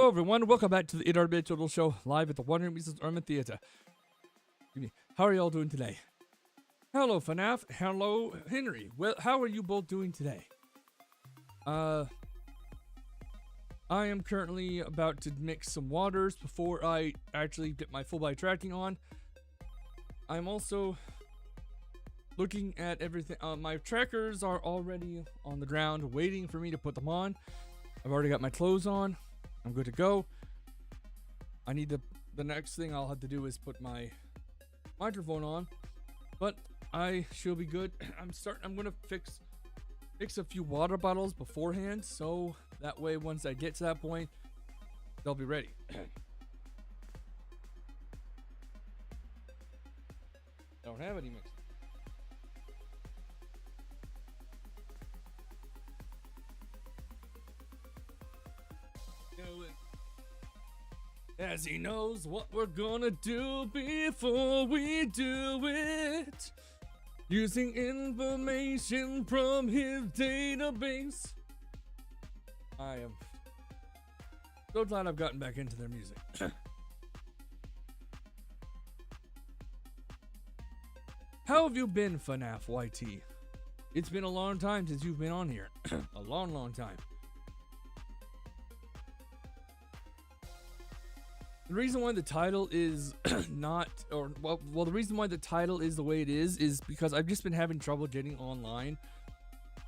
Hello everyone, welcome back to the It Total Show, live at the Wondering Pieces Armament Theater. How are y'all doing today? Hello FNAF, hello Henry. Well, how are you both doing today? I am currently about to mix some waters before I actually get my full body tracking on. I'm also looking at everything. My trackers are already on the ground waiting for me to put them on. I've already got my clothes on. I'm good to go. I need the next thing I'll have to do is put my microphone on, but I should be good. I'm gonna fix a few water bottles beforehand, so that way once I get to that point, they'll be ready. I don't have any mix. As he knows what we're gonna do before we do it, using information from his database. I am so glad I've gotten back into their music. How have you been, FNAF YT? It's been a long time since you've been on here. A long time. The reason why the title is not, the reason why the title is the way it is because I've just been having trouble getting online,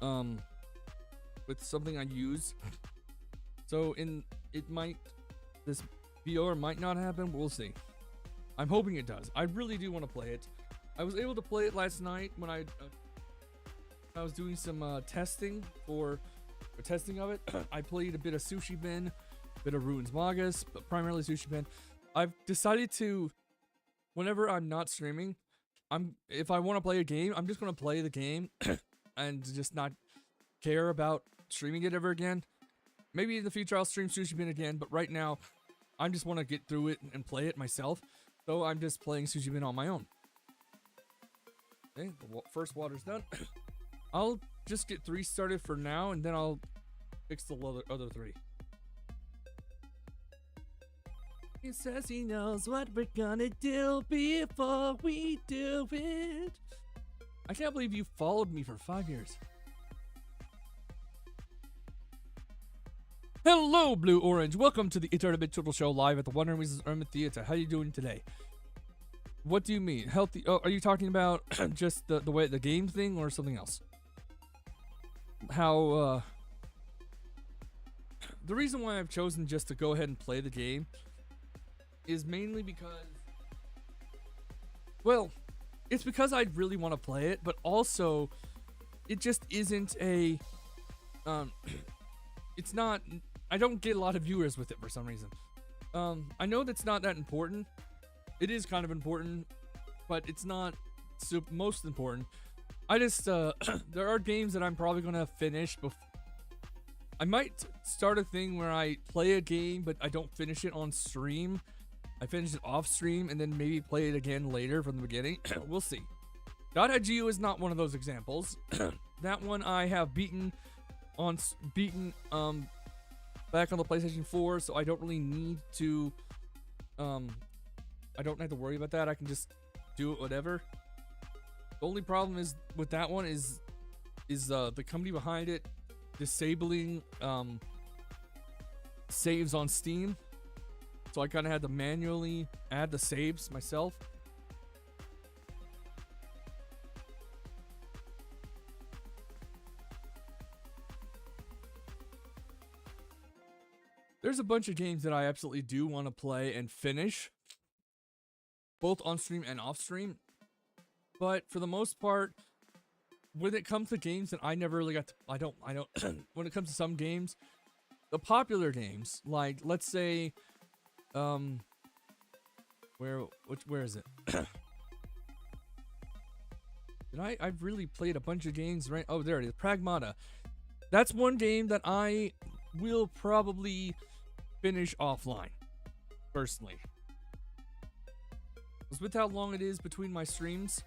with something I use. So this VR might not happen, but we'll see. I'm hoping it does. I really do want to play it. I was able to play it last night when I was doing some testing of it. I played a bit of Sushi Bin, bit of Ruins Magus, but primarily Sushi Bin. I've decided to, whenever I'm not streaming, if I want to play a game, I'm just going to play the game and just not care about streaming it ever again. Maybe in the future I'll stream Sushi Bin again, but right now I just want to get through it and play it myself. So I'm just playing Sushi Bin on my own. Okay, the first water's done. I'll just get 3 started for now, and then I'll fix the other 3. He says he knows what we're gonna do before we do it. I can't believe you followed me for 5 years. Hello, Blue Orange. Welcome to the Eternal Total Show live at the Wondering Pieces Armament Theater. How are you doing today? What do you mean? Healthy? Oh, are you talking about just the way the game thing or something else? How, the reason why I've chosen just to go ahead and play the game is mainly because, well, it's because I really want to play it, but also it just isn't a, it's not, I don't get a lot of viewers with it for some reason. I know that's not that important. It is kind of important, but it's not most important. I just, there are games that I'm probably going to finish before. I might start a thing where I play a game, but I don't finish it on stream. I finish it off stream and then maybe play it again later from the beginning. We'll see. .geo is not one of those examples. That one I have beaten back on the PlayStation 4, so I don't really need to, I don't have to worry about that. I can just do it whatever. The only problem is with that one is the company behind it disabling saves on Steam. So I kind of had to manually add the saves myself. There's a bunch of games that I absolutely do want to play and finish, both on stream and off stream. But for the most part, when it comes to games that I never really got to, I don't when it comes to some games, the popular games, like let's say where is it? And I've really played a bunch of games, right? Oh, there it is. Pragmata. That's one game that I will probably finish offline, personally. Because with how long it is between my streams,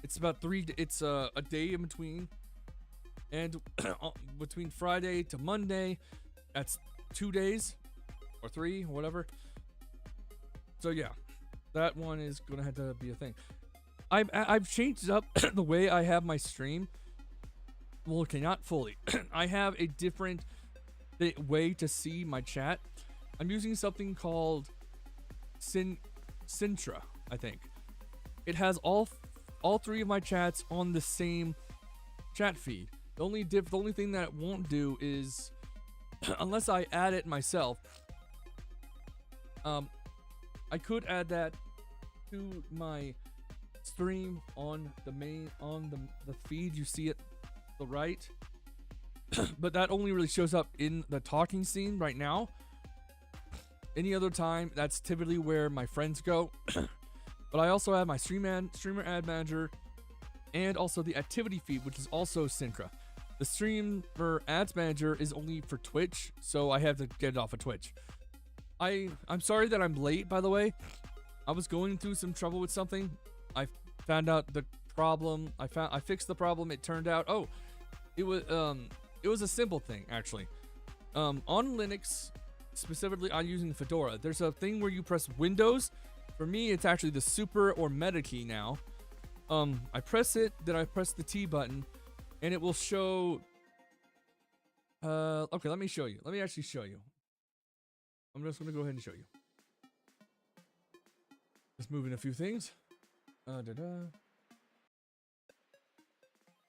it's about it's a day in between. And between Friday to Monday, that's 2 days. or 3, or whatever. So yeah, that one is gonna have to be a thing. I've changed up the way I have my stream. Well, okay, not fully. I have a different way to see my chat. I'm using something called Sintra, I think. It has all 3 of my chats on the same chat feed. The only thing that it won't do is unless I add it myself. I could add that to my stream on the feed. You see it the right, but that only really shows up in the talking scene right now. Any other time, that's typically where my friends go. But I also have my streamer ad manager and also the activity feed, which is also Syncra. The streamer ads manager is only for Twitch, so I have to get it off of Twitch. I'm sorry that I'm late, by the way. I was going through some trouble with something. I found out the problem. I fixed the problem. It turned out, it was a simple thing, actually. On Linux, specifically, I'm using Fedora. There's a thing where you press Windows. For me, it's actually the super or meta key now. I press it, then I press the T button, and it will show. Okay, let me show you. Let me actually show you. I'm just gonna go ahead and show you. Just moving a few things.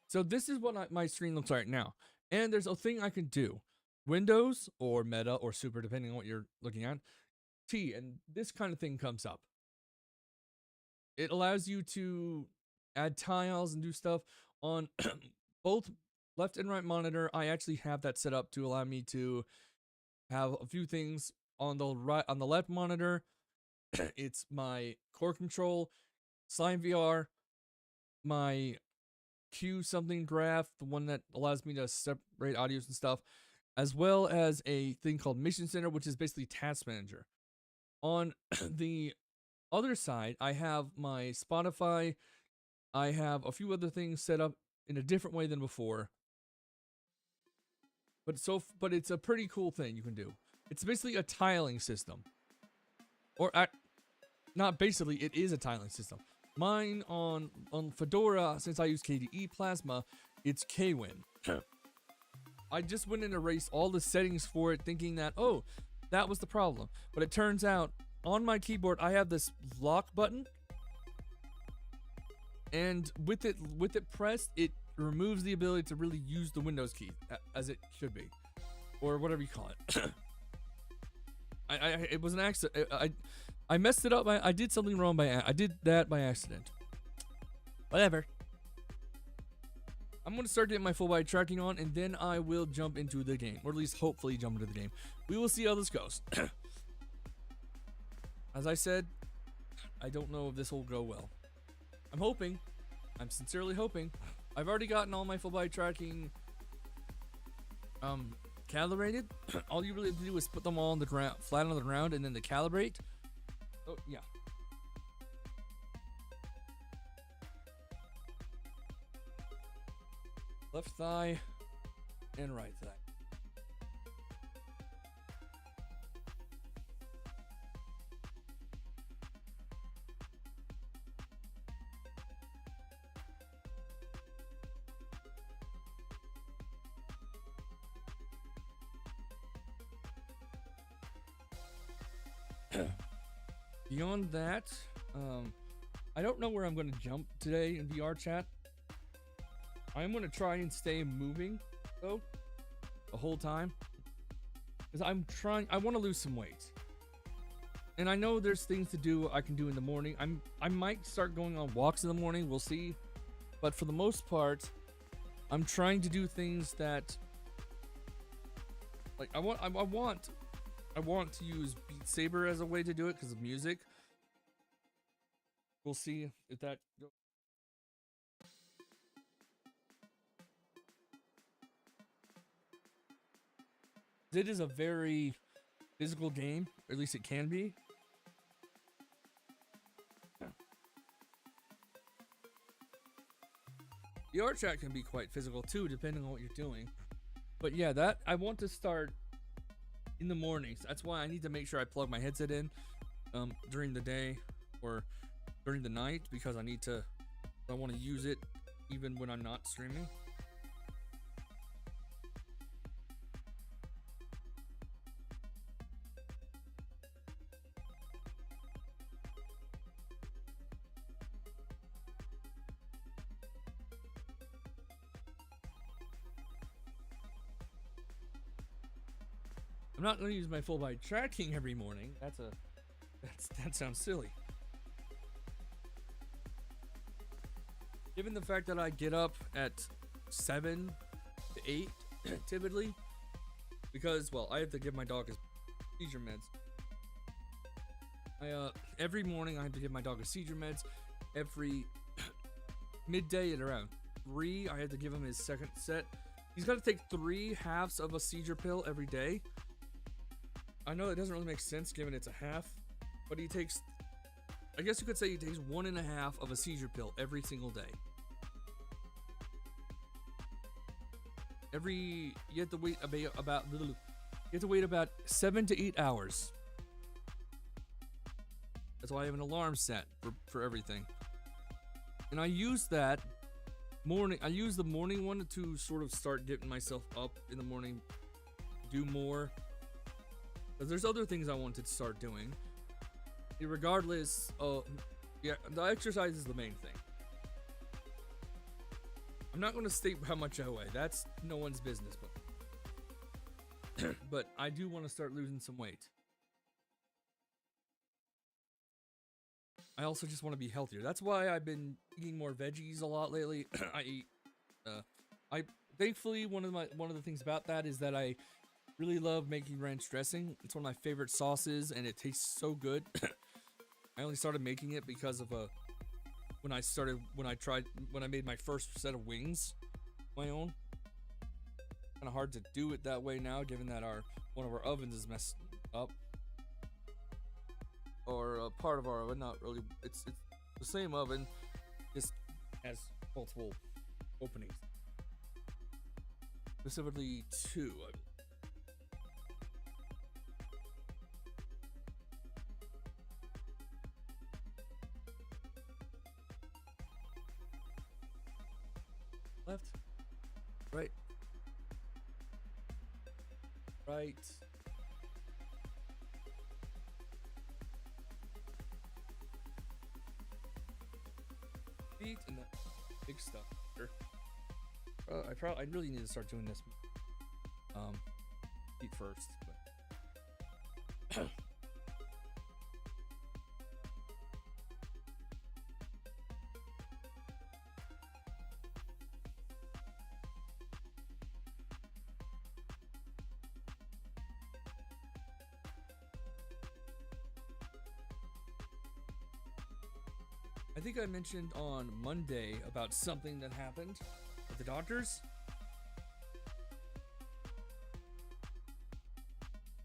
So this is what my screen looks like now. And there's a thing I can do. Windows or Meta or Super, depending on what you're looking at. T, and this kind of thing comes up. It allows you to add tiles and do stuff on both left and right monitor. I actually have that set up to allow me to have a few things on the right. On the left monitor, it's my core control, Slime VR, my Q something graph, the one that allows me to separate audios and stuff, as well as a thing called Mission Center, which is basically Task Manager. On the other side, I have my Spotify. I have a few other things set up in a different way than before. But it's a pretty cool thing you can do. It's basically a tiling system. Or not basically, it is a tiling system. Mine on Fedora, since I use KDE Plasma, it's KWin. I just went and erased all the settings for it, thinking that, oh, that was the problem. But it turns out, on my keyboard, I have this lock button. And with it pressed, it removes the ability to really use the Windows key, as it should be. Or whatever you call it. It was an accident. I messed it up. I did something wrong I did that by accident. Whatever. I'm going to start getting my full body tracking on, and then I will jump into the game. Or at least hopefully jump into the game. We will see how this goes. As I said, I don't know if this will go well. I'm hoping. I'm sincerely hoping. I've already gotten all my full body tracking calibrated. All you really have to do is put them all on the ground, flat on the ground, and then to calibrate. Oh, yeah. Left thigh and right thigh. Beyond that, I don't know where I'm going to jump today in VR chat. I'm going to try and stay moving, though, the whole time. Because I want to lose some weight. And I know there's things to do I can do in the morning. I might start going on walks in the morning, we'll see. But for the most part, I'm trying to do things that, like, I want to use Beat Saber as a way to do it because of music. We'll see if that goes. It is a very physical game, or at least it can be. Yeah. The art chat can be quite physical too, depending on what you're doing. But yeah, that I want to start in the mornings. That's why I need to make sure I plug my headset in during the day or during the night, because I want to use it even when I'm not streaming. I'm not going to use my full body tracking every morning. That sounds silly. Given the fact that I get up at 7 to 8 typically, because, well, I have to give my dog his seizure meds. Every morning I have to give my dog his seizure meds. Every midday at around 3, I have to give him his second set. He's got to take 3 halves of a seizure pill every day. I know it doesn't really make sense given it's a half, but he takes, I guess you could say he takes 1.5 of a seizure pill every single day. You have to wait about 7 to 8 hours. That's why I have an alarm set for everything. And I use the morning one to sort of start getting myself up in the morning, do more. Because there's other things I want to start doing. Regardless, the exercise is the main thing. I'm not going to state how much I weigh. That's no one's business, but I do want to start losing some weight. I also just want to be healthier. That's why I've been eating more veggies a lot lately. Thankfully, one of the things about that is that I really love making ranch dressing. It's one of my favorite sauces, and it tastes so good. I only started making it because of when I made my first set of wings, my own. Kind of hard to do it that way now, given that one of our ovens is messed up, or part of our oven, not really. It's the same oven, just has multiple openings, specifically 2. I believe. Left, right, feet, and the big stuff here. I really need to start doing this feet first, but I think I mentioned on Monday about something that happened at the doctor's.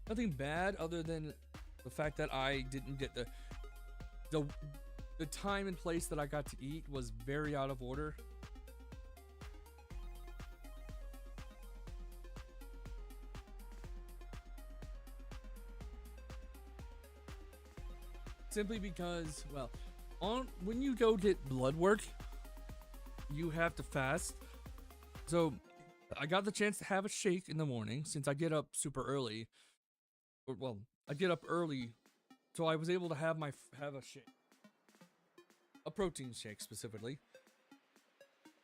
Nothing bad other than the fact that I didn't get the time and place that I got to eat was very out of order. Simply because, well, when you go get blood work, you have to fast. So I got the chance to have a shake in the morning since I get up super early. Well, I get up early, so I was able to have a shake, a protein shake specifically,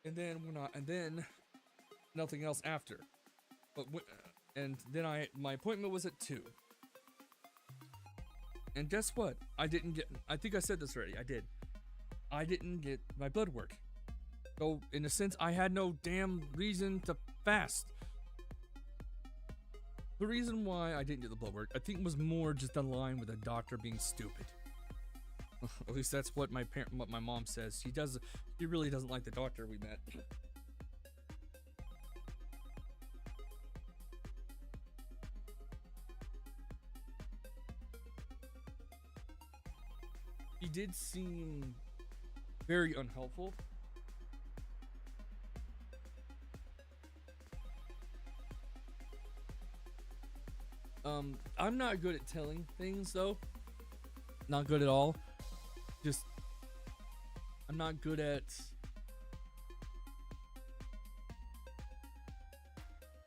and then nothing else after. But and then my appointment was at 2. And guess what? I think I said this already. I didn't get my blood work. So, in a sense, I had no damn reason to fast. The reason why I didn't get the blood work, I think, was more just in line with the doctor being stupid. At least that's what my mom says. She really doesn't like the doctor we met. He did seem very unhelpful. I'm not good at telling things though. Not good at all. Just I'm not good at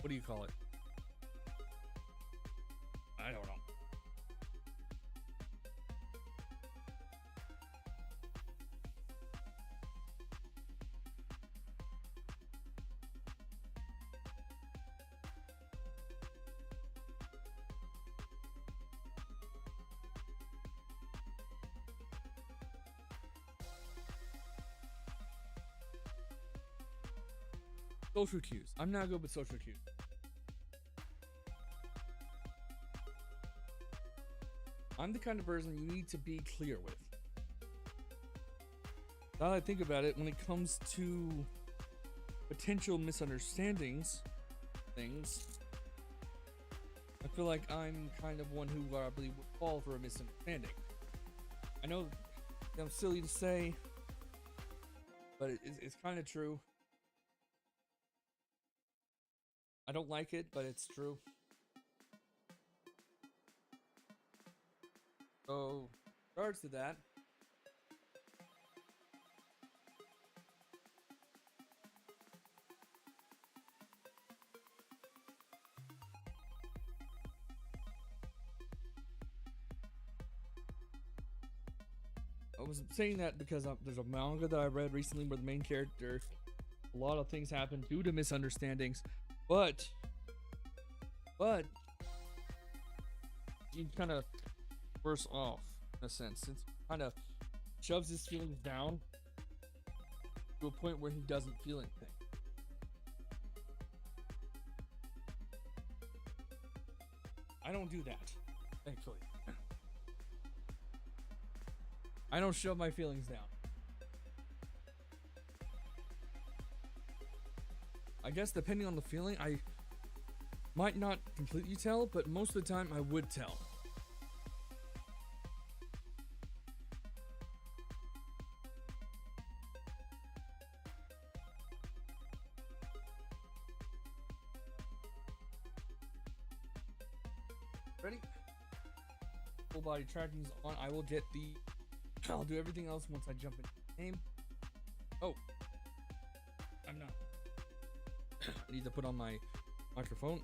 what do you call it? I don't know. Social cues. I'm not good with social cues. I'm the kind of person you need to be clear with. Now that I think about it, when it comes to potential misunderstandings, things, I feel like I'm kind of one who probably would fall for a misunderstanding. I know I'm silly to say, but it's kind of true. I don't like it, but it's true. So, in regards to that, I was saying that because there's a manga that I read recently where the main character, a lot of things happen due to misunderstandings, but he kind of worse off in a sense, since kind of shoves his feelings down to a point where he doesn't feel anything. I don't do that, thankfully. I don't shove my feelings down. I guess depending on the feeling, I might not completely tell, but most of the time I would tell. Ready? Full body tracking is on. I will get the... I'll do everything else once I jump into the game. Oh. I'm not. I need to put on my microphone.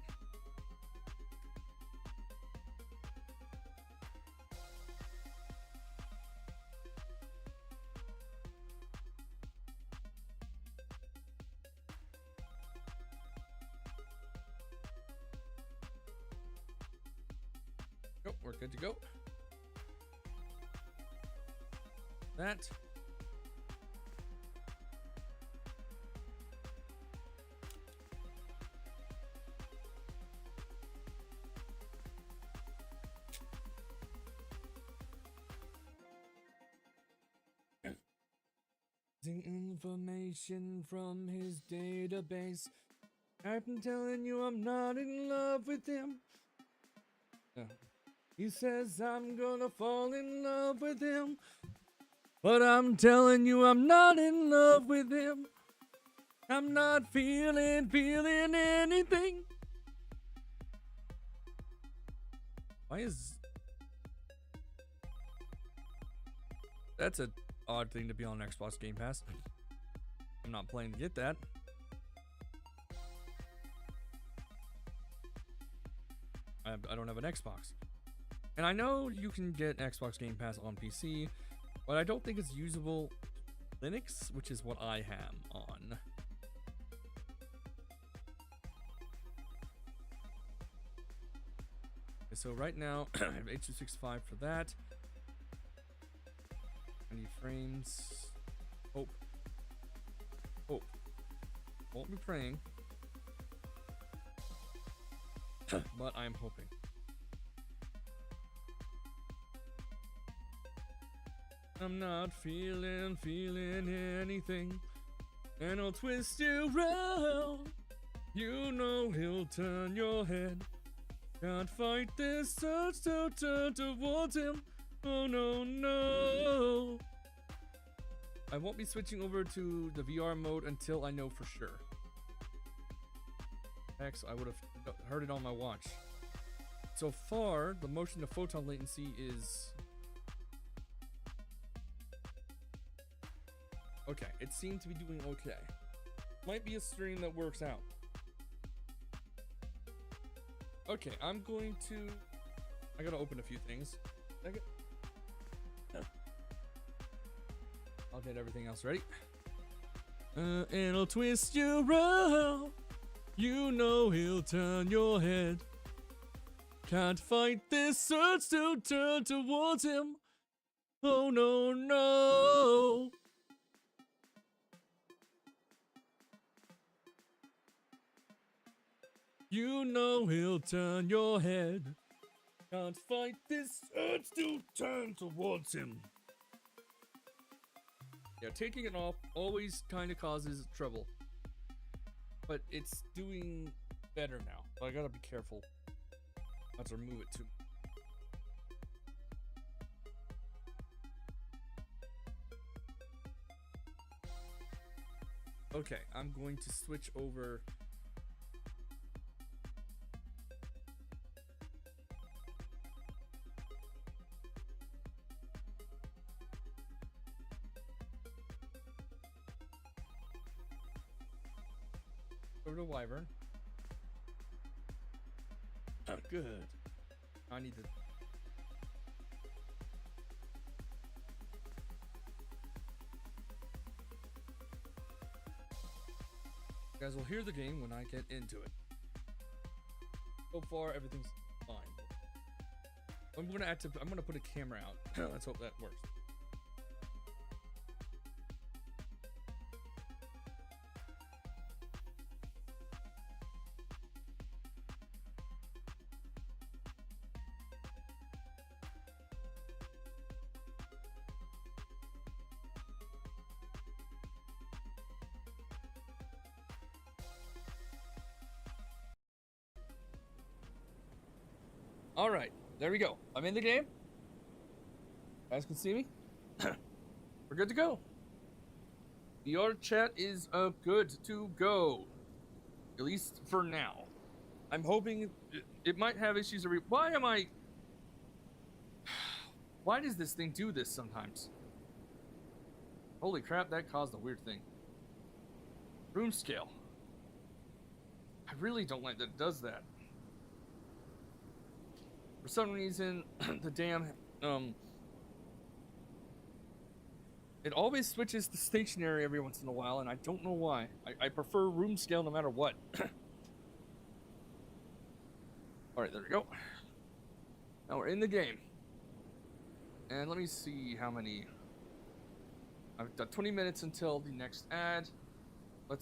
Oh, we're good to go. That. Information from his database. I've been telling you I'm not in love with him. He says I'm gonna fall in love with him, but I'm telling you I'm not in love with him. I'm not feeling anything. Why is... That's an odd thing to be on Xbox Game Pass. I'm not playing to get that. I don't have an Xbox. And I know you can get Xbox Game Pass on PC, but I don't think it's usable Linux, which is what I am on. Okay, so right now, I have H265 for that. 90 frames. Hope. Won't be praying. But I'm hoping. I'm not feeling anything, and I'll twist you round. You know he'll turn your head. Can't fight this turn towards him. Oh no, no. I won't be switching over to the VR mode until I know for sure. X, I would have heard it on my watch. so far, the motion to photon latency is... okay, it seemed to be doing okay. Might be a stream that works out. Okay, I'm going to... I gotta open a few things. I'll get everything else ready. And I'll twist you around. You know he'll turn your head. Can't fight this urge to turn towards him. Oh no, no. You know he'll turn your head. Can't fight this urge to turn towards him. Yeah, taking it off always kind of causes trouble. But it's doing better now. So I gotta be careful not to remove it too. Okay, I'm going to switch over. Over to Wyvern. Oh, good. I need to. You guys will hear the game when I get into it. So far, everything's fine. I'm gonna put a camera out. Let's hope that works. All right, there we go. I'm in the game. You guys can see me. We're good to go. Your chat is good to go, at least for now. I'm hoping it might have issues. Why am I? Why does this thing do this sometimes? Holy crap! That caused a weird thing. Room scale. I really don't like that it does that. For some reason, the damn, it always switches to stationary every once in a while, and I don't know why. I prefer room scale no matter what. Alright, there we go. Now we're in the game. And let me see how many... I've got 20 minutes until the next ad. Let's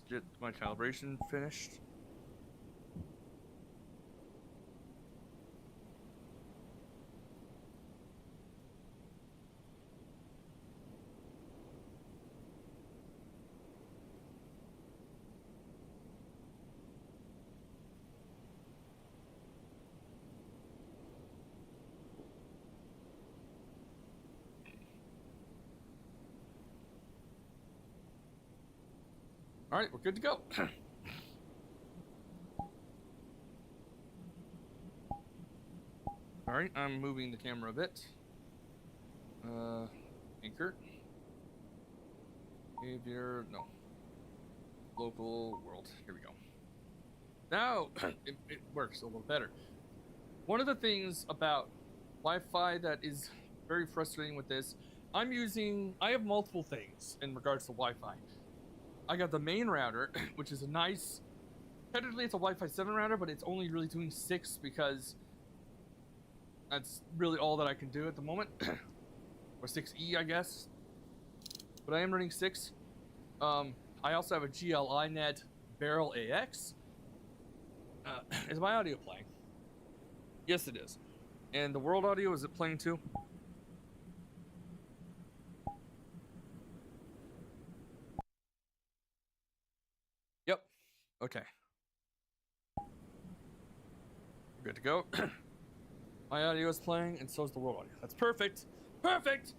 get my calibration finished. All right, we're good to go. All right, I'm moving the camera a bit. Anchor. Behavior, no. Local world, here we go. Now, it works a little better. One of the things about Wi-Fi that is very frustrating with this, I have multiple things in regards to Wi-Fi. I got the main router, which is a nice, technically it's a Wi-Fi 7 router, but it's only really doing 6 because that's really all that I can do at the moment. Or 6E, I guess. But I am running 6. I also have a GLI net Barrel AX. Is my audio playing? Yes, it is. And the world audio, is it playing too? Yep. Okay. Good to go. My audio is playing, and so is the world audio. That's perfect. Perfect!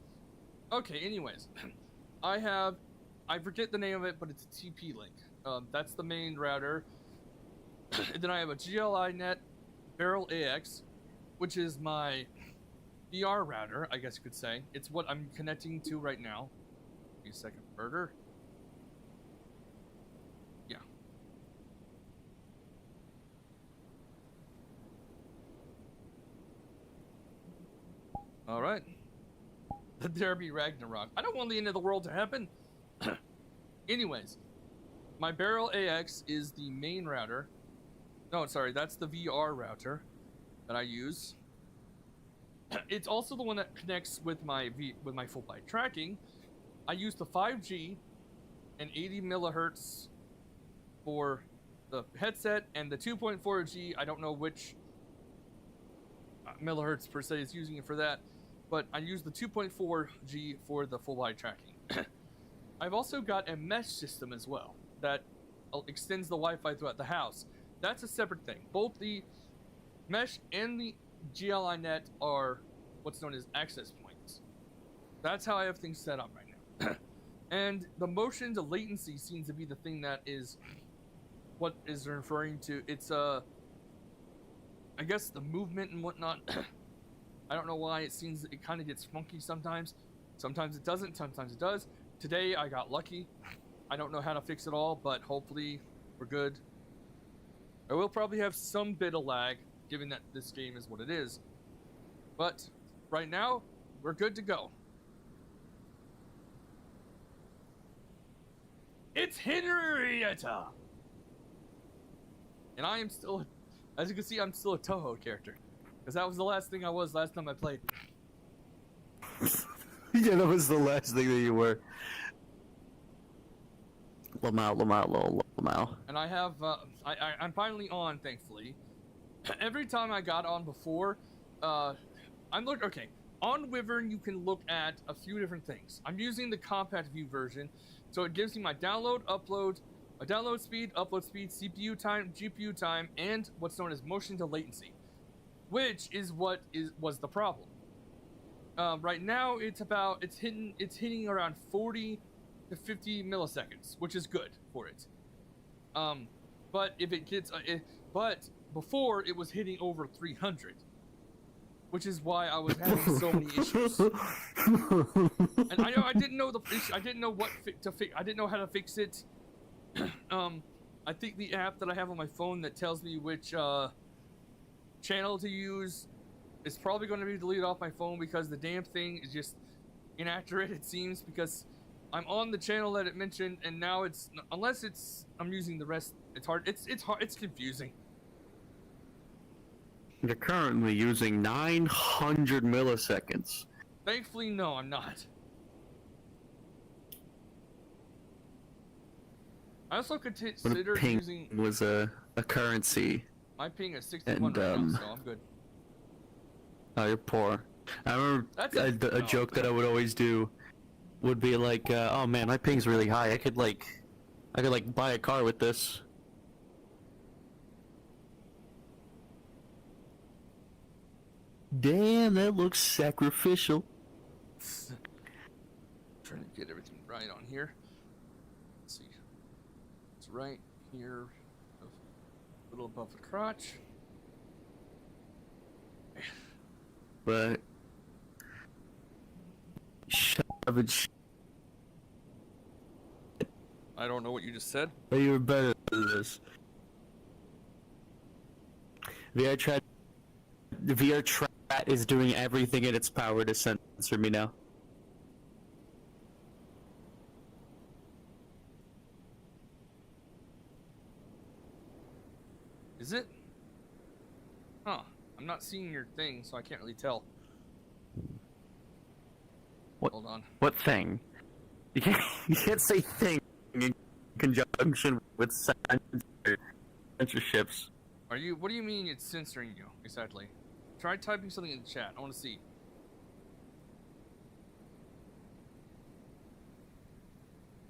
Okay, anyways. I forget the name of it, but it's a TP link. That's the main router. And then I have a GLI net Barrel AX, which is my VR router, I guess you could say. It's what I'm connecting to right now. Give me a second, burger. Yeah. All right. Let there be Ragnarok. I don't want the end of the world to happen. Anyways, my Barrel AX is the main router. No, sorry, that's the VR router that I use. It's also the one that connects with my full bite tracking. I use the 5G and 80 millihertz for the headset, and the 2.4G. I don't know which millihertz per se is using it for that, but I use the 2.4G for the full bite tracking. I've also got a mesh system as well that extends the Wi-Fi throughout the house. That's a separate thing. Both the mesh and the GLI net are what's known as access points. That's how I have things set up right now. And the motion to latency seems to be the thing that is what is referring to. It's I guess the movement and whatnot. I don't know why it kind of gets funky sometimes. Sometimes it doesn't, sometimes it does. Today I got lucky. I don't know how to fix it all, but hopefully we're good. I will probably have some bit of lag, given that this game is what it is. But right now, we're good to go. It's Henrietta! And I am still, as you can see, I'm still a Toho character. Because that was the last thing I was last time I played. Yeah, that was the last thing that you were. Lamau. And I have, I'm finally on, thankfully. Every time I got on before, okay. On Wyvern, you can look at a few different things. I'm using the compact view version, so it gives me my download, upload, download speed, upload speed, CPU time, GPU time, and what's known as motion to latency, which is what was the problem. Right now, it's hitting around 40 to 50 milliseconds, which is good for it. But if it gets, but before it was hitting over 300, which is why I was having so many issues. And I didn't know the issue. I didn't know what to fix. I didn't know how to fix it. I think the app that I have on my phone that tells me which channel to use is probably going to be deleted off my phone, because the damn thing is just inaccurate, it seems, because I'm on the channel that it mentioned, and now it's, unless I'm using the rest, it's hard. It's hard. It's confusing. You're currently using 900 milliseconds. Thankfully, no, I'm not. I also considered ping using. Was a currency. My ping is 61 right now, so I'm good. Oh, you're poor. I remember a joke that I would always do would be like, oh man, my ping's really high. I could buy a car with this. Damn, that looks sacrificial. Trying to get everything right on here. Let's see. It's right here, a little above the crotch. But I don't know what you just said. But you were better than this. VR chat is doing everything in its power to censor me now. Is it? Huh. I'm not seeing your thing, so I can't really tell. What? Hold on. What thing? You can't say thing in conjunction with censorships. What do you mean it's censoring you, exactly? Try typing something in the chat. I want to see.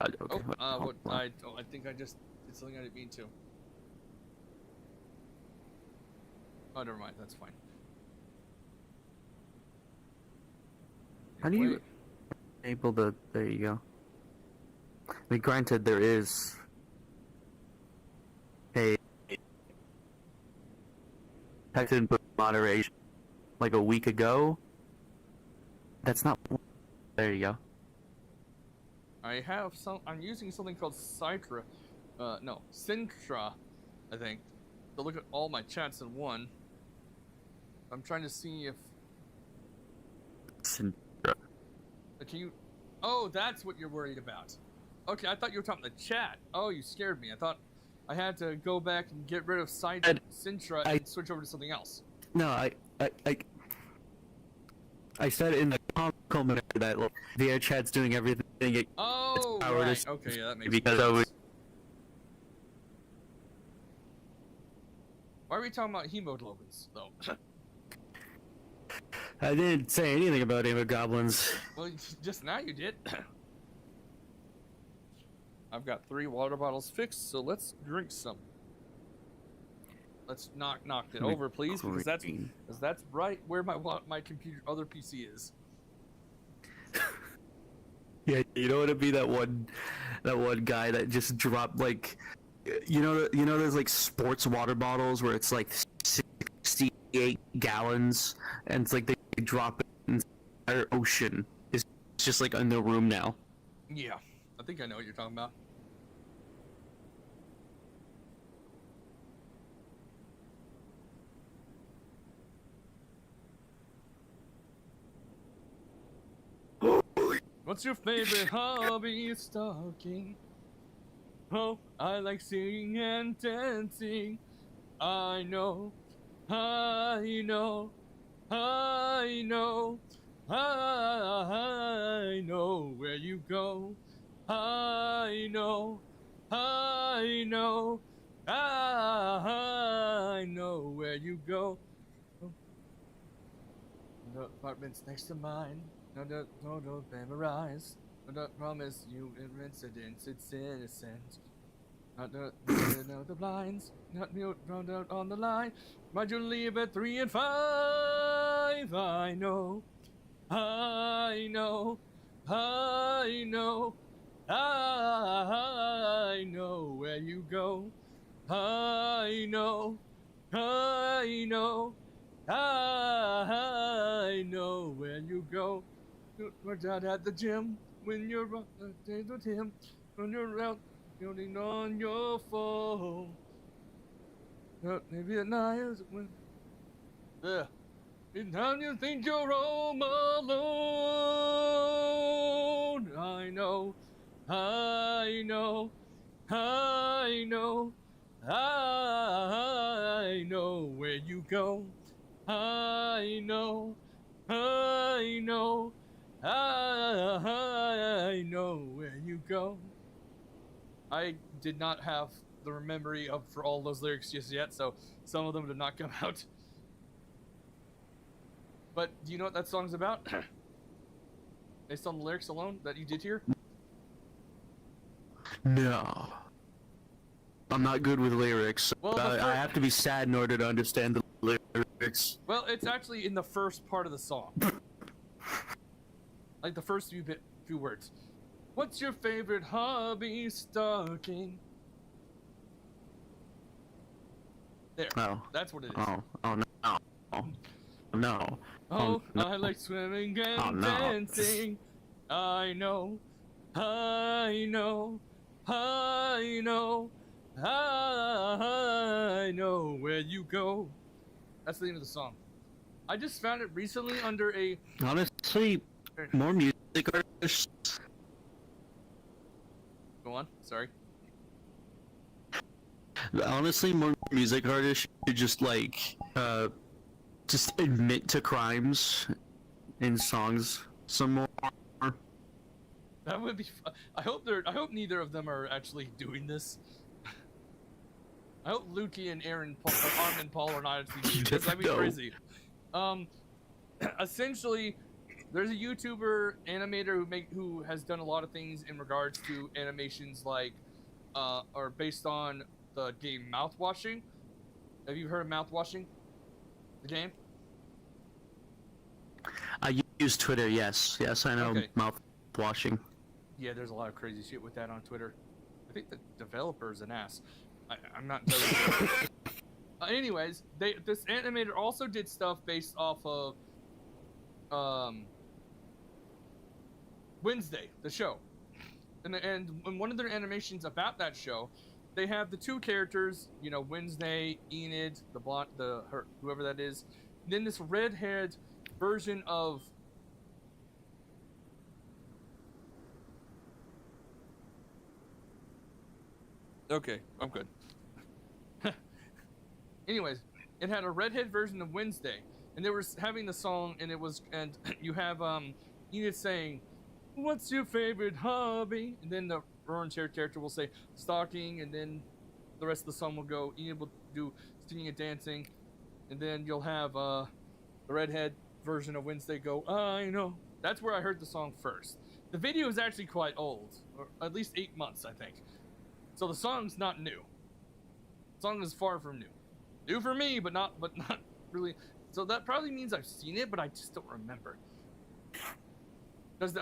Okay. I think I just did something I didn't mean to. Oh, never mind. That's fine. How do you enable the? There you go. I mean, granted, there is a texted in moderation like a week ago. That's not. There you go. I have I'm using something called Sintra, I think, to look at all my chats in one. I'm trying to see if. Sintra. Can you? Oh, that's what you're worried about. Okay, I thought you were talking the chat. Oh, you scared me. I thought I had to go back and get rid of Sintra and switch over to something else. No, I said in the comment that the chat's doing everything. Oh, right. Okay, yeah, that makes because sense. Why are we talking about hemoglobins, though? I didn't say anything about hemoglobins. Well, just now you did. I've got 3 water bottles fixed, so let's drink some. Let's knock it over, please, because that's right where my computer other PC is. Yeah, you don't want to be that one guy that just dropped like, you know those like sports water bottles where it's like 68 gallons and it's like they drop it in the entire ocean. It's just like in the room now. Yeah, I think I know what you're talking about. What's your favorite hobby? Stalking. Oh, I like singing and dancing. I know, I know, I know, I know where you go. I know, I know, I know where you go. The apartment's next to mine. No, don't memorize. Don't promise you incidents, it's innocent. Not know the blinds, not round out on the line. Might you leave at 3 and 5? I know, I know, I know, I know where you go. I know, I know, I know where you go. We're down at the gym when you're on the date with him. When you're out building on your phone. Maybe at night when in time you think you're home alone. I know, I know, I know, I know where you go. I know, I know, I know where you go. I did not have the memory for all those lyrics just yet, so some of them did not come out. But do you know what that song's about? Based on the lyrics alone that you did hear? No. I'm not good with lyrics. Well, I have to be sad in order to understand the lyrics. Well, it's actually in the first part of the song. Like the first few words. What's your favorite hobby? Stalking. There. Oh. That's what it is. Oh no. No. Oh, no. I like swimming and dancing. I know, I know, I know, I know where you go. That's the end of the song. I just found it recently under a... Honestly, more music artists... Go on, sorry. Honestly, more music artists should just like, just admit to crimes in songs some more. That would be fun. I hope neither of them are actually doing this. I hope Lukey and Armin Paul are not actually doing this. That'd be crazy. Essentially, there's a YouTuber animator who has done a lot of things in regards to animations like, are based on the game Mouthwashing. Have you heard of Mouthwashing? The game? I use Twitter, yes. Yes, I know Okay. Mouthwashing. Yeah, there's a lot of crazy shit with that on Twitter. I think the developer's an ass. I'm not entirely sure. Anyways, this animator also did stuff based off of Wednesday, the show, and in one of their animations about that show, they have the two characters, you know, Wednesday, Enid, the blonde, whoever that is, and then this redhead version of. Okay, I'm good. Anyways, it had a redhead version of Wednesday, and they were having the song, and you have Enid saying, "What's your favorite hobby?" And then the orange-haired character will say stalking, and then the rest of the song will go. Enid will do singing and dancing, and then you'll have the redhead version of Wednesday go, "I know." That's where I heard the song first. The video is actually quite old, or at least 8 months, I think. So the song's not new. The song is far from new. New for me, but not really. So that probably means I've seen it, but I just don't remember. Because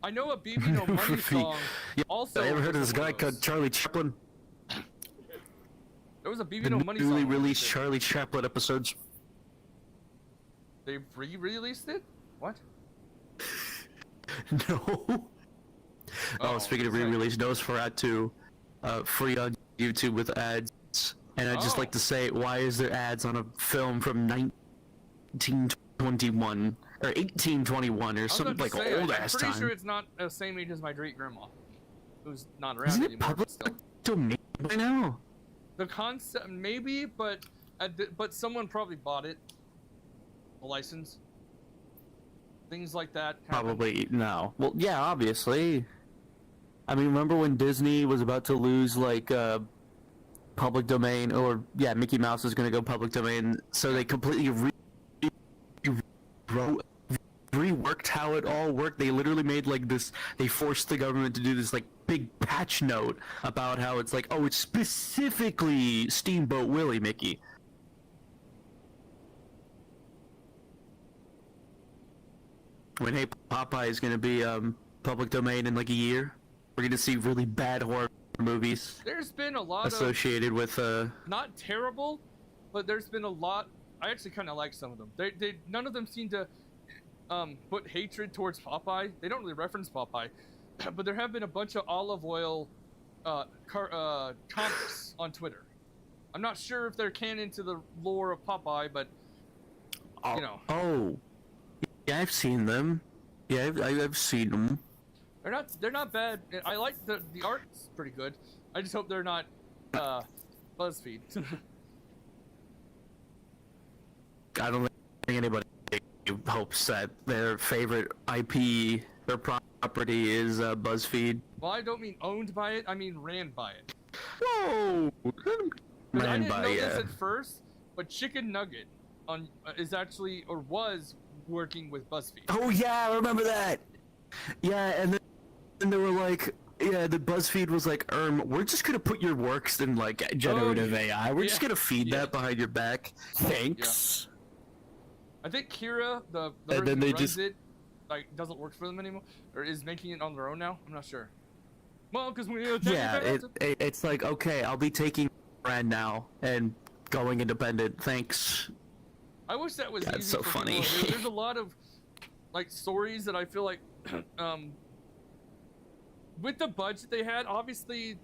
I know a BB No Money song. Yeah, Also, I ever heard of this guy called Charlie Chaplin? There was a BB The No Money song. newly released Charlie Chaplin episodes. They re-released it? What? No. Oh, speaking of re-release, Nosferatu, free on YouTube with ads. And I'd just like to say, why is there ads on a film from 1921 or 1821 or something like old ass time? I'm pretty sure it's not the same age as my great grandma, who's not around Isn't anymore. it public domain by now? The concept, maybe, but someone probably bought it, the license, things like that. Probably no. Well, yeah, obviously. I mean, remember when Disney was about to lose like public domain, or yeah, Mickey Mouse is going to go public domain, so they completely reworked how it all worked. They literally made like this. They forced the government to do this like big patch note about how it's like, oh, it's specifically Steamboat Willie, Mickey. When hey, Popeye is going to be public domain in like a year, we're going to see really bad horror movies. There's been a lot associated with not terrible, but there's been a lot. I actually kind of like some of them. They none of them seem to put hatred towards Popeye. They don't really reference Popeye, but there have been a bunch of olive oil comics on Twitter. I'm not sure if they're canon to the lore of Popeye, but you know. Oh, yeah, I've seen them. Yeah, I've seen them. They're not bad. I like the art's pretty good. I just hope they're not BuzzFeed. I don't think anybody hopes that their favorite IP or property is BuzzFeed. Well, I don't mean owned by it. I mean ran by it. Whoa! I didn't know this at first, but Chicken Nugget is actually or was working with BuzzFeed. Oh yeah, I remember that. Yeah, and then they were like, yeah, the BuzzFeed was like, we're just gonna put your works in like generative AI. We're just gonna feed that behind your back. Thanks. Yeah. I think Kira, the and person then they who runs just it, like doesn't work for them anymore, or is making it on their own now. I'm not sure. Well, because we it's like, okay, I'll be taking brand now and going independent. Thanks. I wish that was That's easy so for funny. people. There's a lot of like stories that I feel like with the budget they had, obviously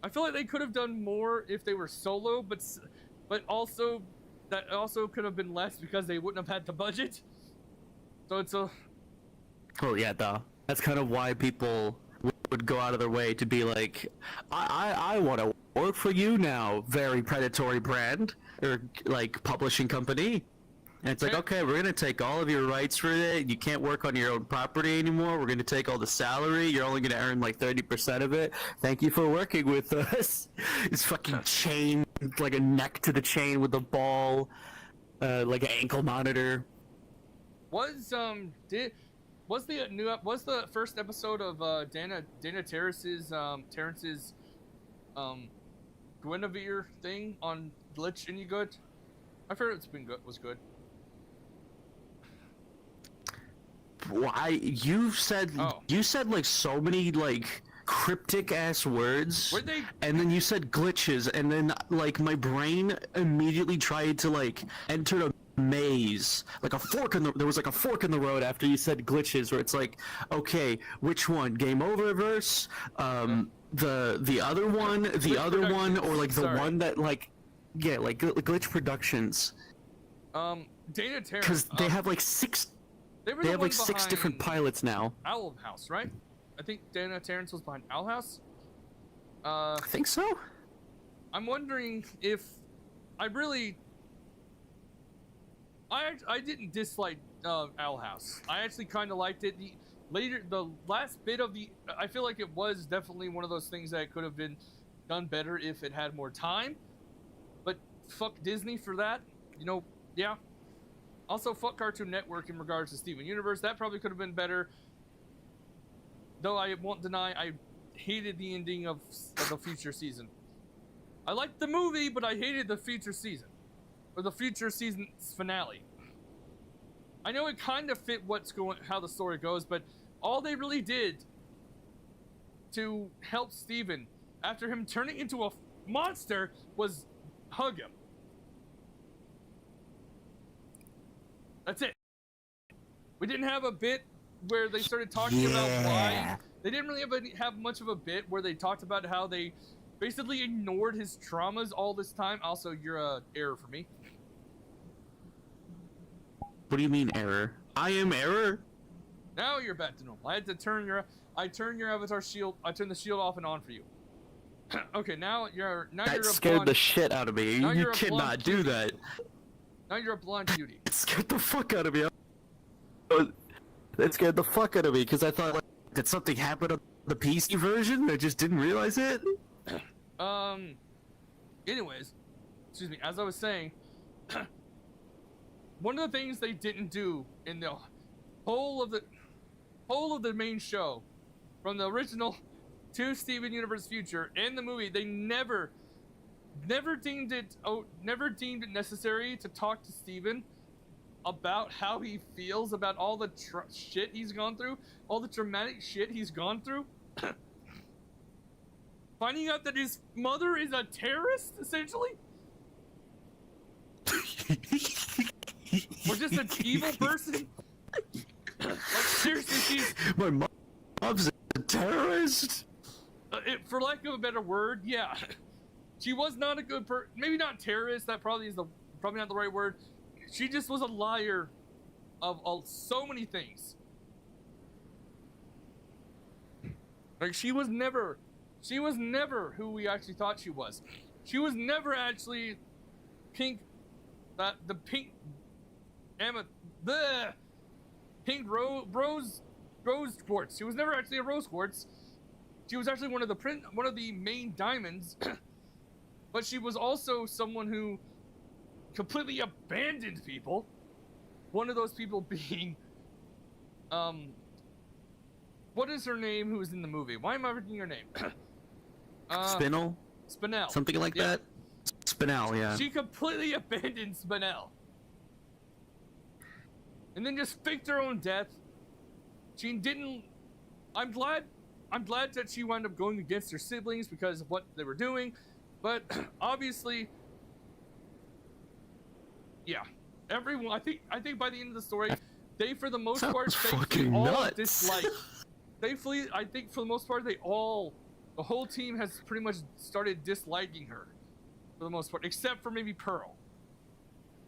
I feel like they could have done more if they were solo, but also that also could have been less because they wouldn't have had the budget. So it's a well, yeah, that's kind of why people would go out of their way to be like, I want to work for you now, very predatory brand or like publishing company. And it's like, okay, we're gonna take all of your rights for it. You can't work on your own property anymore. We're gonna take all the salary. You're only gonna earn like 30% of it. Thank you for working with us. It's fucking chain, like a neck to the chain with a ball, like an ankle monitor. Was the first episode of Dana Terrace's Guinevere thing on Glitch any good? I've heard it's been good. Was good. Why you said like so many like cryptic ass words. Were they? And then you said glitches, and then like my brain immediately tried to like enter a maze, like a fork in the. There was like a fork in the road after you said glitches, where it's like, okay, which one? Game over verse? The other one, or like the one that like, yeah, like Glitch Productions. Dana Terran. Because they have like six. They have like 6 different pilots now. Owl House, right? I think Dana Terrence was behind Owl House. I think so. I'm wondering if I really. I didn't dislike Owl House. I actually kind of liked it. The last bit of the, I feel like it was definitely one of those things that could have been done better if it had more time. But fuck Disney for that. You know, yeah. Also, fuck Cartoon Network in regards to Steven Universe. That probably could have been better. Though I won't deny, I hated the ending of the future season. I liked the movie, but I hated the future season. Or the future season's finale. I know it kind of fit how the story goes, but all they really did to help Steven after him turning into a monster was hug him. That's it. We didn't have a bit where they started talking about why. They didn't really have much of a bit where they talked about how they basically ignored his traumas all this time. Also, you're a error for me. What do you mean error? I am error? Now you're back to normal. I had to turn your avatar shield. I turned the shield off and on for you. Okay, now you're That scared the shit out of me. You cannot do that. Now you're a blonde beauty. It scared the fuck out of me. That scared the fuck out of me because I thought, like, did something happen on the PC version? I just didn't realize it. Anyways, excuse me. As I was saying, one of the things they didn't do in the whole of the main show, from the original to Steven Universe Future and the movie, they never deemed it necessary to talk to Steven about how he feels about all the shit he's gone through, all the traumatic shit he's gone through. Finding out that his mother is a terrorist, essentially. Or just an evil person. Like, seriously, my mom's a terrorist. For lack of a better word, yeah. She was not a good person. Maybe not terrorist. That probably not the right word. She just was a liar of so many things. Like, she was never who we actually thought she was. She was never actually pink rose quartz. She was never actually a rose quartz. She was actually one of the main diamonds. But she was also someone who completely abandoned people. One of those people being, what is her name? Who was in the movie? Why am I forgetting her name? Spinel. Spinel. Something like that. Spinel, yeah. She completely abandoned Spinel, and then just faked her own death. She didn't. I'm glad that she wound up going against her siblings because of what they were doing. But obviously, yeah, everyone. I think by the end of the story, they for the most part all dislike. I think for the most part the whole team has pretty much started disliking her, for the most part, except for maybe Pearl.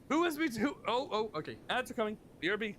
Who has been who? Oh, okay. Ads are coming. BRB.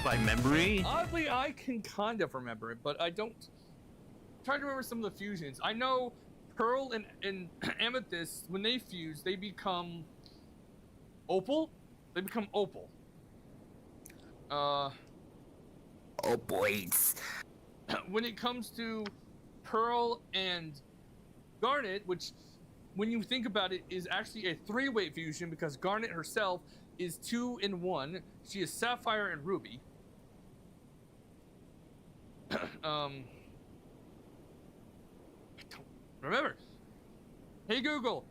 by memory. Oddly, I can kind of remember it, but I don't. I'm trying to remember some of the fusions. I know Pearl and Amethyst, when they fuse, they become opal. They become opal. Oh boys. When it comes to Pearl and Garnet, which, when you think about it, is actually a three-way fusion because Garnet herself is 2 in 1. She is Sapphire and Ruby. I don't remember. Hey Google,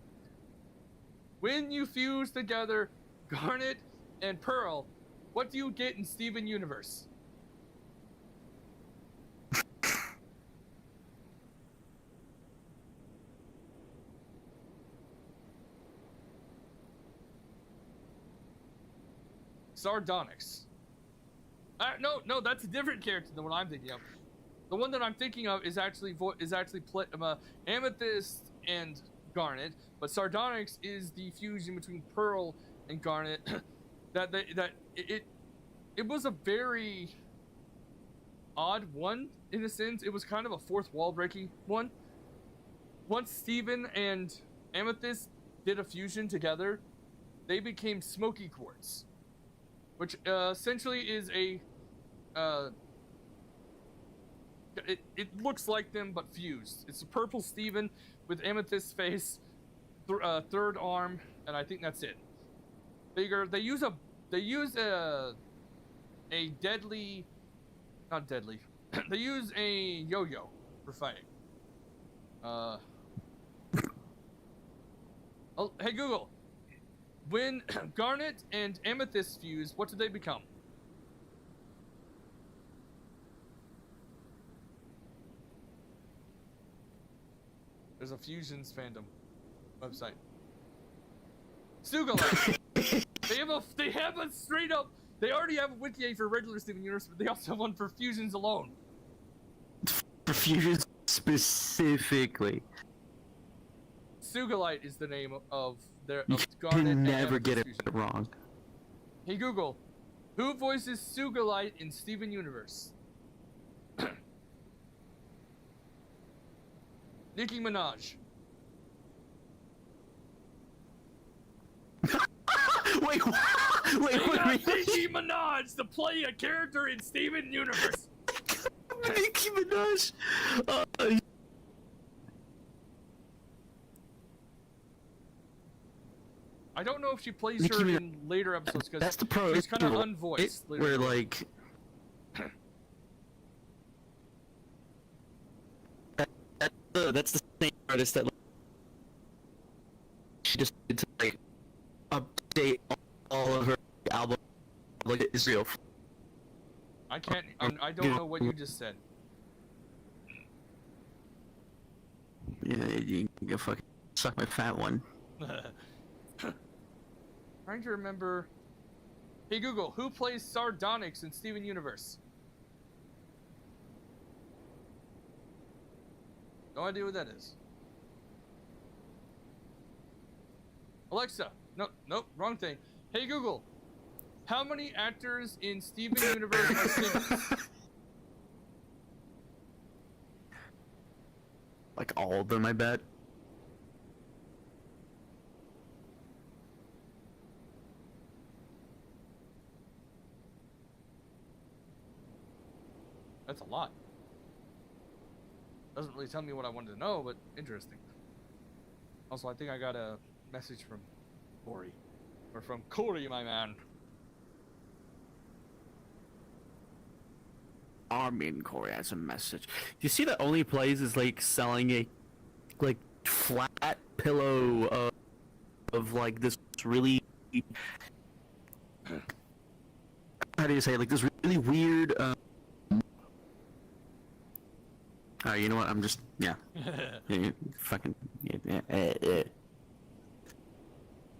when you fuse together Garnet and Pearl, what do you get in Steven Universe? Sardonyx. No, that's a different character than what I'm thinking of. The one that I'm thinking of is actually Amethyst and Garnet, but Sardonyx is the fusion between Pearl and Garnet. It was a very odd one in a sense. It was kind of a fourth wall breaking one. Once Steven and Amethyst did a fusion together, they became Smoky Quartz, which essentially is a it looks like them but fused. It's a purple Steven with Amethyst's face, third arm, and I think that's it. They use a deadly, not deadly. They use a yo-yo for fighting. Oh, hey Google, when Garnet and Amethyst fuse, what do they become? There's a Fusions fandom website. Sugalite. They have a straight up. They already have a wiki for regular Steven Universe, but they also have one for fusions alone. For fusions specifically. Sugalite is the name of their. You Garnet can never and get it fusion. wrong. Hey Google, who voices Sugalite in Steven Universe? Nicki Minaj. Wait, what? Wait, They got wait. Nicki Minaj to play a character in Steven Universe. Nicki Minaj. I don't know if she plays Nicki her Minaj. in later episodes because That's the pro. she's kind of unvoiced. Where like. That's the same artist that she just did to like update all of her album like it's real. I can't. I don't know what you just said. Yeah, you can go fucking suck my fat one. Trying to remember. Hey Google, who plays Sardonyx in Steven Universe? No idea what that is. Alexa, nope, wrong thing. Hey Google, how many actors in Steven Universe are singers? Like all of them, I bet. That's a lot. Doesn't really tell me what I wanted to know, but interesting. Also, I think I got a message from Corey. Or from Corey, my man. Armin Corey has a message. You see that Only Plays is like selling a like flat pillow of like this really how do you say it? Like this really weird you know what? I'm just fucking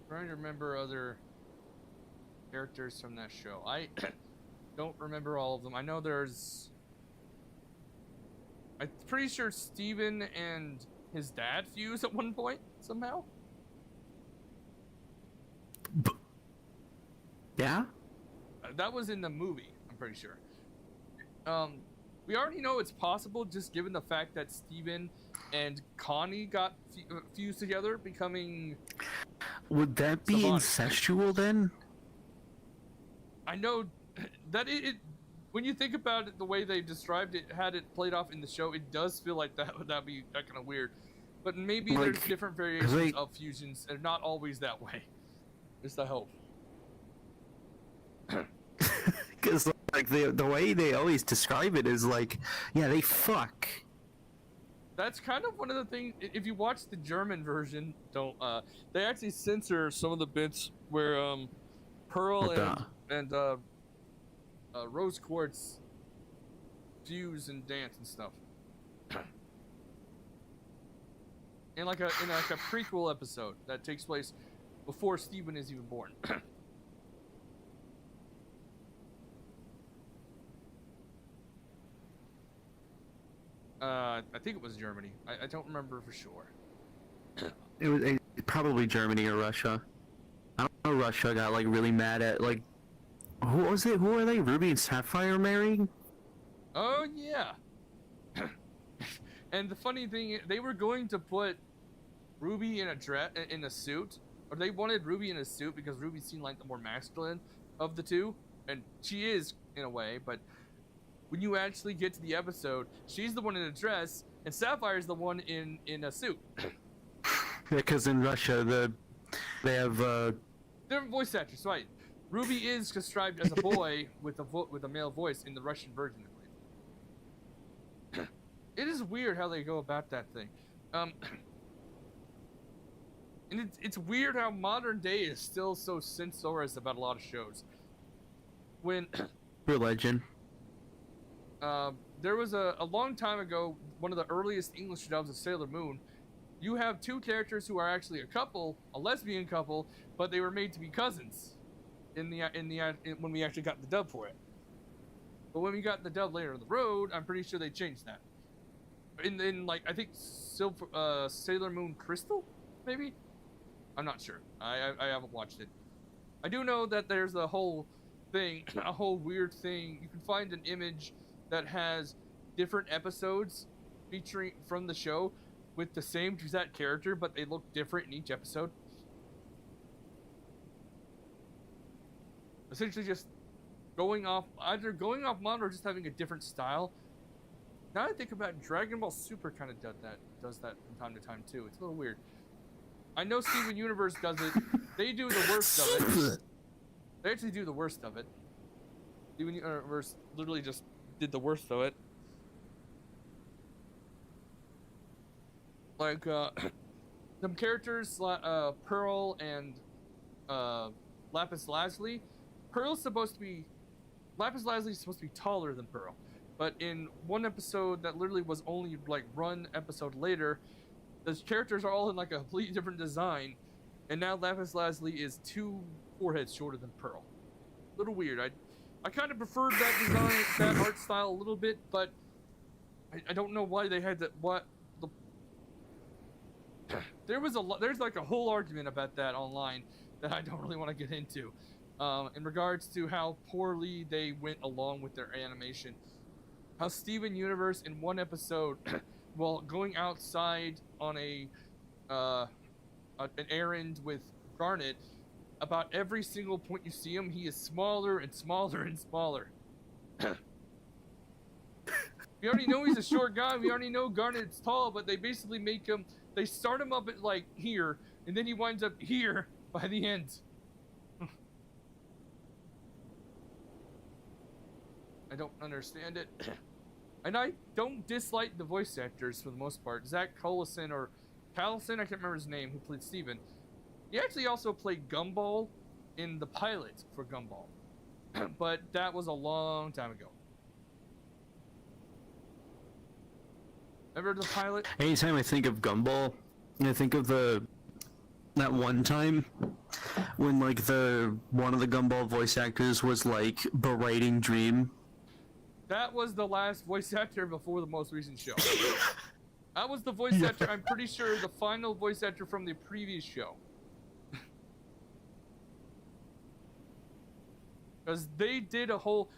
Trying to remember other characters from that show. I don't remember all of them. I know there's. I'm pretty sure Steven and his dad fuse at one point somehow. Yeah? That was in the movie. I'm I'm pretty sure. We already know it's possible, just given the fact that Steven and Connie got fused together, becoming. Would that be Savant. incestual then? I know that it. When you think about it, the way they described it, had it played off in the show, it does feel like that'd be kind of weird. But maybe there's different variations of fusions, and not always that way. Just I hope. Because like the way they always describe it is like, yeah, they fuck. That's kind of one of the things. If you watch the German version, they actually censor some of the bits where Pearl and Rose Quartz fuse and dance and stuff. in like a prequel episode that takes place before Steven is even born. I think it was Germany. I don't remember for sure. It was probably Germany or Russia. I don't know. Russia got like really mad at like, who was it? Who are they? Ruby and Sapphire marrying? Oh yeah. And the funny thing, they were going to put Ruby in a suit, or they wanted Ruby in a suit because Ruby seemed like the more masculine of the two, and she is in a way, but when you actually get to the episode, she's the one in a dress, and Sapphire's the one in a suit. Because in Russia, they have different voice actors, right? Ruby is described as a boy with a male voice in the Russian version, I believe. It is weird how they go about that thing, and it's weird how modern day is still so censorious about a lot of shows. When religion. There was a long time ago, one of the earliest English dubs of Sailor Moon. You have two characters who are actually a couple, a lesbian couple, but they were made to be cousins when we actually got the dub for it. But when we got the dub later on the road, I'm pretty sure they changed that. In like I think Sailor Moon Crystal, maybe. I'm not sure. I haven't watched it. I do know that there's a whole thing, a whole weird thing. You can find an image that has different episodes featuring from the show with the same exact character, but they look different in each episode. Essentially just either going off model or just having a different style. Now I think about it, Dragon Ball Super kind of does that from time to time too. It's a little weird. I know Steven Universe does it. They do the worst of it. They actually do the worst of it. Steven Universe literally just did the worst of it. Like some characters, Pearl and Lapis Lazuli. Lapis Lazuli is supposed to be taller than Pearl, but in one episode that literally was only like one episode later, those characters are all in like a completely different design, and now Lapis Lazuli is 2 foreheads shorter than Pearl. A little weird. I kind of preferred that design, that art style a little bit, but I don't know why they had that. There's like a whole argument about that online that I don't really want to get into, in regards to how poorly they went along with their animation. How Steven Universe in one episode, while going outside on an errand with Garnet, about every single point you see him, he is smaller and smaller and smaller. We already know he's a short guy. We already know Garnet's tall, but they basically make him. They start him up at like here, and then he winds up here by the end. I don't understand it. And I don't dislike the voice actors for the most part. Zach Collison or Callison, I can't remember his name, who played Steven. He actually also played Gumball in the pilot for Gumball. But that was a long time ago. Remember the pilot? Anytime I think of Gumball, I think of that one time when like one of the Gumball voice actors was like berating Dream. That was the last voice actor before the most recent show. That was the voice actor, I'm pretty sure, the final voice actor from the previous show. Because they did a whole...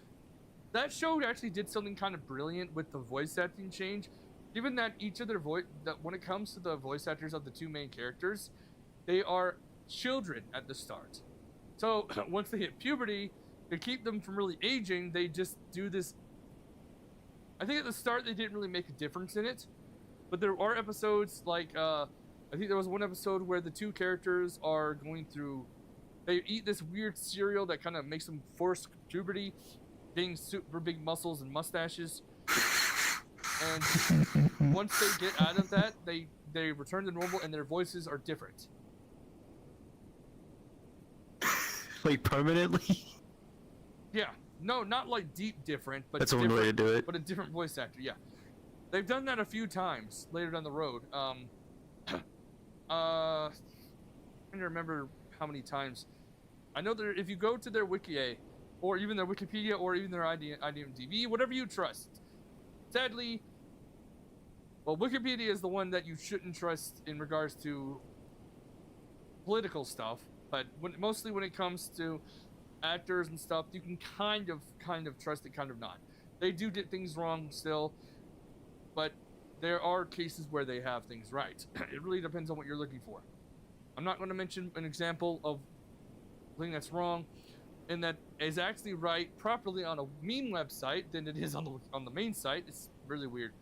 that show actually did something kind of brilliant with the voice acting change. Given that each of their that when it comes to the voice actors of the two main characters, they are children at the start. So once they hit puberty, to keep them from really aging, they just do this. I think at the start they didn't really make a difference in it, but there are episodes like I think there was one episode where the two characters are going through. They eat this weird cereal that kind of makes them force puberty, getting super big muscles and mustaches. And once they get out of that, they return to normal and their voices are different. Like permanently? Yeah. No, not like deep different, but that's one way to do it. But a different voice actor, yeah. They've done that a few times later down the road. I'm trying to remember how many times. I know that if you go to their Wiki, or even their Wikipedia, or even their IMDb, whatever you trust. Sadly, well, Wikipedia is the one that you shouldn't trust in regards to political stuff, but mostly when it comes to actors and stuff, you can kind of trust it, kind of not. They do get things wrong still, but there are cases where they have things right. It really depends on what you're looking for. I'm not going to mention an example of a thing that's wrong and that is actually right properly on a meme website than it is on the main site. It's really weird.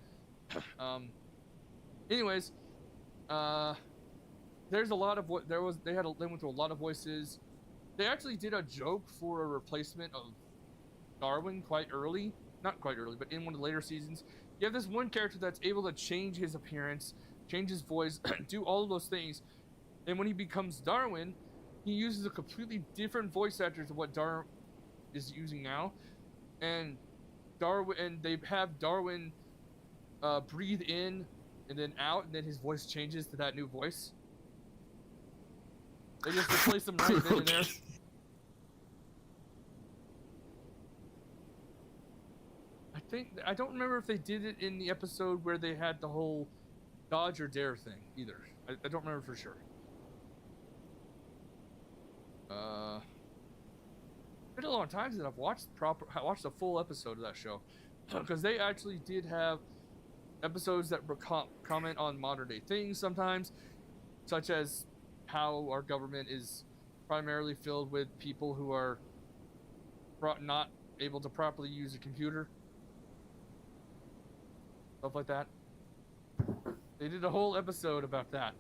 Anyways, there's a lot of what they went through a lot of voices. They actually did a joke for a replacement of Darwin quite early. Not quite early, but in one of the later seasons. You have this one character that's able to change his appearance, change his voice, do all of those things. And when he becomes Darwin, he uses a completely different voice actor to what Darwin is using now. And they have Darwin breathe in and then out, and then his voice changes to that new voice. They just replace him right then and there. I don't remember if they did it in the episode where they had the whole dodge or dare thing either. I don't remember for sure. It's been a long time since I've watched a full episode of that show, because they actually did have episodes that comment on modern day things sometimes, such as how our government is primarily filled with people who are not able to properly use a computer. Stuff like that. They did a whole episode about that.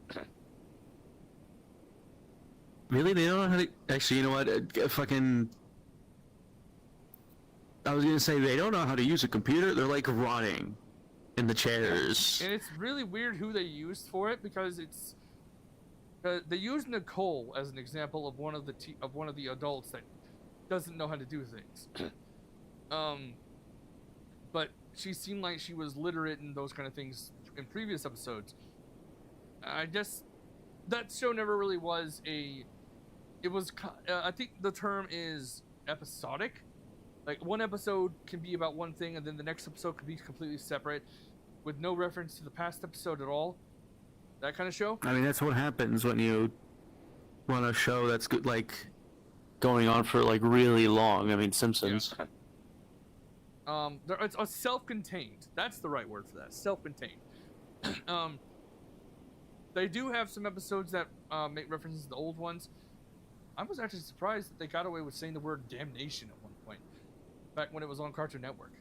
Really? They don't know how to... Actually, you know what? I was gonna say, they don't know how to use a computer. They're like rotting in the chairs. And it's really weird who they used for it, because it's... they used Nicole as an example of one of the adults that doesn't know how to do things. But she seemed like she was literate in those kind of things in previous episodes. I guess that show never really was a... It was... I think the term is episodic. Like, one episode can be about one thing, and then the next episode could be completely separate, with no reference to the past episode at all. That kind of show. I mean, that's what happens when you run a show that's good, like going on for like really long. I mean, Simpsons. Yeah. It's a self-contained. That's the right word for that. Self-contained. They do have some episodes that make references to the old ones. I was actually surprised that they got away with saying the word damnation at one point, back when it was on Cartoon Network.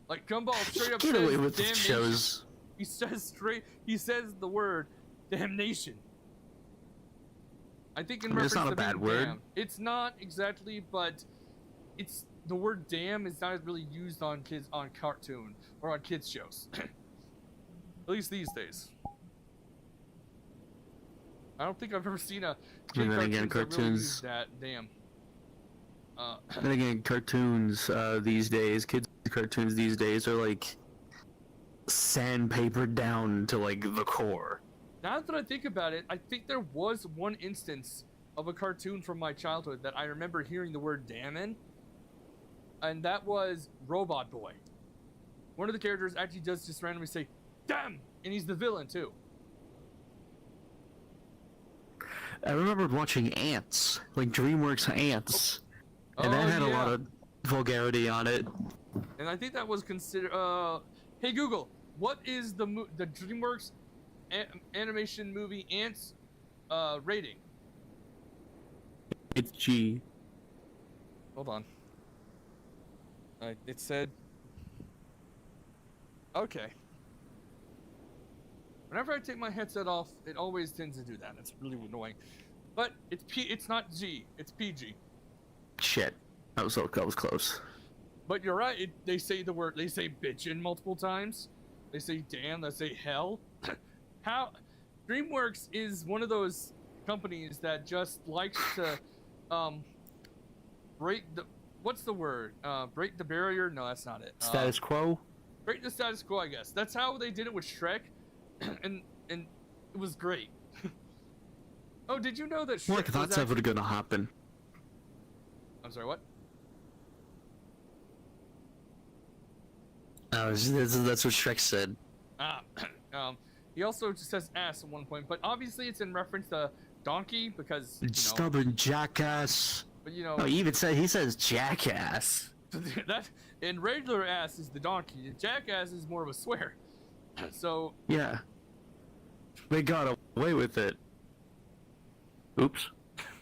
Like, Gumball straight up Get says away with damnation. Shows. He says the word damnation. I think in reference it's not to a bad being word. damn. It's not exactly, but it's the word damn is not really used on cartoon or on kids shows. At least these days. I don't think I've ever seen a kid cartoon that really used that damn. Then again, cartoons these days, kids' cartoons these days are like sandpapered down to like the core. Now that I think about it, I think there was one instance of a cartoon from my childhood that I remember hearing the word damn in, and that was Robot Boy. One of the characters actually does just randomly say, damn! And he's the villain too. I remember watching Ants, like DreamWorks Ants, and that Oh, had a lot yeah. of vulgarity on it. And I think that was considered. Hey Google, what is the DreamWorks animation movie Ants rating? It's G. Hold on. It said. Okay. Whenever I take my headset off, it always tends to do that. It's really annoying. But it's It's not G. It's PG. Shit, that was close. But you're right. They say the word. They say bitchin' multiple times. They say damn. They say hell. How? DreamWorks is one of those companies that just likes to break the. What's the word? Break the barrier? No, that's not it. Status quo. Break the status quo, I guess. That's how they did it with Shrek, and it was great. Oh, did you know that Shrek? Like that's ever gonna happen. I'm sorry, what? That's what Shrek said. He also just says ass at one point, but obviously it's in reference to donkey because Stubborn jackass. But you know, Oh, he says jackass. that in regular ass is the donkey. Jackass is more of a swear. So yeah, they got away with it. Oops.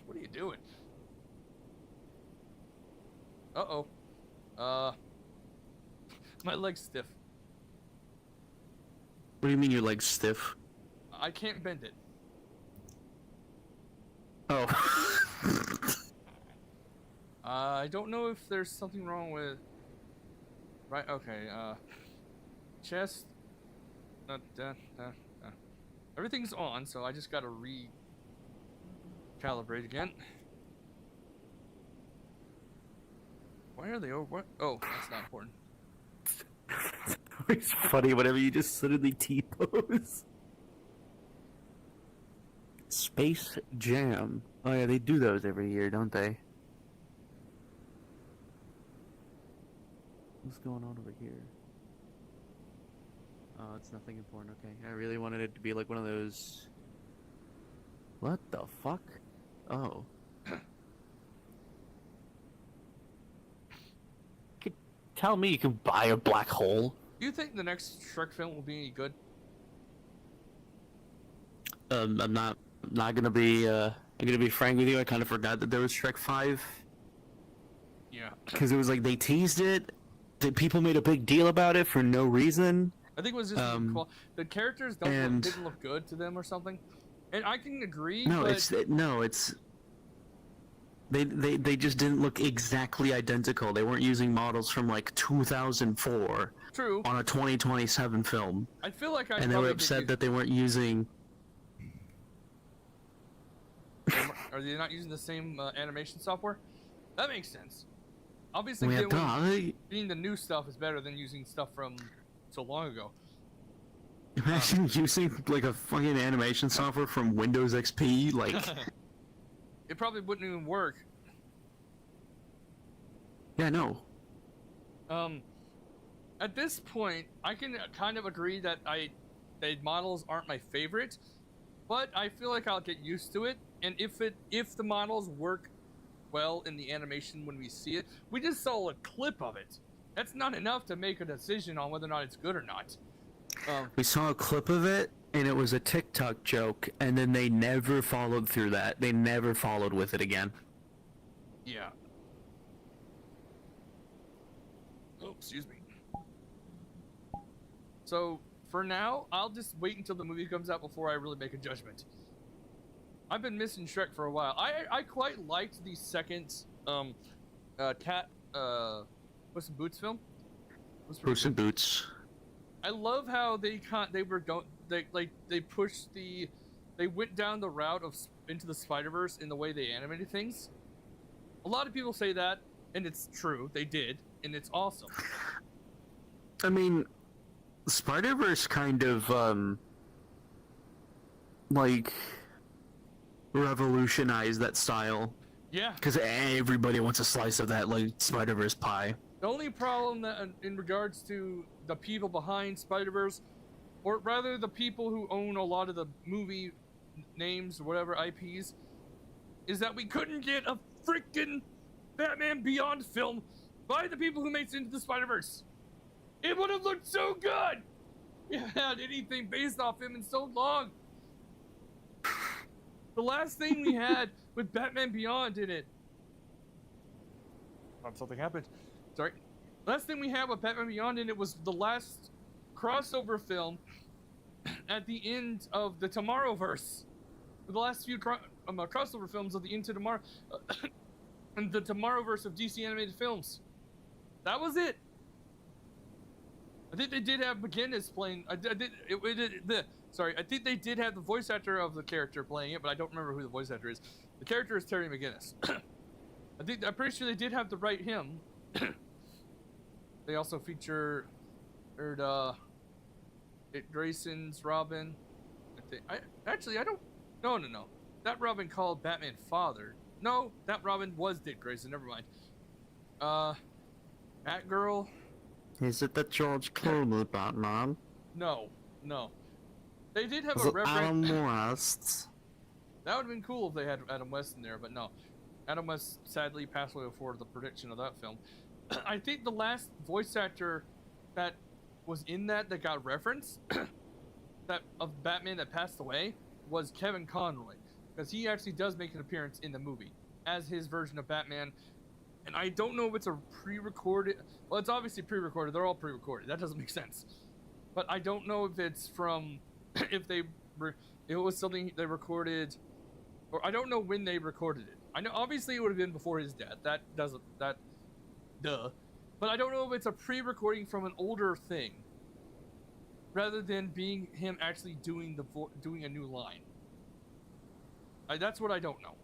What are you doing? My leg's stiff. What do you mean your leg's stiff? I can't bend it. Oh. I don't know if there's something wrong with. Right. Okay. Chest. Everything's on, so I just gotta recalibrate again. Why are they over? What? Oh, that's not important. It's funny whenever you just suddenly T-pose. Space Jam. Oh yeah, they do those every year, don't they? What's going on over here? Oh, it's nothing important. Okay, I really wanted it to be like one of those. What the fuck? Oh. Tell me you can buy a black hole. Do you think the next Shrek film will be any good? I'm not gonna be I'm gonna be frank with you. I kind of forgot that there was Shrek 5. Yeah. Because it was like they teased it. People made a big deal about it for no reason. I think it was just the characters didn't look good to them or something. And I can agree. No, but... They just didn't look exactly identical. They weren't using models from like 2004. True. On a 2027 film. I feel like and they were upset that they weren't using. Are they not using the same animation software? That makes sense. Obviously, being the new stuff is better than using stuff from so long ago. Imagine using like a fucking animation software from Windows XP, like. It probably wouldn't even work. Yeah, no. At this point, I can kind of agree that the models aren't my favorite, but I feel like I'll get used to it. And if the models work well in the animation when we see it, we just saw a clip of it. That's not enough to make a decision on whether or not it's good or not. We saw a clip of it, and it was a TikTok joke, and then they never followed through that. They never followed with it again. Yeah. Oh, excuse me. So, for now, I'll just wait until the movie comes out before I really make a judgment. I've been missing Shrek for a while. I quite liked the second, Cat, Puss in Boots film. Puss in Boots. I love how they went down the route of Into the Spider-Verse in the way they animated things. A lot of people say that, and it's true. They did, and it's awesome. I mean, Spider-Verse kind of, like, revolutionized that style. Yeah. Because everybody wants a slice of that, like, Spider-Verse pie. The only problem that, in regards to the people behind Spider-Verse, or rather the people who own a lot of the movie names or whatever IPs, is that we couldn't get a freaking Batman Beyond film by the people who made Into the Spider-Verse. It would have looked so good. We haven't had anything based off him in so long. The last thing we had with Batman Beyond in it. Something happened. Sorry. Last thing we had with Batman Beyond in it was the last crossover film at the end of the Tomorrowverse. The last few crossover films of the Into Tomorrow and the Tomorrowverse of DC animated films. That was it. I think they did have McGinnis playing. I think they did have the voice actor of the character playing it, but I don't remember who the voice actor is. The character is Terry McGinnis. I'm pretty sure they did have to write him. They also featured Grayson's Robin. I don't. No. That Robin called Batman father. No, that Robin was Dick Grayson. Never mind. Batgirl. Is it the George Clooney Batman? No. They did have Is a it Adam reference. West? That would have been cool if they had Adam West in there, but no. Adam West sadly passed away before the prediction of that film. I think the last voice actor that was in that got referenced that of Batman that passed away was Kevin Conroy, because he actually does make an appearance in the movie as his version of Batman. And I don't know if it's a pre-recorded. Well, it's obviously pre-recorded. They're all pre-recorded. That doesn't make sense. But I don't know if it's from it was something they recorded, or I don't know when they recorded it. I know obviously it would have been before his death. Duh. But I don't know if it's a pre-recording from an older thing, rather than being him actually doing a new line. That's what I don't know.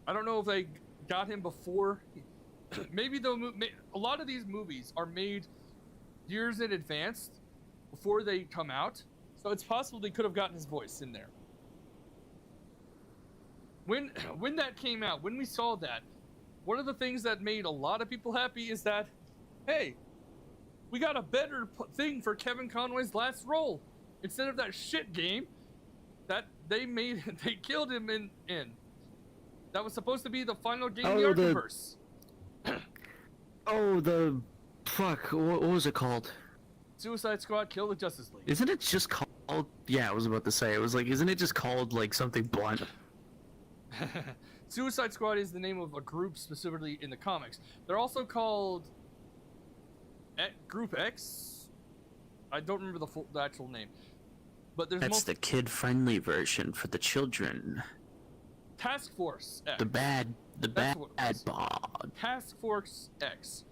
I don't know if they got him before. Maybe a lot of these movies are made years in advance before they come out, so it's possible they could have gotten his voice in there. When that came out, when we saw that, one of the things that made a lot of people happy is that, hey, we got a better thing for Kevin Conroy's last role. Instead of that shit game that they killed him in. That was supposed to be the final game of the Arkham-verse. What was it called? Suicide Squad Kill the Justice League. Isn't it just called? Yeah, I was about to say. It was like, isn't it just called like something blunt? Suicide Squad is the name of a group specifically in the comics. They're also called Group X. I don't remember the actual name, but there's the kid-friendly version for the children. Task Force X. The bad bod. Task Force X.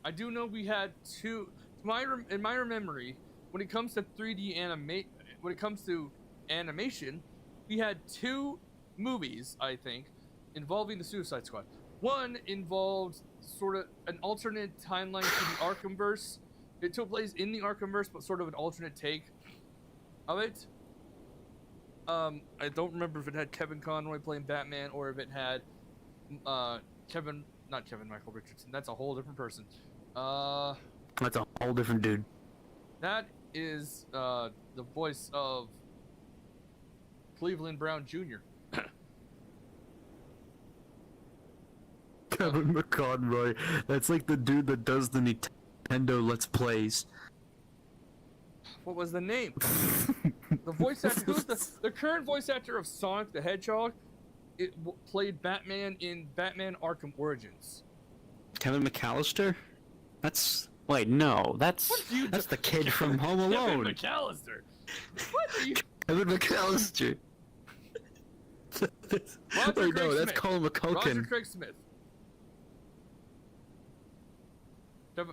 I do know we had two. In my memory, when it comes to 3D animation, we had two movies, I think, involving the Suicide Squad. One involved sort of an alternate timeline to the Arkhamverse. It took place in the Arkhamverse, but sort of an alternate take of it. I don't remember if it had Kevin Conroy playing Batman or if it had not Kevin Michael Richardson. That's a whole different person. That's a whole different dude. That is the voice of Cleveland Brown Jr. Kevin McConroy. That's like the dude that does the Nintendo Let's Plays. What was the name? The voice actor. Who's the current voice actor of Sonic the Hedgehog? It played Batman in Batman Arkham Origins. Kevin McAllister? That's the kid from Home Alone. Kevin McAllister. What are you? Kevin McAllister. That's Colin McCulkin. Roger Craig Smith.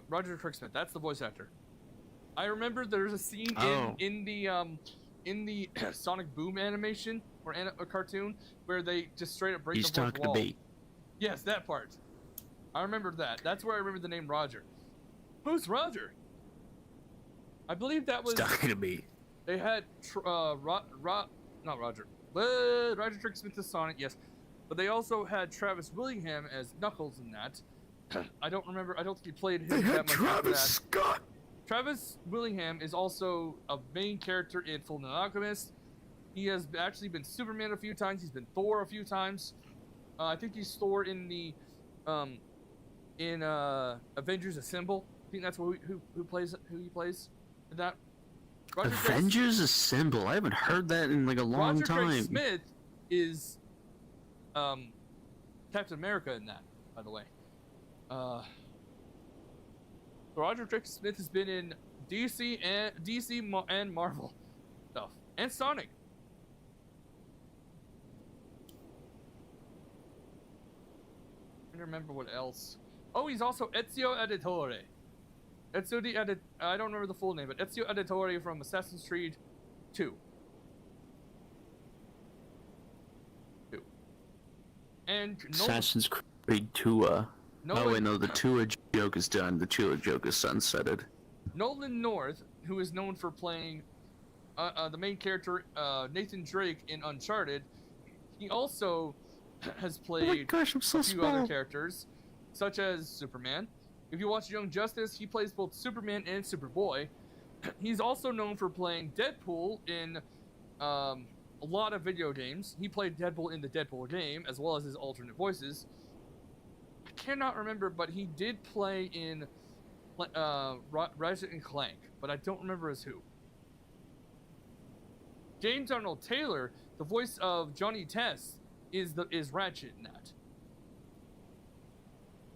Roger Craig Smith. That's the voice actor. I remember there's a scene in the Sonic Boom animation or a cartoon where they just straight up break the fourth wall. Yes, that part. I remember that. That's where I remember the name Roger. Who's Roger? I believe that was. Talking to me. They had not Roger. Roger Craig Smith as Sonic, yes, but they also had Travis Willingham as Knuckles in that. I don't remember. I don't think he played him that much after that. Travis Willingham is also a main character in Fullmetal Alchemist. He has actually been Superman a few times. He's been Thor a few times. I think he's Thor in the Avengers Assemble. I think that's who he plays in that. Avengers Assemble. I haven't heard that in like a long time. Roger Craig Smith is Captain America in that, by the way. Roger Craig Smith has been in DC and Marvel stuff, and Sonic. I don't remember what else. Oh, he's also Ezio Auditore. I don't remember the full name, but Ezio Auditore from Assassin's Creed 2. And Assassin's Creed 2. Oh wait, no, the Tua joke is done. The Tua joke is sunsetted. Nolan North, who is known for playing the main character Nathan Drake in Uncharted, he also has played I'm so a few other characters, such as Superman. If you watch Young Justice, he plays both Superman and Superboy. He's also known for playing Deadpool in a lot of video games. He played Deadpool in the Deadpool game, as well as his alternate voices. I cannot remember, but he did play in Ratchet and Clank, but I don't remember as who. James Arnold Taylor, the voice of Johnny Test, is Ratchet in that.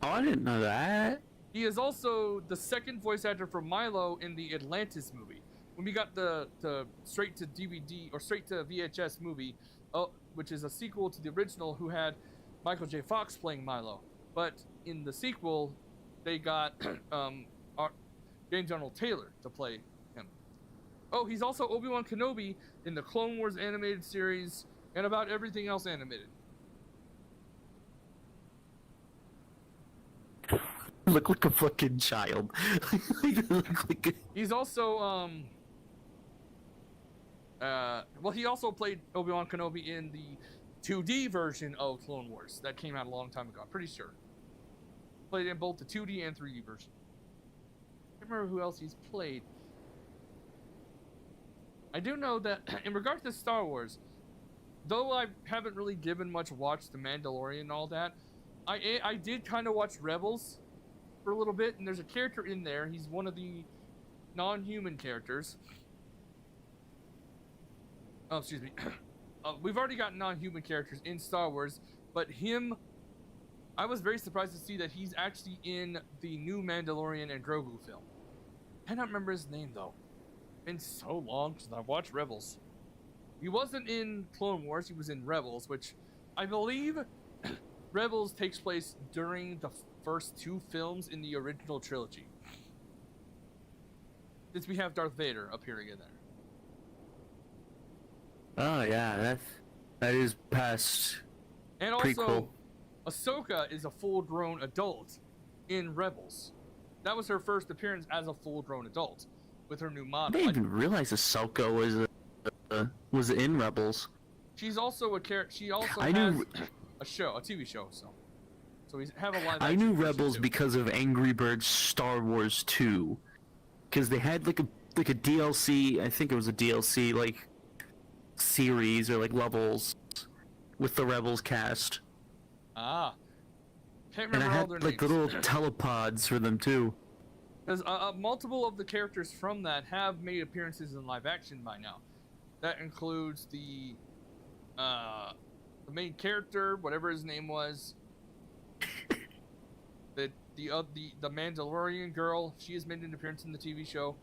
Oh, I didn't know that. He is also the second voice actor for Milo in the Atlantis movie. When we got the straight to DVD or straight to VHS movie, which is a sequel to the original, who had Michael J. Fox playing Milo. But in the sequel, they got James Arnold Taylor to play him. Oh, he's also Obi-Wan Kenobi in the Clone Wars animated series and about everything else animated. Look like a fucking child. He's also he also played Obi-Wan Kenobi in the 2D version of Clone Wars that came out a long time ago. I'm pretty sure. Played in both the 2D and 3D version. I can't remember who else he's played. I do know that in regards to Star Wars, though I haven't really given much watch to Mandalorian and all that, I did kind of watch Rebels for a little bit, and there's a character in there. He's one of the non-human characters. Oh, excuse me. We've already got non-human characters in Star Wars, but him, I was very surprised to see that he's actually in the new Mandalorian and Grogu film. I cannot remember his name though. Been so long since I've watched Rebels. He wasn't in Clone Wars, he was in Rebels, which I believe Rebels takes place during the first two films in the original trilogy. Since we have Darth Vader appearing in there. Oh yeah, that is past. And also, prequel. Ahsoka is a full-grown adult in Rebels. That was her first appearance as a full-grown adult with her new I model. didn't even realize Ahsoka was in Rebels. She's also a character. She also I has knew a TV show. So we have a live. I knew action Rebels too. because of Angry Birds Star Wars 2, because they had like a DLC. I think it was a DLC like series or like levels with the Rebels cast. Ah, can't And remember I all their had like names. little telepods for them too. Because multiple of the characters from that have made appearances in live action by now. That includes the main character, whatever his name was. The Mandalorian girl, she has made an appearance in the TV show.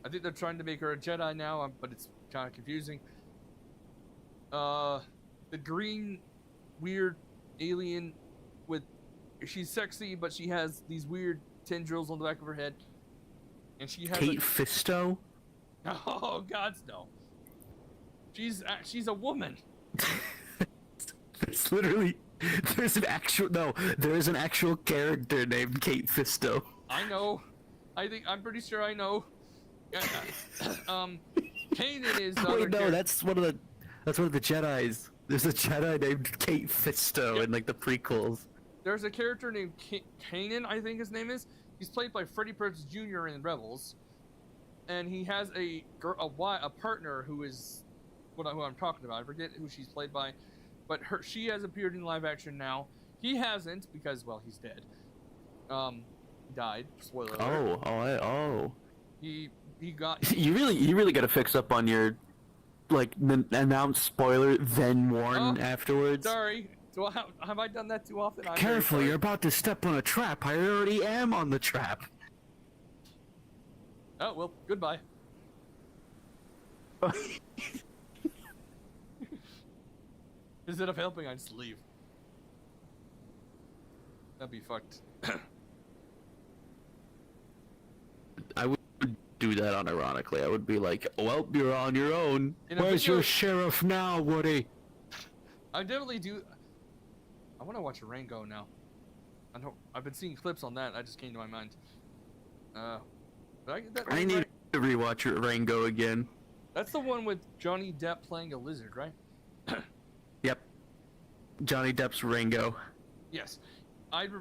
I think they're trying to make her a Jedi now, but it's kind of confusing. The green, weird alien she's sexy, but she has these weird tendrils on the back of her head, and she has Kate Fisto. Oh God, no! She's a woman. It's literally there's an actual character named Kate Fisto. I know. I'm pretty sure I know. Kanan is the Wait, no, character. that's one of the Jedis. There's a Jedi named Kate Fisto in like the prequels. There's a character named Kanan, I think his name is. He's played by Freddie Prinze Jr. in Rebels, and he has a partner who is who I'm talking about. I forget who she's played by, but she has appeared in live action now. He hasn't because, well, he's dead. Died. Spoiler alert. Oh. He got. You really got to fix up on your, like, announce spoiler, then warn afterwards. Sorry. Have I done that too often? Careful, you're about to step on a trap. I already am on the trap. Oh, well, goodbye. Instead of helping, I just leave. That'd be fucked. I would do that unironically. I would be like, well, you're on your own. Where's your sheriff now, Woody? I definitely do. I want to watch Rango now. I've been seeing clips on that. That just came to my mind. But I need to rewatch Rango again. That's the one with Johnny Depp playing a lizard, right? Yep. Johnny Depp's Rango. Yes. I've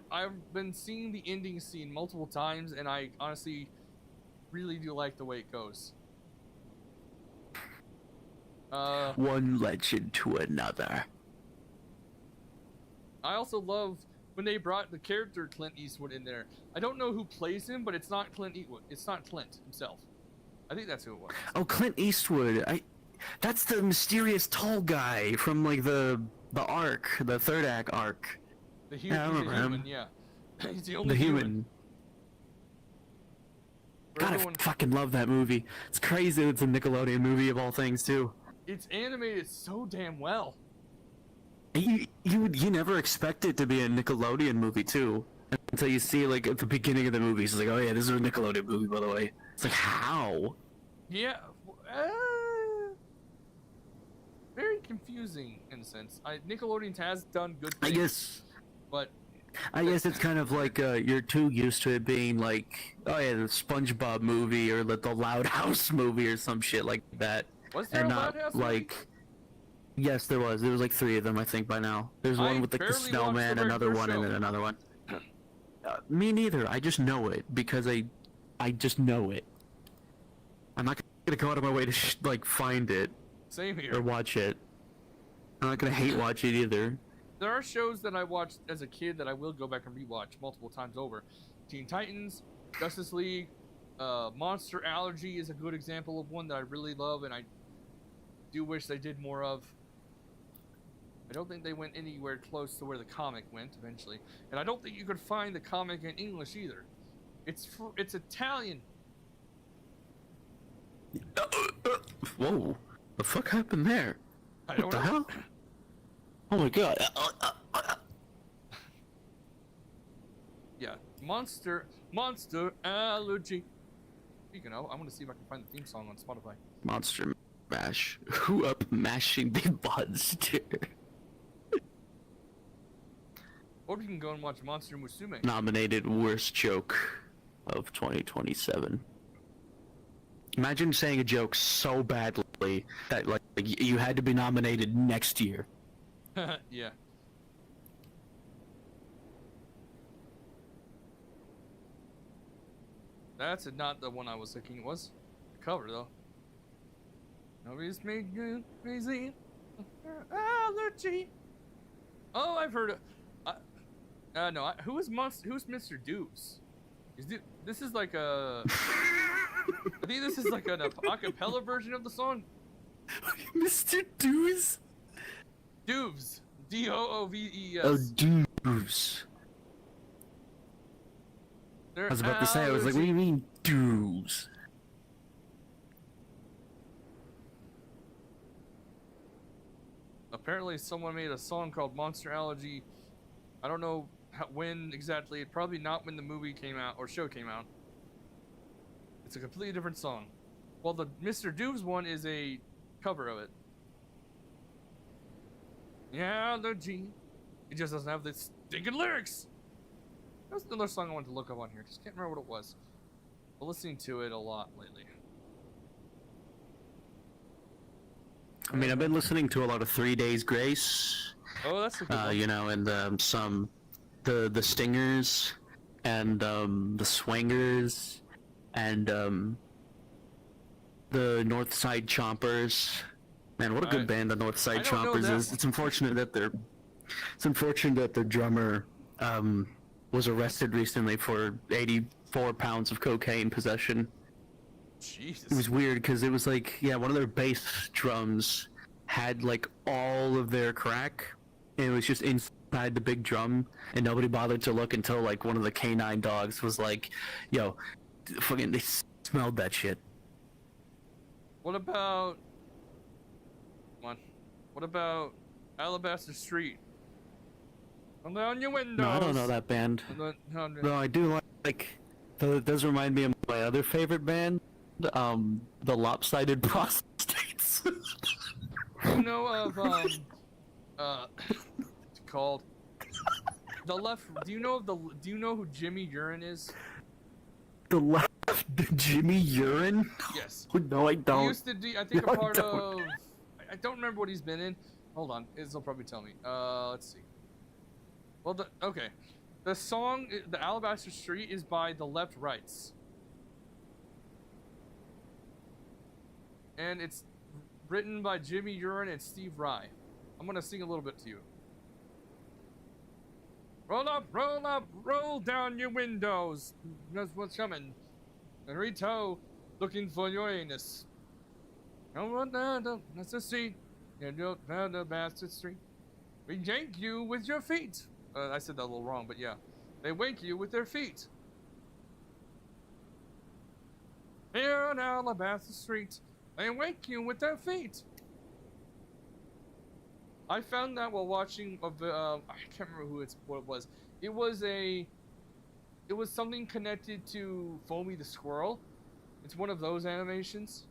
been seeing the ending scene multiple times, and I honestly really do like the way it goes. One legend to another. I also love when they brought the character Clint Eastwood in there. I don't know who plays him, but it's not Clint Eastwood. It's not Clint himself. I think that's who it was. Oh, Clint Eastwood. That's the mysterious tall guy from like the arc, the third act arc. He's a human, yeah. He's the only human. God, I fucking love that movie. It's crazy that it's a Nickelodeon movie of all things too. It's animated so damn well. You never expect it to be a Nickelodeon movie too, until you see like at the beginning of the movie. It's like, oh yeah, this is a Nickelodeon movie, by the way. It's like, how? Yeah, very confusing in a sense. Nickelodeon has done good things. I guess it's kind of like you're too used to it being like, oh yeah, the SpongeBob movie or the Loud House movie or some shit like that. Was there a Loud House movie? Yes, there was. There was like 3 of them, I think, by now. There's one with like the snowman, another one, and then another one. Me neither. I just know it because I just know it. I'm not gonna go out of my way to like find it. Same here. Or watch it. I'm not gonna hate watch it either. There are shows that I watched as a kid that I will go back and rewatch multiple times over. Teen Titans, Justice League, Monster Allergy is a good example of one that I really love, and I do wish they did more of. I don't think they went anywhere close to where the comic went eventually, and I don't think you could find the comic in English either. It's Italian. Whoa! The fuck happened there? I don't know. What the hell? Oh my god! Yeah, Monster Allergy. Speaking of, I'm gonna see if I can find the theme song on Spotify. Monster Mash. Who up mashing the monster? Or we can go and watch Monster Musume. Nominated worst joke of 2027. Imagine saying a joke so badly that like you had to be nominated next year. Yeah. That's not the one I was thinking it was. The cover though. Nobody's made you crazy. Allergy. Oh, I've heard it. No. Who's Mr. Doobs? This is like a. I think this is like an acapella version of the song. Mr. Doobs. Doobs. Dooves. Oh, Doobs. I was about to say, I was like, what do you mean, Doobs? Apparently, someone made a song called Monster Allergy. I don't know when exactly. Probably not when the movie came out or show came out. It's a completely different song. Well, the Mr. Doobs one is a cover of it. Yeah, allergy. It just doesn't have the stinking lyrics. That's another song I wanted to look up on here. Just can't remember what it was. I'm listening to it a lot lately. I mean, I've been listening to a lot of 3 Days Grace. Oh, that's a good one. You know, and the Stingers, and the Swingers, and the North Side Chompers, Man, what a good band the North Side I don't know Choppers that is. one. It's unfortunate that their drummer was arrested recently for 84 pounds of cocaine possession. Jesus. It was weird because it was like, yeah, one of their bass drums had like all of their crack, and it was just inside the big drum, and nobody bothered to look until like one of the canine dogs was like, yo, fucking, they smelled that shit. What about... Come on. What about Alabaster Street? Roll down your windows. No, I don't know that band. No, I do like. Though it does remind me of my other favorite band, the Lopsided Prostates. You know of it's called the left. Do you know who Jimmy Urine is? The left, Jimmy Urine? Yes. No, I don't. He used to be, I think, No, a part I don't. of. I don't remember what he's been in. Hold on, Izzy'll probably tell me. Let's see. Well, okay. The song, the Alabaster Street, is by the Left Rights. And it's written by Jimmy Urine and Steve Rye. I'm gonna sing a little bit to you. Roll down your windows. That's what's coming. And Rito, looking for your anus. That's the street. You don't found the bastard street. We yank you with your feet. I said that a little wrong, but yeah. They wake you with their feet. Here on Alabaster Street, they wake you with their feet. I found that while watching I can't remember what it was. It was something connected to Foamy the Squirrel. It's one of those animations.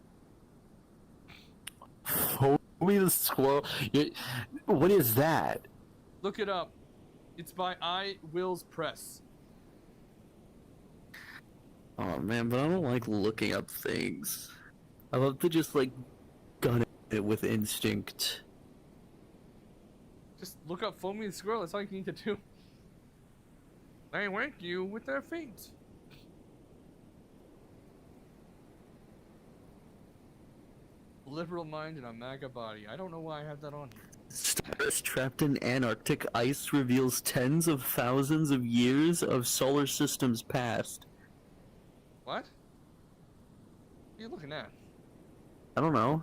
Foamy the Squirrel? What is that? Look it up. It's by I Will's Press. Oh man, but I don't like looking up things. I love to just like gun it with instinct. Just look up Foamy the Squirrel. That's all you need to do. They wake you with their feet. Liberal mind and a MAGA body. I don't know why I have that on here. Stars trapped in Antarctic ice reveals tens of thousands of years of solar systems past. What? What are you looking at? I don't know.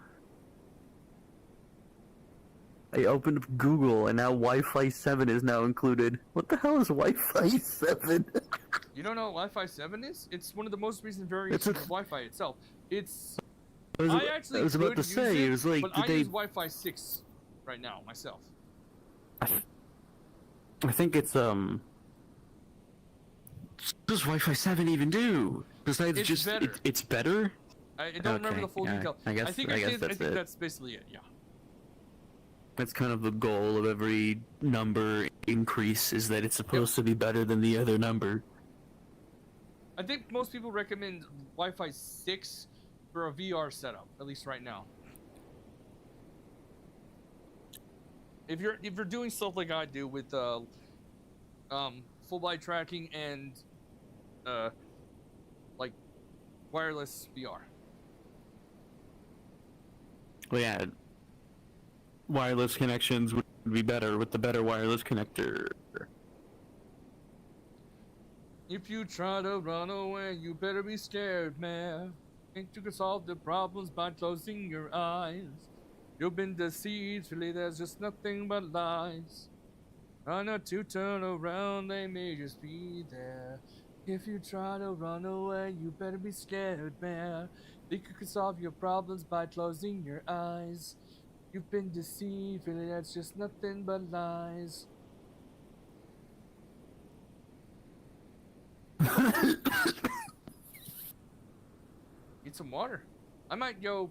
I opened up Google and now Wi-Fi 7 is now included. What the hell is Wi-Fi 7? You don't know what Wi-Fi 7 is? It's one of the most recent variations of Wi-Fi itself. It's... I was about to say, it was like, but I use Wi-Fi 6 right now, myself. I think it's, what does Wi-Fi 7 even do? Besides it's just, better. It's better? I don't remember the full detail. I think that's basically it, yeah. That's kind of the goal of every number increase, is that it's supposed to be better than the other number. I think most people recommend Wi-Fi 6 for a VR setup, at least right now. If you're doing stuff like I do with full body tracking and like wireless VR. Well, yeah, wireless connections would be better with the better wireless connector. If you try to run away, you better be scared, man. Think you can solve the problems by closing your eyes. You've been deceived, really there's just nothing but lies. Try not to turn around, they may just be there. If you try to run away, you better be scared, man. Think you can solve your problems by closing your eyes. You've been deceived, really that's just nothing but lies. Need some water. I might go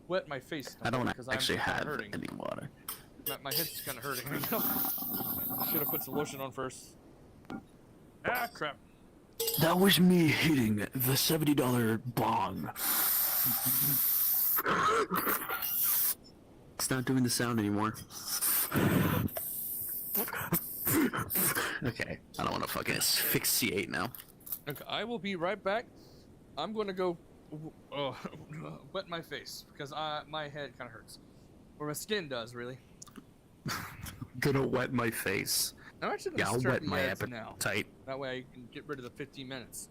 wet my face. I don't because actually I'm have hurting. any water. My head's kind of hurting right now. Should have put some lotion on first. Ah, crap. That was me hitting the $70 bong. It's not doing the sound anymore. Okay, I don't want to fucking asphyxiate now. Okay, I will be right back. I'm going to go wet my face because my head kind of hurts. Or my skin does, really. Gonna wet my face. I'm actually Yeah, gonna I'll start wet the my ads now. appetite. That way I can get rid of the 15 minutes.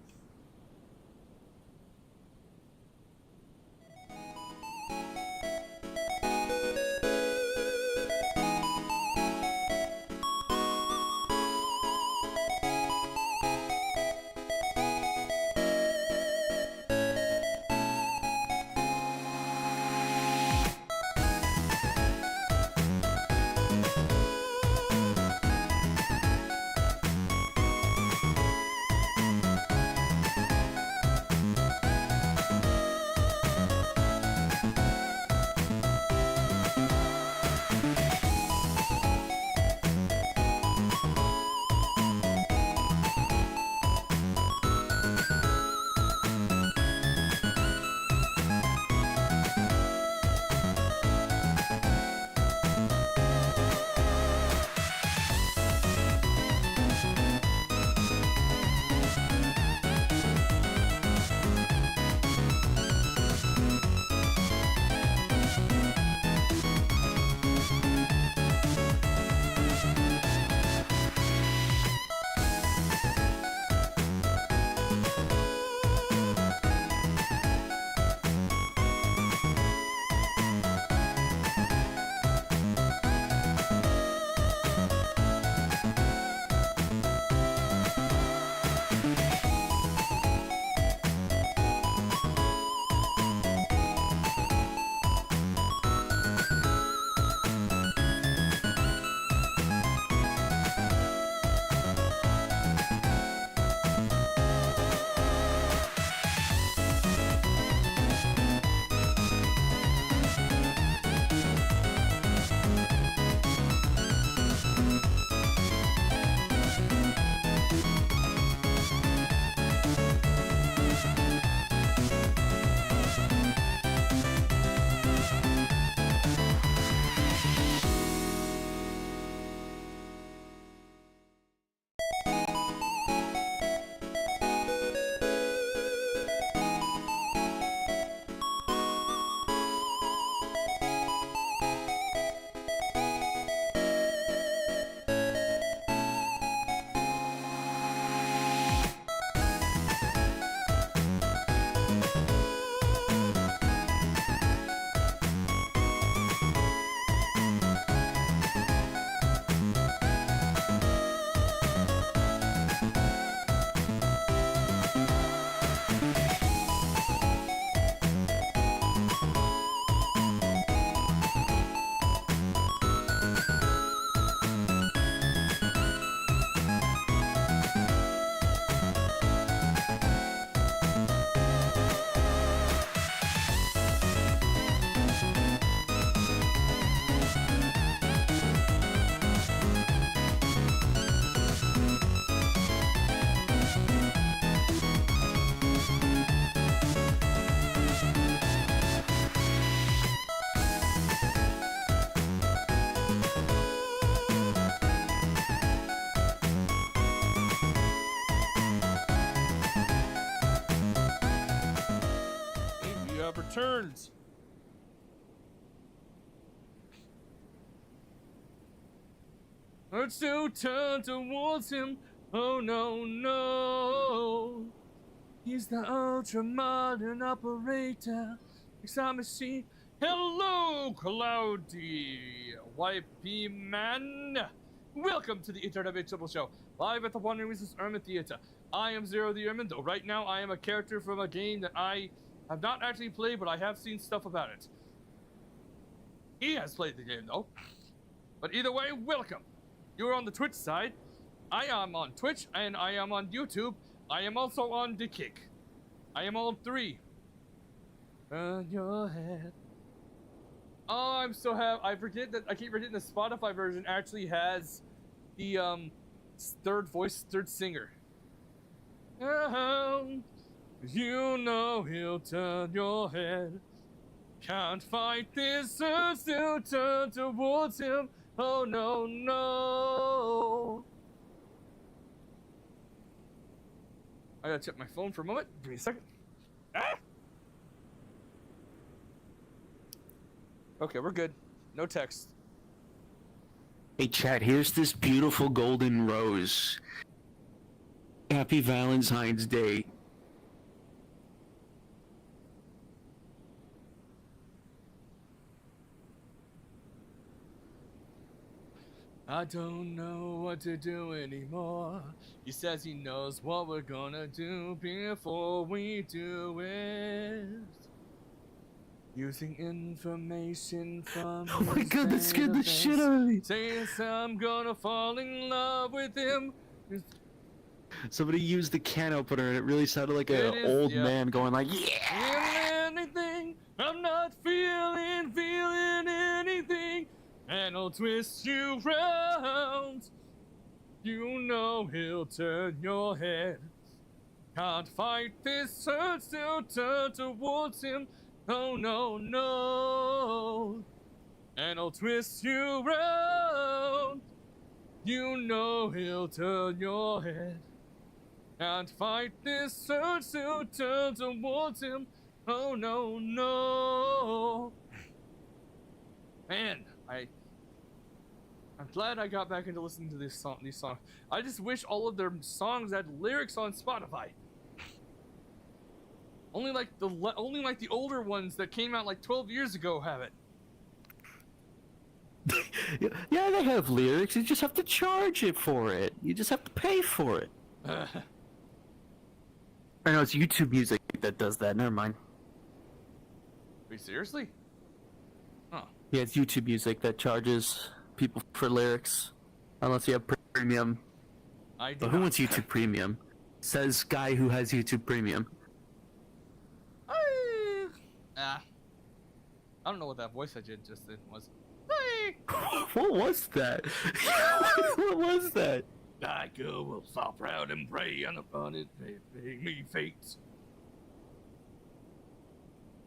Returns. Let's still turn towards him. Oh no, no. He's the ultra modern operator. Exam machine. Hello, Cloudy Wipey Man. Welcome to the Internet Triple Show, live at the Wandering Wizards Ermine Theater. I am Zero the Ermine, though right now I am a character from a game that I have not actually played, but I have seen stuff about it. He has played the game, though. But either way, welcome. You're on the Twitch side. I am on Twitch, and I am on YouTube. I am also on the Kick. I am all three. Turn your head. Oh, I'm so happy. I keep forgetting the Spotify version actually has the third singer. You know he'll turn your head. Can't fight this, so still turn towards him. Oh no, no. I gotta check my phone for a moment. Give me a second. Ah! Okay, we're good. No text. Hey, chat, here's this beautiful golden rose. Happy Valentine's Day. I don't know what to do anymore. He says he knows what we're gonna do before we do it. Using information from Oh my god, that scared the shit out of me. Says I'm gonna fall in love with him. Somebody used the can opener and it really sounded like an old man going like, yeah! Anything, I'm not feeling anything. And I'll twist you round. You know he'll turn your head. Can't fight this urge to turn towards him. Oh no, no. And I'll twist you round. You know he'll turn your head. Can't fight this urge to turn towards him. Oh no, no. Man, I'm glad I got back into listening to these songs. I just wish all of their songs had lyrics on Spotify. Only like the older ones that came out like 12 years ago have it. Yeah, they have lyrics. You just have to charge it for it. You just have to pay for it. I know it's YouTube Music that does that. Never mind. Wait, seriously? Huh. Yeah, it's YouTube Music that charges people for lyrics, unless you have premium. But who wants YouTube Premium? Says guy who has YouTube Premium. I don't know what that voice I did just then was. What was that? What was that? I go will fall proud and pray on upon it, make me fate.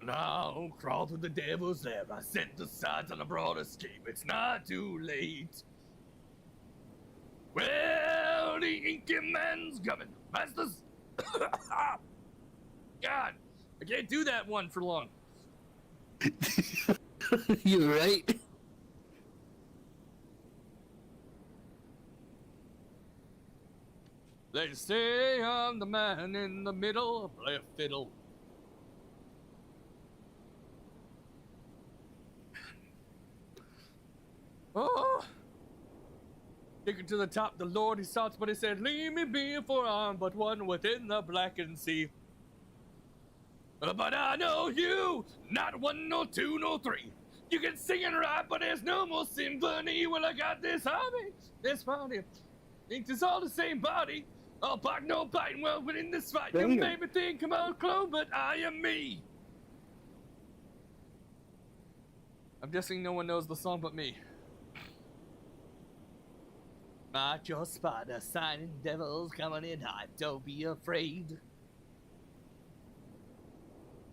Now crawl through the devil's lair. I set the sides on a broad escape. It's not too late. Well, the Inky Man's coming. Masters. God, I can't do that one for long. You're right. They say I'm the man in the middle, play a fiddle. Oh, take it to the top, the Lord he sought, but he said, leave me be, for I'm but one within the blackened sea. But I know you, not one, nor two, nor three. You can sing and rap, but there's no more symphony. Well, I got this hobby, this body. Think it's all the same body. All bark, no biting. Well, within this fight, you maybe think I'm out close, but I am me. I'm guessing no one knows the song but me. Mark your spider, signing devils coming in hot. Don't be afraid.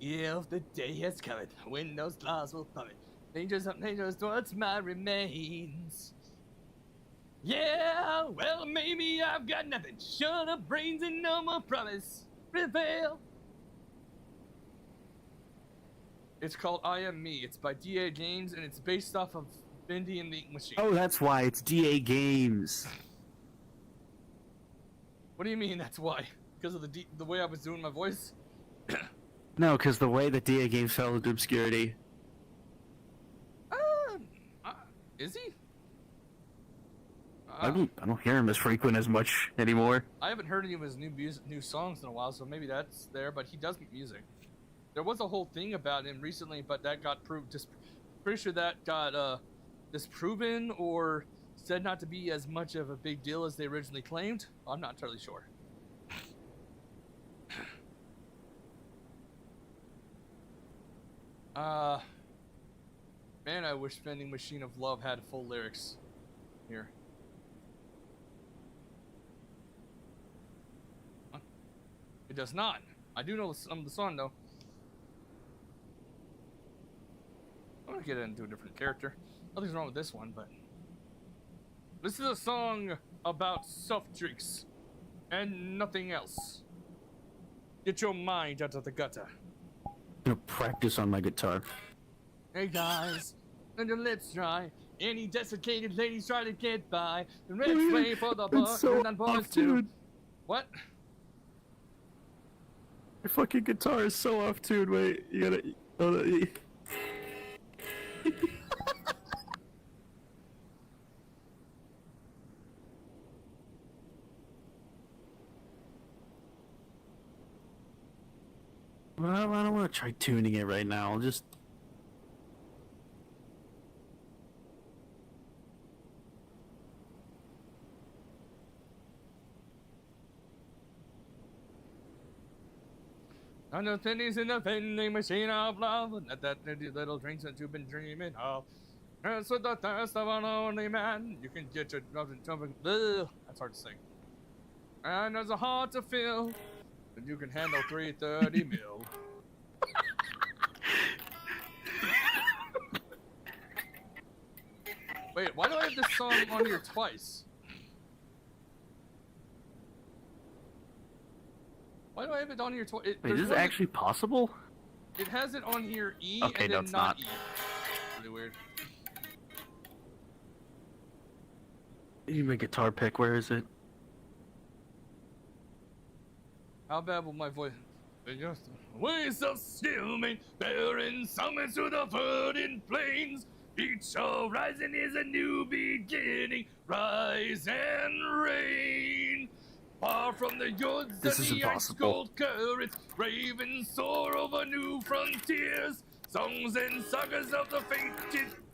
If the day has come, when those claws will plummet, dangers up, dangers towards my remains. Yeah, well, maybe I've got nothing short of brains and no more promise. Prevail. It's called I Am Me. It's by DA Games, and it's based off of Bendy and the Ink Machine. Oh, that's why it's DA Games. What do you mean? That's why? Because of the way I was doing my voice? No, because the way that DA Games fell into obscurity. Is he? I don't hear him as frequent as much anymore. I haven't heard any of his new songs in a while, so maybe that's there. But he does music. There was a whole thing about him recently, but that got proved. Pretty sure that got disproven or said not to be as much of a big deal as they originally claimed. I'm not entirely sure. Man, I wish Vending Machine of Love had full lyrics here. Huh? It does not. I do know some of the song though. I'm gonna get into a different character. Nothing's wrong with this one, but this is a song about soft drinks and nothing else. Get your mind out of the gutter. I'm gonna practice on my guitar. Hey guys, and your lips dry. Any desiccated ladies try to get by. The red Oh, yeah. flame for the It's so and boys off, too. dude. What? Your fucking guitar is so off tune. Wait, you gotta. I don't want to try tuning it right now. I'll just. On the pennies in the vending machine of love, and that dirty little drinks that you've been dreaming of. As with the thirst of a lonely man, you can get your jumping. That's hard to sing. And there's a heart to fill, and you can handle 330 mil. Wait, why do I have this song on here twice? Why do I have it on here twice? Wait, is this actually possible? It has it on here E Okay, and no, then it's not not. E. Really weird. You my guitar pick. Where is it? How bad will my voice? Just ways of skimming, bearing summons to the verdant plains. Each horizon is a new beginning. Rise and reign. Far from the yawns This and is the impossible. ice-cold currents, ravens soar over new frontiers. Songs and sagas of the fate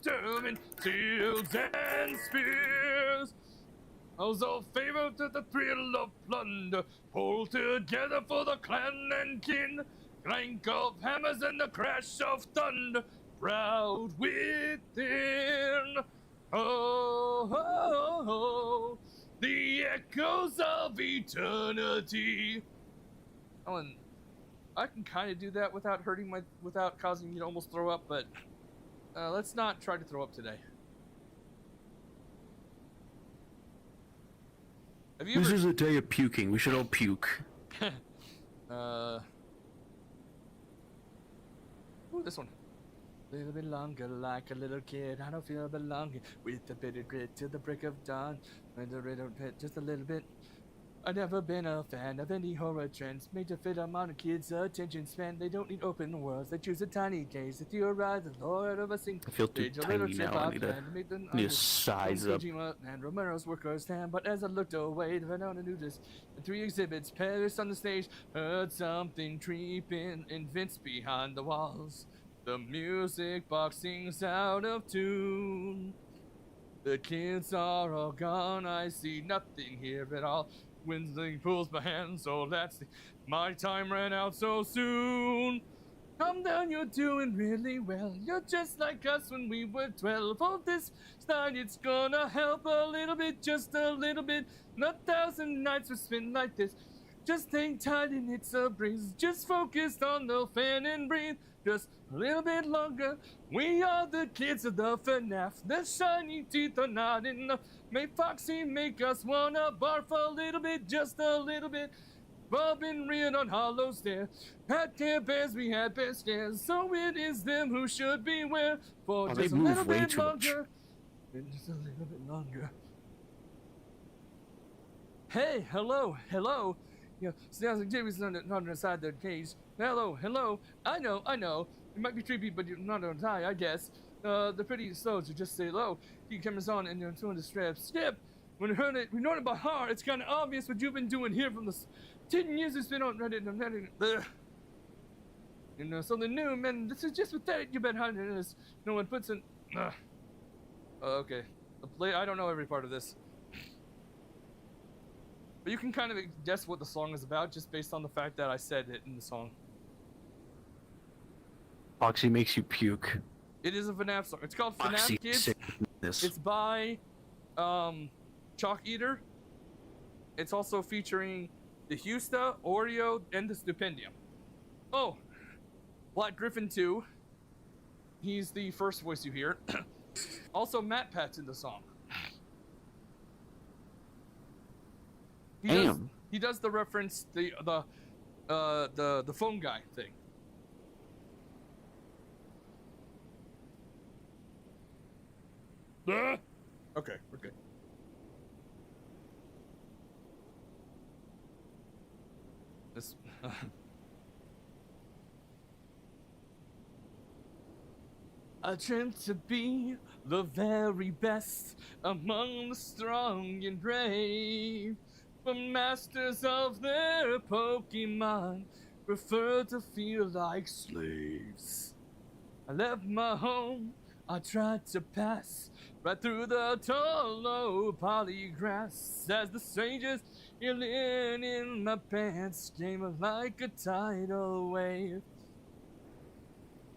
determined, shields and spears. Also favor to the thrill of plunder, pull together for the clan and kin. Clank of hammers and the crash of thunder, proud within. Oh, oh, oh, the echoes of eternity. Oh, and I can kind of do that without without causing you to almost throw up, but let's not try to throw up today. Have you This ever... is a day of puking. We should all puke. Ooh, this one. A little bit longer, like a little kid. I don't feel belonging. With a bit of grit till the break of dawn. And a little bit, just a little bit. I've never been a fan of any horror trends made to fit among a kid's attention span. They don't need open worlds. They choose a tiny gaze to theorize the lord of a single. I feel too tiny now. I need to size up. And Romero's workers stand, but as I looked away, the Venona knew this. The 3 exhibits, Paris on the stage, heard something creeping in Vince behind the walls. The music box sings out of tune. The kids are all gone, I see nothing here at all. Winsling pulls my hand, so that's my time ran out so soon. Calm down, you're doing really well. You're just like us when we were 12. Hold this start, it's gonna help a little bit, just a little bit. Not 1,000 nights were spent like this. Just hang tight and it's a breeze. Just focus on the fan and breathe. Just a little bit longer. We are the kids of the FNAF. The shiny teeth are not enough. May Foxy make us wanna barf a little bit, just a little bit. Bob and reared on hollow stairs. At Camp Bears we had bear scares. So it is them who should beware. For just a little bit longer. And just a little bit longer. Hey, hello, hello. Yeah, Snails and Jimmy's not inside their cage. Hello, hello. I know. It might be creepy, but you're not gonna die, I guess. The pretty slows to just say hello. Keep cameras on and you're doing the straps. Skip! When you heard it, we know it by heart. It's kind of obvious what you've been doing here from the 10 years it's been on Reddit and Reddit. You know, something new, man. This is just pathetic. You've been hiding this. No one puts in. Okay. I don't know every part of this. But you can kind of guess what the song is about just based on the fact that I said it in the song. Foxy makes you puke. It is a FNAF song. It's called Foxy FNAF Kids. sickness. It's by Chalk Eater. It's also featuring the Husta, Oreo, and the Stupendium. Oh, Black Griffin 2. He's the first voice you hear. Also, Matt Pat's in the song. He does the reference the phone guy thing. Okay, we're good. This. I dreamt to be the very best among the strong and brave, but masters of their Pokemon prefer to feel like slaves. I left my home, I tried to pass right through the tall, low polygrass as the strangers yelling in my pants came like a tidal wave.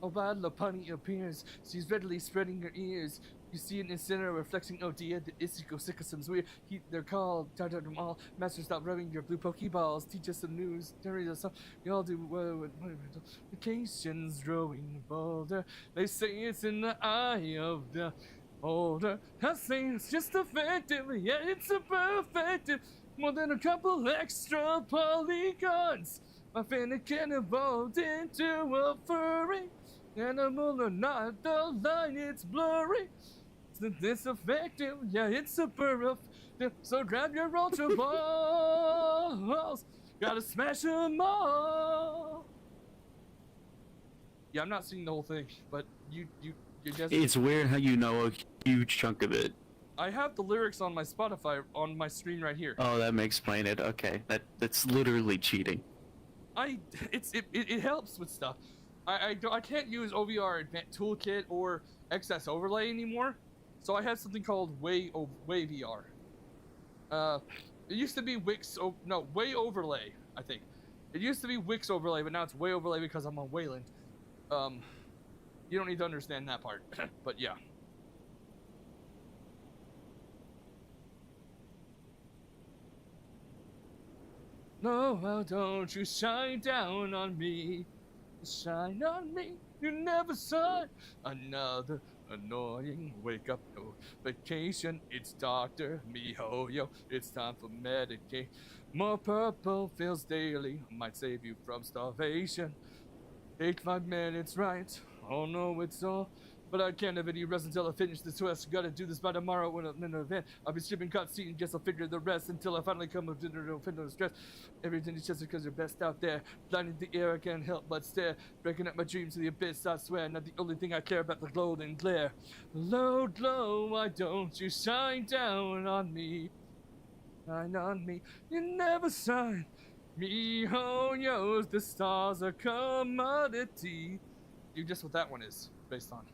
A wild Lopunny appears, she's readily spreading her ears. You see an incinerator reflecting Odia, the Ichigo Sickosum's weird. They're called, target them all. Master, stop rubbing your blue Pokeballs. Teach us some news, carry us up. You all do well with vacations growing bolder. They say it's in the eye of the older. I say it's just effective, yeah, it's super effective. More than a couple extra polygons. My Fennekin evolved into a furry animal or not, the line it's blurry. It's effective, yeah, it's super effective. So grab your ultra balls, gotta smash them all. Yeah, I'm not seeing the whole thing, but you just. It's weird how you know a huge chunk of it. I have the lyrics on my Spotify on my screen right here. Oh, that may explain it. Okay, that's literally cheating. It helps with stuff. I can't use OVR Advanced Toolkit or XS Overlay anymore, so I have something called Way VR. It used to be Way Overlay, I think. It used to be Wix Overlay, but now it's Way Overlay because I'm on Wayland. You don't need to understand that part, but yeah. No, well, don't you shine down on me. Shine on me. You never saw another annoying wake up notification. It's Dr. MiHoYo. It's time for medication. More purple fills daily might save you from starvation. Take 5 minutes, right? Oh no, it's all. But I can't have any rest until I finish this quest. Gotta do this by tomorrow when I'm in an event. I'll be stripping cutscene, guess I'll figure the rest until I finally come up to the stress. Everything is just because you're best out there. Blinding the air, I can't help but stare. Breaking up my dreams to the abyss, I swear. Not the only thing I care about, the golden glare. Low glow, why don't you shine down on me? Shine on me, you never shine. MiHoYo's, the stars are commodity. You guess what that one is based on.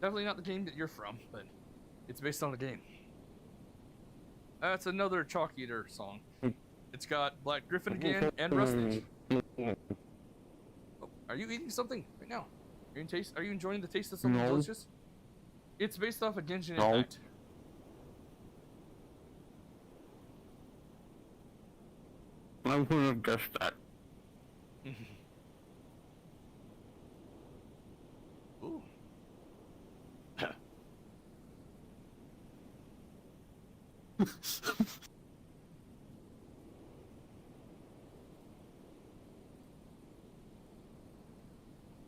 Definitely not the game that you're from, but it's based on the game. That's another Chalk Eater song. It's got Black Griffin again and Rustage. Oh, are you eating something right now? Are you enjoying the taste of something delicious? It's based off of Genshin Impact. I would have guessed that. Ooh.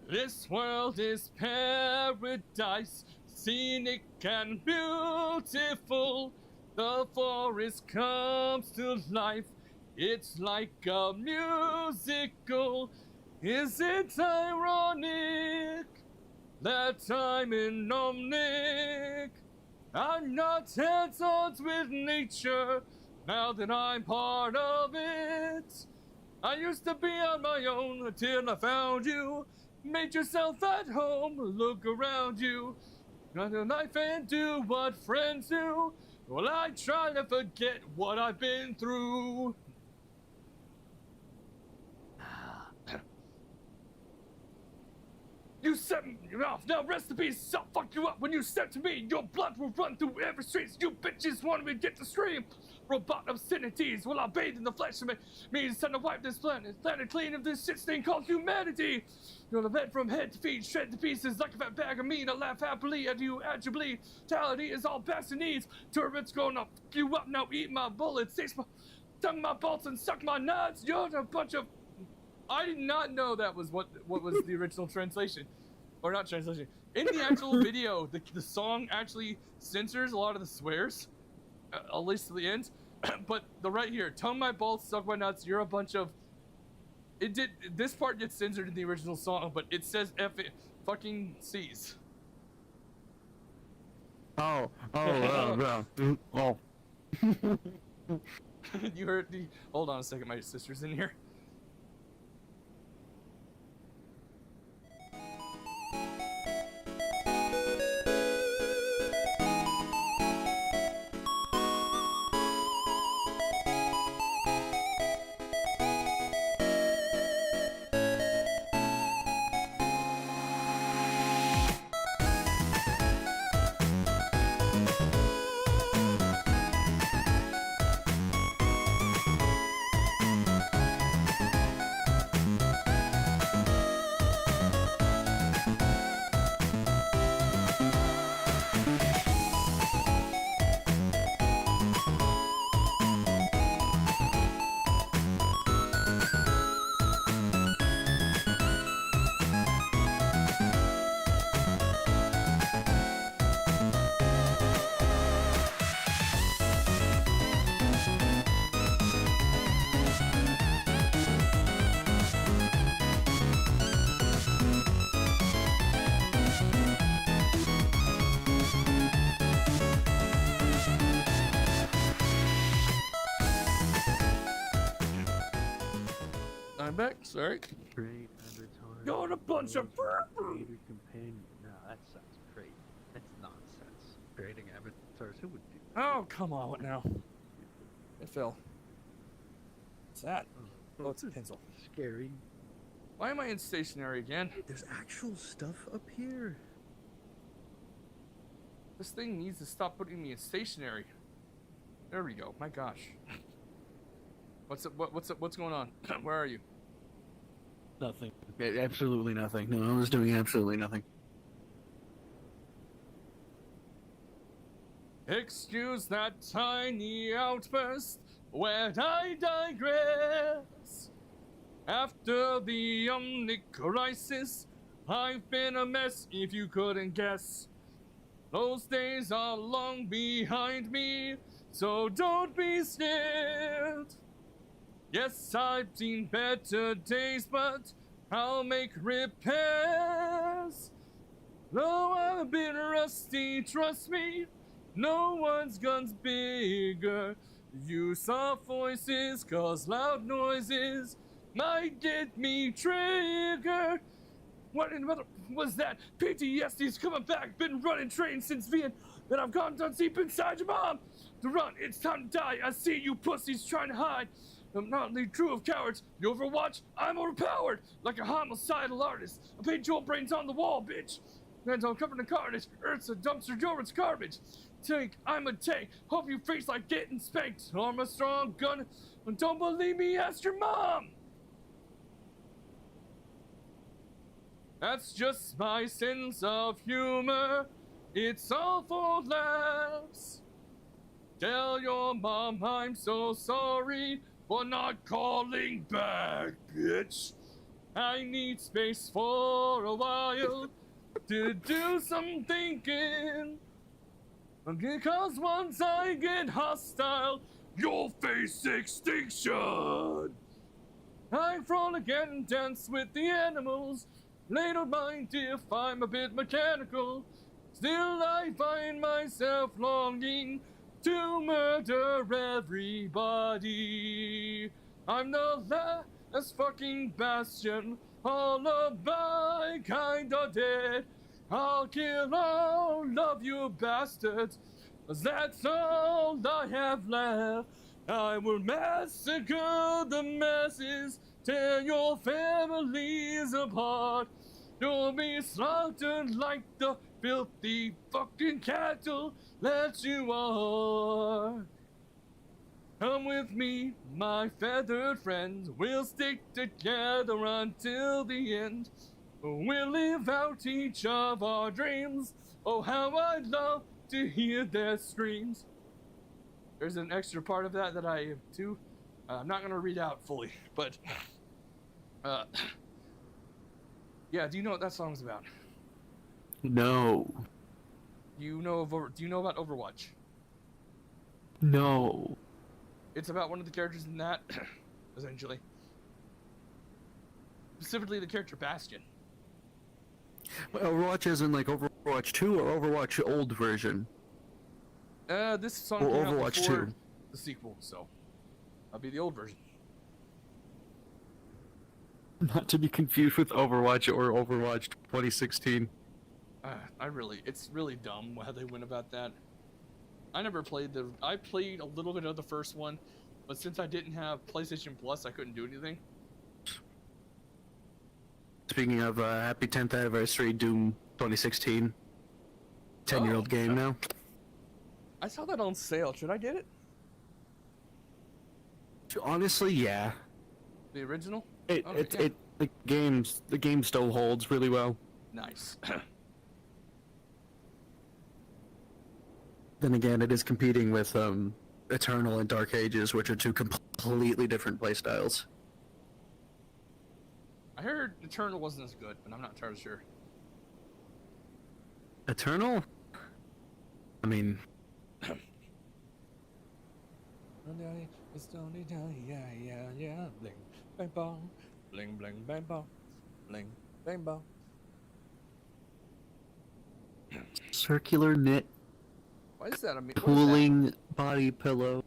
This world is paradise, scenic and beautiful. The forest comes to life. It's like a musical. Is it ironic that I'm in Omnic? I'm not hands-on with nature now that I'm part of it. I used to be on my own until I found you. Made yourself at home, look around you. Got a life and do what friends do. Well, I try to forget what I've been through. You set me off, now rest in peace, I'll fuck you up when you step to me. Your blood will run through every street. You bitches want me to get the stream. Robot obscenities, well, I'll bathe in the flesh of me. It's time to wipe this planet clean of this shit stain called humanity. You're the from head to feet, shred to pieces like a fat bag of meat. I laugh happily at you, agibly. Brutality is all best it needs. Turret's gonna fuck you up, now eat my bullets. Taste my tongue, my bolts, and suck my nuts. You're a bunch of I did not know that was what was the original translation, or not translation. In the actual video, the song actually censors a lot of the swears, at least to the end. But the right here, tongue my balls, suck my nuts, you're a bunch of. This part gets censored in the original song, but it says F it fucking C's. Oh, oh. You heard the. Hold on a second, my sister's in here. I'm back. Sorry. Great avatar. You're a bunch of. Creator companion. No, that sounds great. That's nonsense. Creating avatars. Who would do that? Oh, come on! What now? It fell. What's that? Oh, it's a pencil. Scary. Why am I in stationary again? There's actual stuff up here. This thing needs to stop putting me in stationary. There we go. My gosh. What's up? What's up? What's going on? Where are you? Nothing. Absolutely nothing. No, I was doing absolutely nothing. Excuse that tiny outburst when I digress. After the Omnic crisis, I've been a mess if you couldn't guess. Those days are long behind me, so don't be scared. Yes, I've seen better days, but I'll make repairs. Though I've a bit rusty, trust me, no one's gun's bigger. Use soft voices, cause loud noises might get me triggered. What in the mother was that? PTSD's coming back, been running trains since Vietnam, and I've gone down deep inside your mom. To run, it's time to die, I see you pussies trying to hide. I'm not the crew of cowards. You Overwatch, I'm overpowered like a homicidal artist. I paint your brains on the wall, bitch. And I'm covered in carnage. Earth's a dumpster, Jordan's garbage. Tank, I'm a tank. Hope you face like getting spanked. I'm a strong gun. And don't believe me, ask your mom. That's just my sense of humor. It's all for laughs. Tell your mom I'm so sorry for not calling back, bitch. I need space for a while to do some thinking. Because once I get hostile, you'll face extinction. I frolic and dance with the animals. They don't mind if I'm a bit mechanical. Still I find myself longing to murder everybody. I'm the last fucking bastion. All of my kind are dead. I'll kill all of you bastards, 'cause that's all I have left. I will massacre the masses, tear your families apart. You'll be slaughtered like the filthy fucking cattle that you are. Come with me, my feathered friends. We'll stick together until the end. We'll live out each of our dreams. Oh, how I'd love to hear their screams. There's an extra part of that I do. I'm not gonna read out fully, but Uh, yeah. Do you know what that song's about? No. Do you know about Overwatch? No. It's about one of the characters in that, essentially. Specifically, the character Bastion. Overwatch is in like Overwatch 2 or Overwatch old version? This song Or came out Overwatch before 2. the sequel, so that'll be the old version. Not to be confused with Overwatch or Overwatch 2016. It's really dumb how they went about that. I never played I played a little bit of the first one, but since I didn't have PlayStation Plus, I couldn't do anything. Speaking of happy 10th anniversary Doom 2016. 10-year-old game now. I saw that on sale. Should I get it? Honestly, yeah. The original? The game still holds really well. Nice. Then again, it is competing with Eternal and Dark Ages, which are two completely different playstyles. I heard Eternal wasn't as good, but I'm not entirely sure. Eternal? I mean, Yeah. Bling, bang, bong. Bling, bling, bang, bong. Bling, bang, bong. circular knit Why is that? cooling body pillow.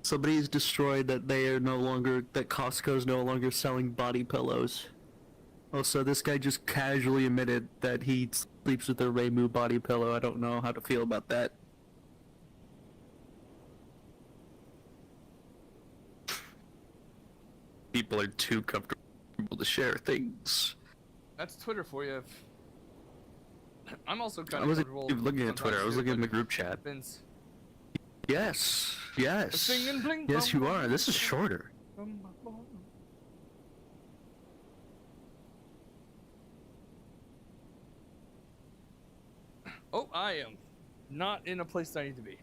Somebody's destroyed that that Costco's no longer selling body pillows. Also, this guy just casually admitted that he sleeps with a Reimu body pillow. I don't know how to feel about that. People are too comfortable to share things. That's Twitter for you. I'm also kind I of wasn't comfortable even looking at Twitter. I was looking in the group chat. Vince. Yes. Sing and bling, Yes, bum, you are. bum, This is shorter. bum, bum, bum. Oh, I am not in a place I need to be.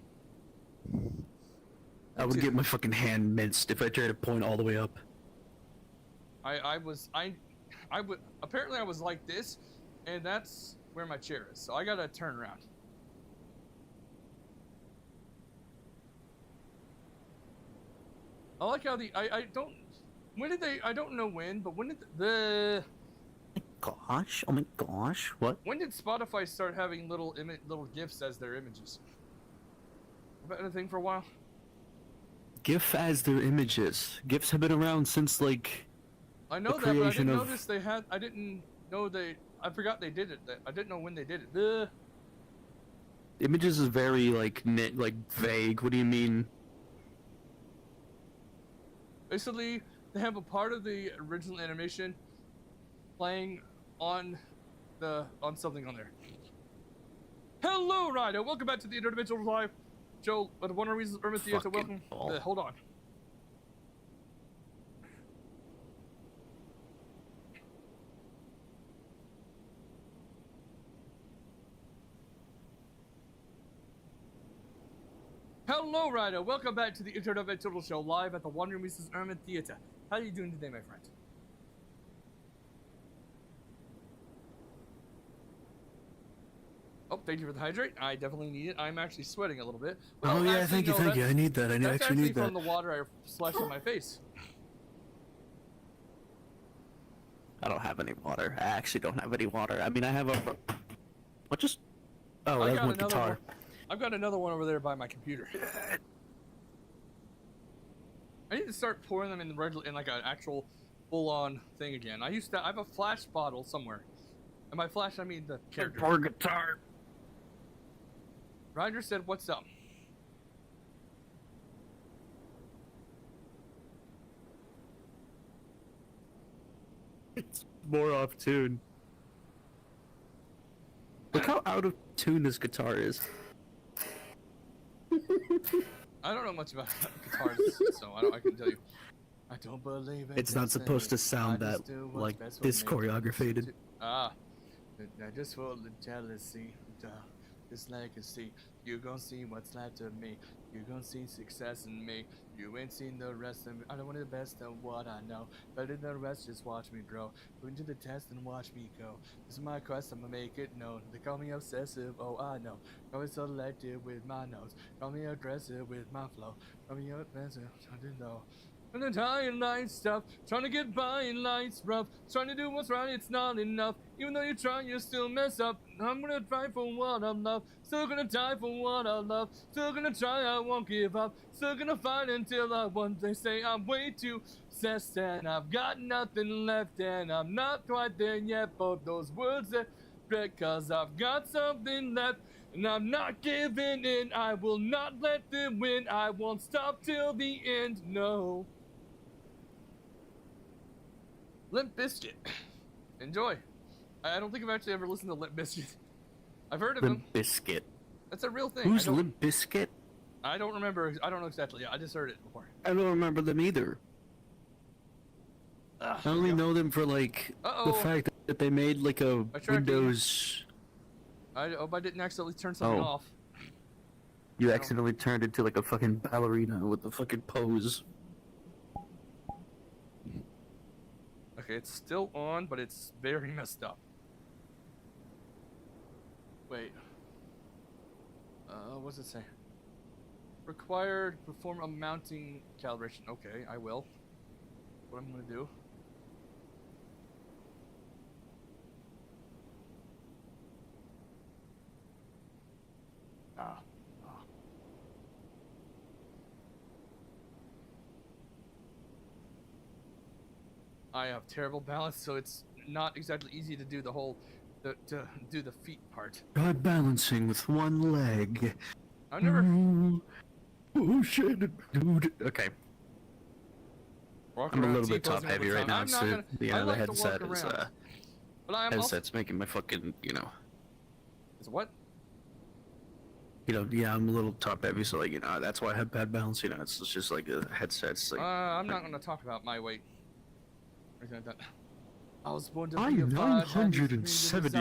I would get my fucking hand minced if I tried to point all the way up. I would apparently I was like this, and that's where my chair is. So I gotta turn around. I like how I don't know when, but when did Gosh, oh my gosh, what? when did Spotify start having little GIFs as their images? Have been a thing for a while. GIF as their images. GIFs have been around since like I know the that, but I creation didn't of- notice they had. I didn't know they. I forgot they did it. I didn't know when they did it. images is very like vague. What do you mean? Basically, they have a part of the original animation playing on something on there. Hello, Ryder. Welcome back to the Interdimensional Live show. But one of the reasons Irma Theater. Fucking Welcome. ball. Hold on. Hello, Ryder. Welcome back to the Interdimensional Show live at the Wandering Mrs. Irma Theater. How are you doing today, my friend? Oh, thank you for the hydrate. I definitely need it. I'm actually sweating a little bit. Oh Well, yeah, actually, thank you, no, thank you. I need that. I That's actually need that. from the water I splashed on my face. I don't have any water. I actually don't have any water. I mean, I have a. What just? Oh, I that's got my another guitar. one. I've got another one over there by my computer. I need to start pouring them in like an actual full-on thing again. I have a flash bottle somewhere. And by flash, I mean the character. Poor guitar. Ryder said, "What's up?" It's more off tune. Look how out of tune this guitar is. I don't know much about guitars, so I can tell you. I don't believe it. It's not supposed to sound that like this choreographed. Ah, I just full of jealousy, this legacy. You gon' see what's left of me. You gon' see success in me. You ain't seen the rest of me. I don't want the best of what I know. Better than the rest, just watch me grow. Put into the test and watch me go. This is my quest, I'ma make it known. They call me obsessive, oh I know. Call me selective with my notes. Call me aggressive with my flow. Call me offensive, I didn't know. And the dying light stuff, trying to get by in life's rough, trying to do what's right, it's not enough. Even though you try, you still mess up. I'm gonna fight for what I love, still gonna die for what I love, still gonna try, I won't give up, still gonna fight until I won. They say I'm way too obsessed and I've got nothing left and I'm not quite there yet, but those words that because I've got something left. And I'm not giving in, I will not let them win, I won't stop till the end, no. Limp Bizkit. Enjoy. I don't think I've actually ever listened to Limp Bizkit. I've heard of him. Limp Bizkit. That's a real thing. Who's Limp Bizkit? I don't remember. I don't know exactly. Yeah, I just heard it before. I don't remember them either. I only know them for like the fact that they made like a Windows. I hope I didn't accidentally turn something off. You accidentally turned into like a fucking ballerina with the fucking pose. Okay, it's still on, but it's very messed up. Wait. What's it say? Required perform a mounting calibration. Okay, I will. What I'm gonna do. I have terrible balance, so it's not exactly easy to do the whole, to do the feet part. Try balancing with one leg. I've never. Oh shit, dude. Okay. Walk I'm a around little bit T-posing top heavy over right time. now, I'm not so gonna- yeah, I the like to headset walk is around. But I am headset's making my fucking, you know. Is what? You know, yeah, I'm a little top heavy, so like, you know, that's why I have bad balance. You know, it's just like the headset's like. I'm not gonna talk about my weight. Or anything like that. I was born to I'm be a 970.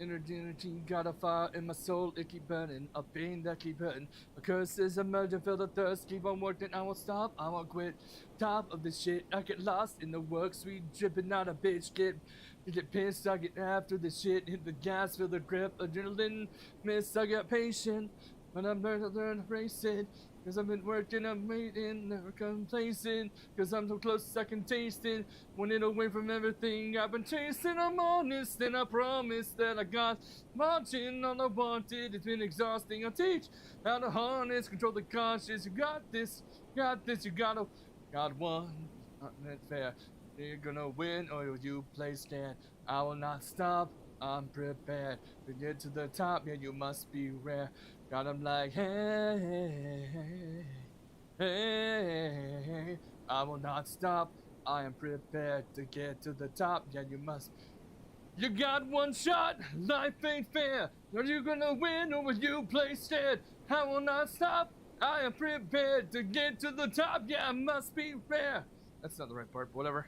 Energy got a fire in my soul, it keep burning, a pain that keep hurting. A curse is a murder, feel the thirst, keep on working, I won't stop, I won't quit. Top of this shit, I get lost in the work, sweet dripping, not a bitch, get pissed, I get after the shit, hit the gas, feel the grip, adrenaline, miss, I get patient, but I'm learning to race it. Cause I've been working, I'm waiting, never complacent. Cause I'm so close I can taste it. Wanting away from everything I've been chasing. I'm honest and I promise that I got marching all I wanted. It's been exhausting. I teach how to harness, control the conscious. You got this, you got one. Not that fair. You're gonna win or you play scared. I will not stop. I'm prepared to get to the top. Yeah, you must be rare. God, I'm like, hey, hey, I will not stop. I am prepared to get to the top. Yeah, you must. You got one shot. Life ain't fair. Are you gonna win or will you play scared? I will not stop. I am prepared to get to the top. Yeah, I must be rare. That's not the right part, but whatever.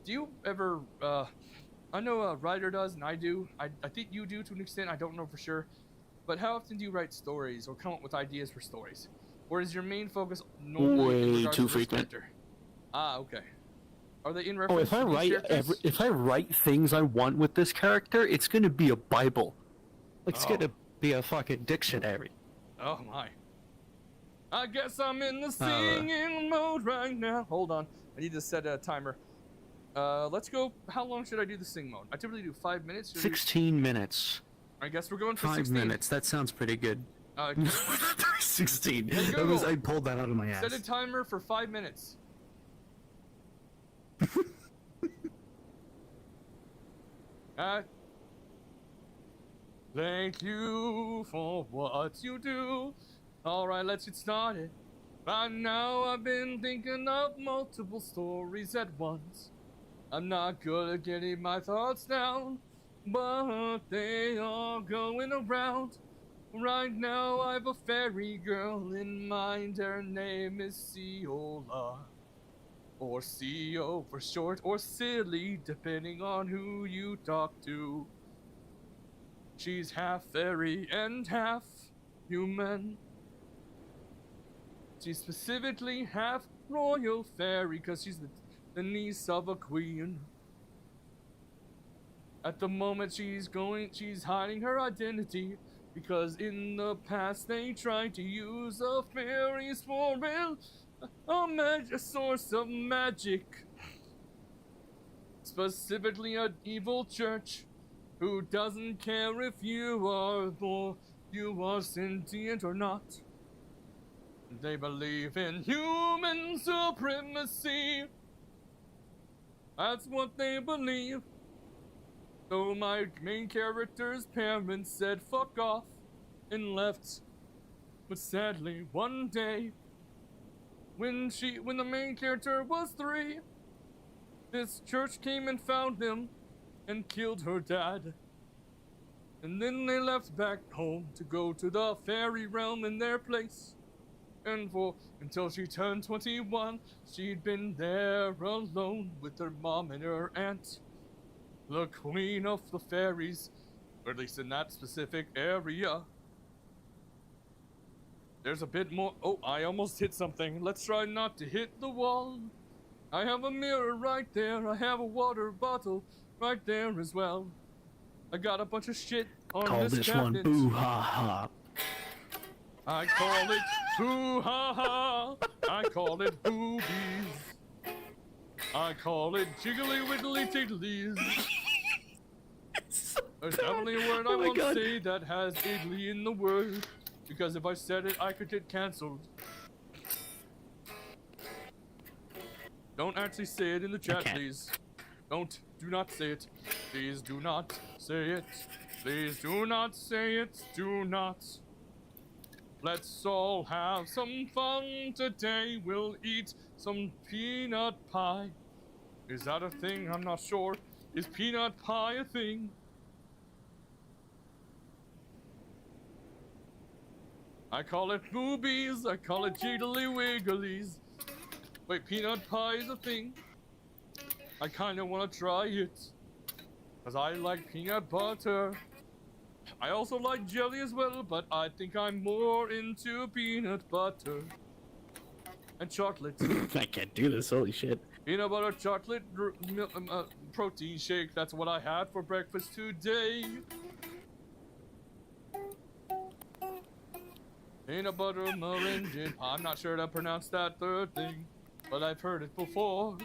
Do you ever, I know a writer does, and I do. I think you do to an extent. I don't know for sure. But how often do you write stories or come up with ideas for stories? Or is your main focus normally in Way regards too to the frequent. character? Ah, okay. Are they in Oh, reference if I to these write characters? if I write things I want with this character, it's gonna be a Bible. Like, it's gonna be a fucking dictionary. Oh my. I guess I'm in the singing mode right now. Hold on. I need to set a timer. Let's go. How long should I do the sing mode? I typically do 5 minutes. 16 minutes. I guess we're going for 5 16. minutes. That sounds pretty good. 16. Google. I pulled that out of my ass. Set a timer for 5 minutes. Thank you for what you do. Alright, let's get started. By now I've been thinking of multiple stories at once. I'm not good at getting my thoughts down, but they are going around. Right now I have a fairy girl in mind. Her name is Ciola, or Cio for short, or Silly, depending on who you talk to. She's half fairy and half human. She's specifically half royal fairy because she's the niece of a queen. At the moment she's hiding her identity because in the past they tried to use a fairies for a source of magic. Specifically an evil church who doesn't care if you are sentient or not. They believe in human supremacy. That's what they believe. So my main character's parents said fuck off and left. But sadly, one day, when the main character was 3, this church came and found them and killed her dad. And then they left back home to go to the fairy realm in their place. And until she turned 21, she'd been there alone with her mom and her aunt, the queen of the fairies, or at least in that specific area. There's a bit more. Oh, I almost hit something. Let's try not to hit the wall. I have a mirror right there. I have a water bottle right there as well. I got a bunch of shit on Call this this cabinet. one boo ha ha. I call it boo ha ha. I call it boobies. I call it jiggly wiggly tiddlies. There's definitely a word I won't say that has iggly in the word, because if I said it, I could get cancelled. Don't actually say it in the chat, please. Do not say it. Please do not say it. Please do not say it. Do not. Let's all have some fun today. We'll eat some peanut pie. Is that a thing? I'm not sure. Is peanut pie a thing? I call it boobies. I call it jiggly wigglies. Wait, peanut pie is a thing? I kinda wanna try it. Cause I like peanut butter. I also like jelly as well, but I think I'm more into peanut butter. And chocolate. I can't do this, holy shit. Peanut butter chocolate protein shake. That's what I had for breakfast today. Peanut butter meringue. I'm not sure to pronounce that third thing, but I've heard it before.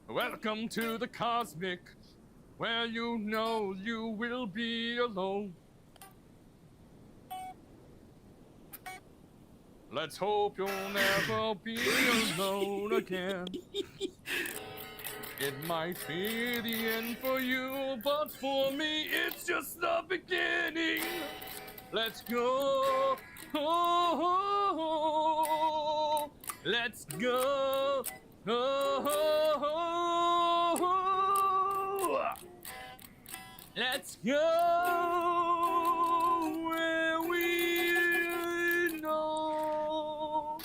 Welcome to the cosmic, where you know you will be alone. Let's hope you'll never be alone again. It might be the end for you, but for me it's just the beginning. Let's go. Oh, let's go. Oh, let's go where we know.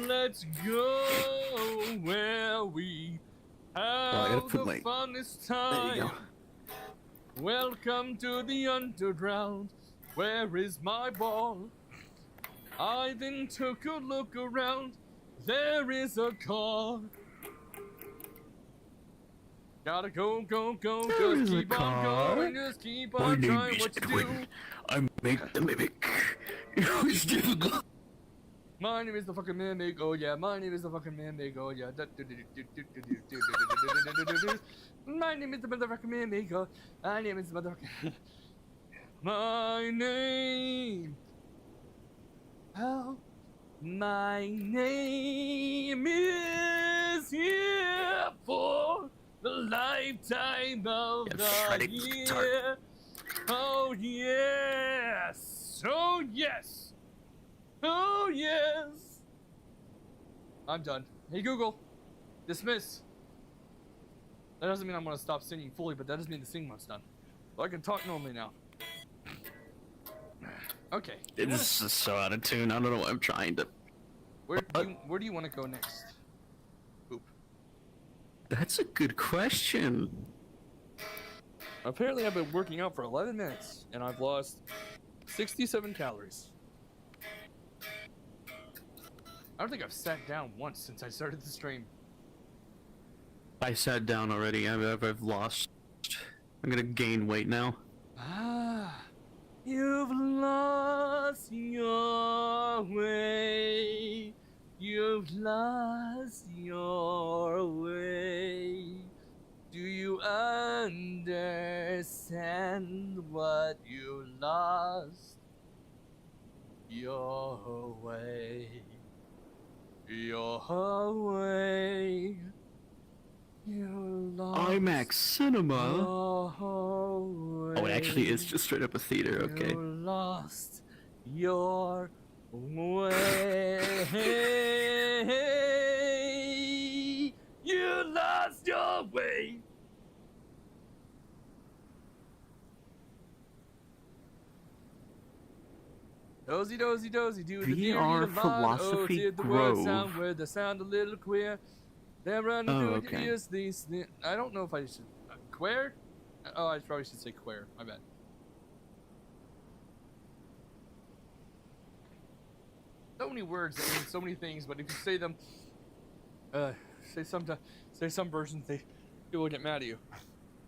Let's go where we have the funnest time. There you go. Welcome to the underground. Where is my ball? I then took a look around. There is a car. Gotta go, go, go. Just keep on going. Just keep on trying what you do. I make the mimic. It was difficult. My name is the fucking mimic. Oh yeah, my name is the fucking mimic. Oh yeah. My name is the motherfucking mimic. Oh, my name is the motherfucking. My name. Oh, my name is here for the lifetime of the year. Oh yes. Oh yes. Oh yes. I'm done. Hey Google, dismiss. That doesn't mean I'm gonna stop singing fully, but that doesn't mean the singing one's done. So I can talk normally now. Okay. This is so out of tune. I don't know what I'm trying to. Where do you want to go next? Oop. That's a good question. Apparently, I've been working out for 11 minutes, and I've lost 67 calories. I don't think I've sat down once since I started the stream. I sat down already. I've lost. I'm gonna gain weight now. Ah, you've lost your way. You've lost your way. Do you understand what you lost? Your way. Your way. You lost IMAX Cinema. your way. Oh, it actually is just straight up a theater. Okay. You lost your way. You lost your way. Dozy, dozy, dozy, do the dear VR you Philosophy did the word Grove. sound where the sound a little queer. They're running Oh, through okay. your ears. These, I don't know if I should queer. Oh, I probably should say queer. My bad. So many words that mean so many things, but if you say them, say some versions, people will get mad at you.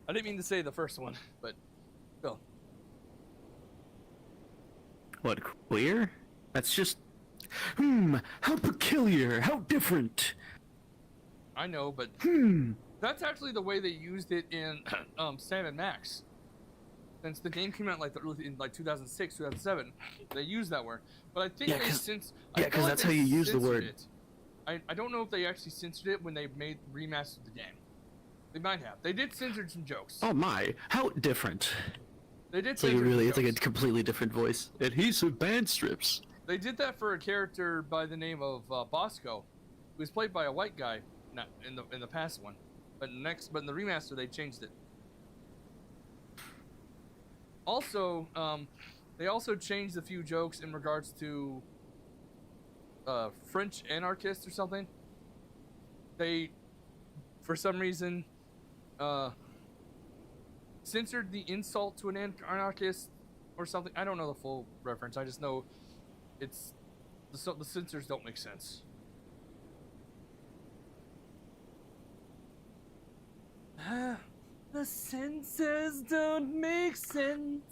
I didn't mean to say the first one, but still. What, queer? That's just... how peculiar, how different. I know, but Hmm. that's actually the way they used it in Sam & Max. Since the game came out in 2006, 2007, they used that word. But I think Yeah, they 'cause- since yeah, 'cause that's how you use the censored word. it. I don't know if they actually censored it when they remastered the game. They might have. They did censor some jokes. Oh my, how different. They did It's like censor some it's like a jokes. completely different voice. Adhesive band strips. They did that for a character by the name of Bosco, who was played by a white guy, not in the past one, but in the remaster they changed it. Also, they also changed a few jokes in regards to French anarchists or something. They, for some reason, censored the insult to an anarchist or something. I don't know the full reference. I just know it's the censors don't make sense. The censors don't make sense.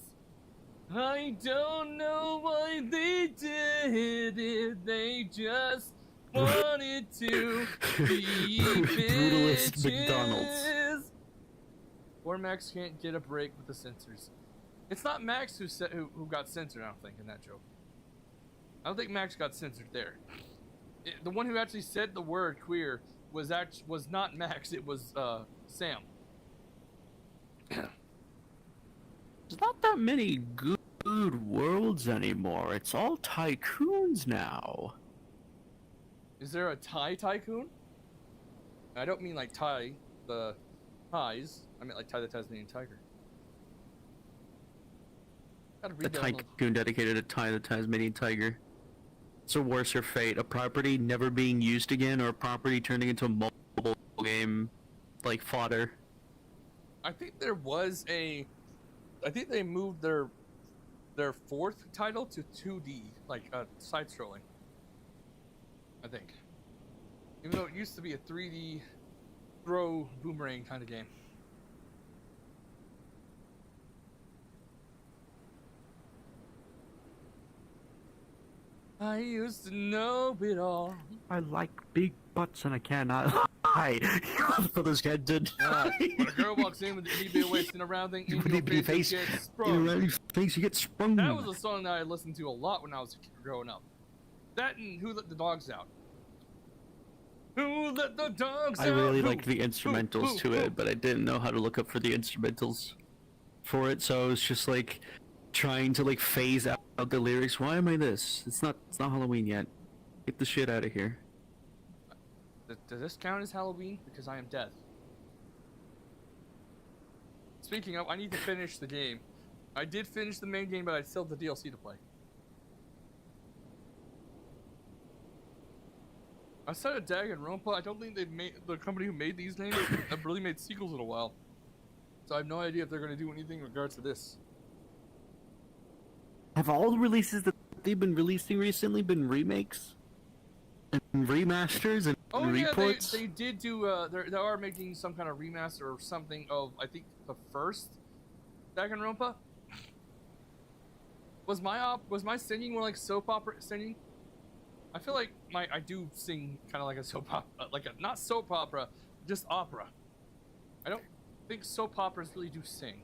I don't know why they did it. They just wanted to be Brutalist bitches. McDonald's. Or Max can't get a break with the censors. It's not Max who got censored, I don't think, in that joke. I don't think Max got censored there. The one who actually said the word queer was not Max, it was Sam. There's not that many good worlds anymore. It's all tycoons now. Is there a Thai tycoon? I don't mean like Thai, the Thais. I mean like Thai the Tasmanian tiger. Gotta A read that little- tycoon dedicated to Ty the Tasmanian tiger. It's a worse or fate. A property never being used again, or a property turning into a mobile game like fodder. I think there was I think they moved their fourth title to 2D, like side scrolling. I think. Even though it used to be a 3D throw boomerang kind of game. I used to know it all. I like big butts and I cannot lie. For those guys did. When a girl walks in with the eBay wasting around thing, in With your the face, face, you get in sprung. your face, you get sprung. That was a song that I listened to a lot when I was growing up. That and Who Let the Dogs Out. Who let the dogs out? I really Who? liked the instrumentals to it, but I didn't know how to look up for the instrumentals for it, so I was just like trying to like phase out the lyrics. Why am I this? It's not Halloween yet. Get the shit out of here. Does this count as Halloween? Because I am death. Speaking of, I need to finish the game. I did finish the main game, but I still have the DLC to play. Outside of Danganronpa, I don't think they've made the company who made these games have really made sequels in a while. So I have no idea if they're going to do anything in regards to this. Have all the releases that they've been releasing recently been remakes and remasters and Oh yeah, reports? they did do. They are making some kind of remaster or something of, I think, the first Danganronpa. Was my singing more like soap opera singing? I feel like I do sing kind of like a soap opera, like a not soap opera, just opera. I don't think soap operas really do sing.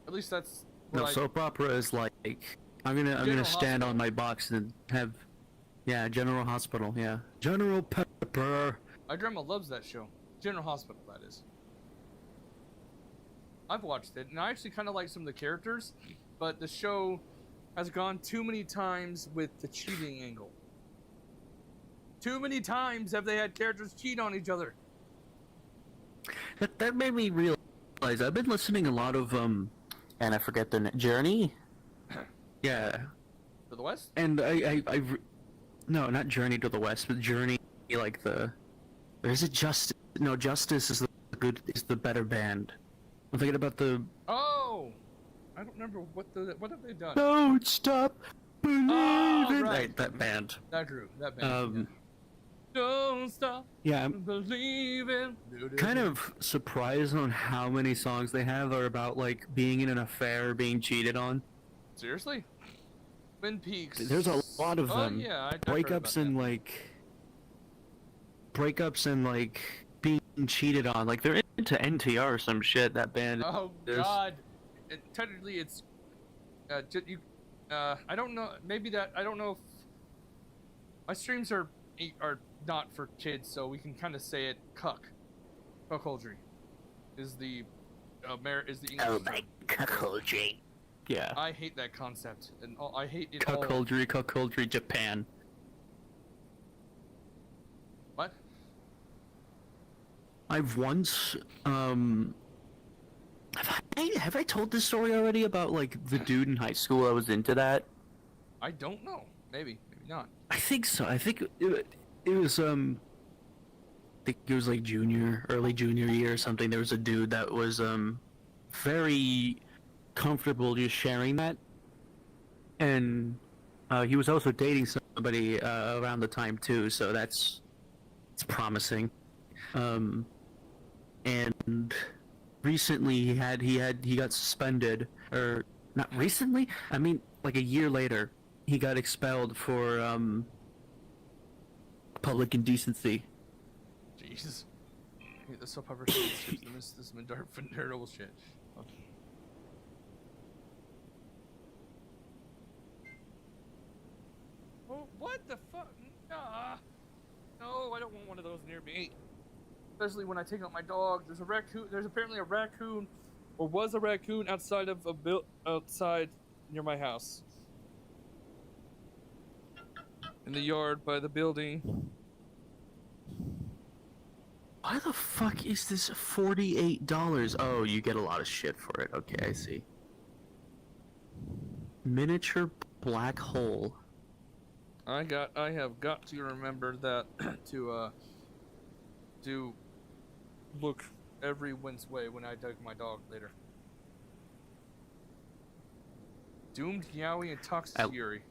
At least that's what No, soap opera is like I'm gonna stand Hospital. on my box and have, yeah, General Hospital, yeah, General Pepper. My grandma loves that show. General Hospital, that is. I've watched it, and I actually kind of like some of the characters, but the show has gone too many times with the cheating angle. Too many times have they had characters cheat on each other. That made me realize I've been listening a lot of and I forget the Journey. Yeah. To the West? And no, not Journey to the West, but Journey like the. Or is it Justice? No, Justice is the better band. I'm thinking about the. Oh, I don't remember what have they done. Don't stop believing. Right. That band. That band. Yeah. Don't stop. Yeah, I'm believing. kind of surprised on how many songs they have are about like being in an affair, being cheated on. Seriously? Twin Peaks. There's a lot of them. Yeah, I've heard about breakups and that. like being cheated on. Like they're into NTR or some shit. That band. Oh God! Technically, it's I don't know. Maybe that I don't know if my streams are not for kids, so we can kind of say it. Cuckoldry is the English term. cuckoldry. Yeah. I hate that concept, and I hate it all. Cuckoldry, Japan. What? I've once have I told this story already about like the dude in high school I was into that? I don't know. Maybe not. I think so. I think it was I think it was like early junior year or something. There was a dude that was very comfortable just sharing that, and he was also dating somebody around the time too. So it's promising. And recently he got suspended, or not recently. I mean, like a year later, he got expelled for public indecency. Jesus. Hey, the soap opera shit. This is terrible shit. Okay. Oh, what the fuck? Ah. No, I don't want one of those near me. Especially when I take out my dog. There's a raccoon. There's apparently a raccoon, or was a raccoon outside of outside near my house. In the yard by the building. Why the fuck is this $48? Oh, you get a lot of shit for it. Okay, I see. Miniature black hole. I have got to remember that to look every which way when I take my dog later. Doomed Yowie and Toxic Fury.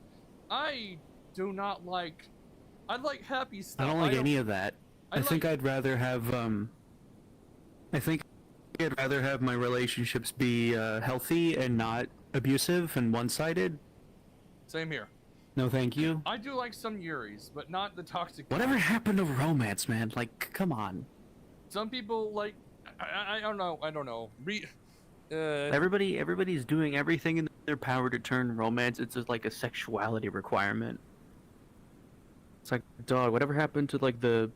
I do not like. I like happy stuff. I don't like any of that. I think I'd rather have my relationships be healthy and not abusive and one-sided. Same here. No, thank you. I do like some Yuris, but not the toxic. Whatever happened to romance, man? Like, come on. Some people like. I don't know. Everybody's doing everything in their power to turn romance into like a sexuality requirement. It's like, dog, whatever happened to like the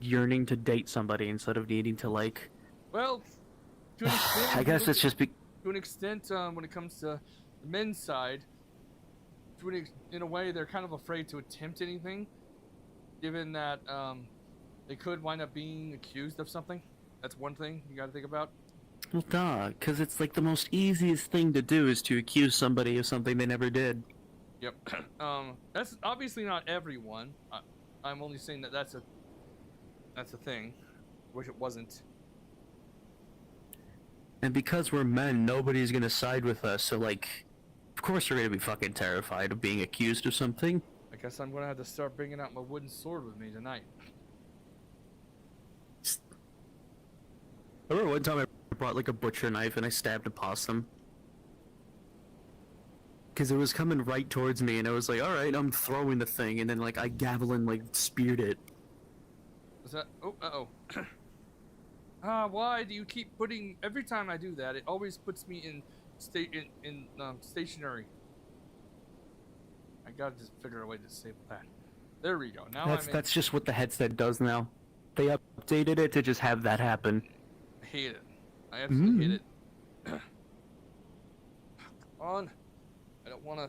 yearning to date somebody instead of needing to like. Well, to an extent, I guess it's just to an extent when it comes to the men's side. In a way, they're kind of afraid to attempt anything, given that they could wind up being accused of something. That's one thing you got to think about. Well, duh, because it's like the most easiest thing to do is to accuse somebody of something they never did. Yep. That's obviously not everyone. I'm only saying that that's a thing. Wish it wasn't. And because we're men, nobody's gonna side with us. So like, of course we're gonna be fucking terrified of being accused of something. I guess I'm gonna have to start bringing out my wooden sword with me tonight. I remember one time I brought like a butcher knife and I stabbed a possum. Because it was coming right towards me, and I was like, alright, I'm throwing the thing, and then like I Gavelin like speared it. Was that? Oh, uh-oh. Why do you keep putting... Every time I do that, it always puts me in stationary. I gotta just figure a way to disable that. There we go. Now That's just what the headset does now. They updated it to just have that happen. I hate it. I absolutely hate it. Come on. I don't wanna...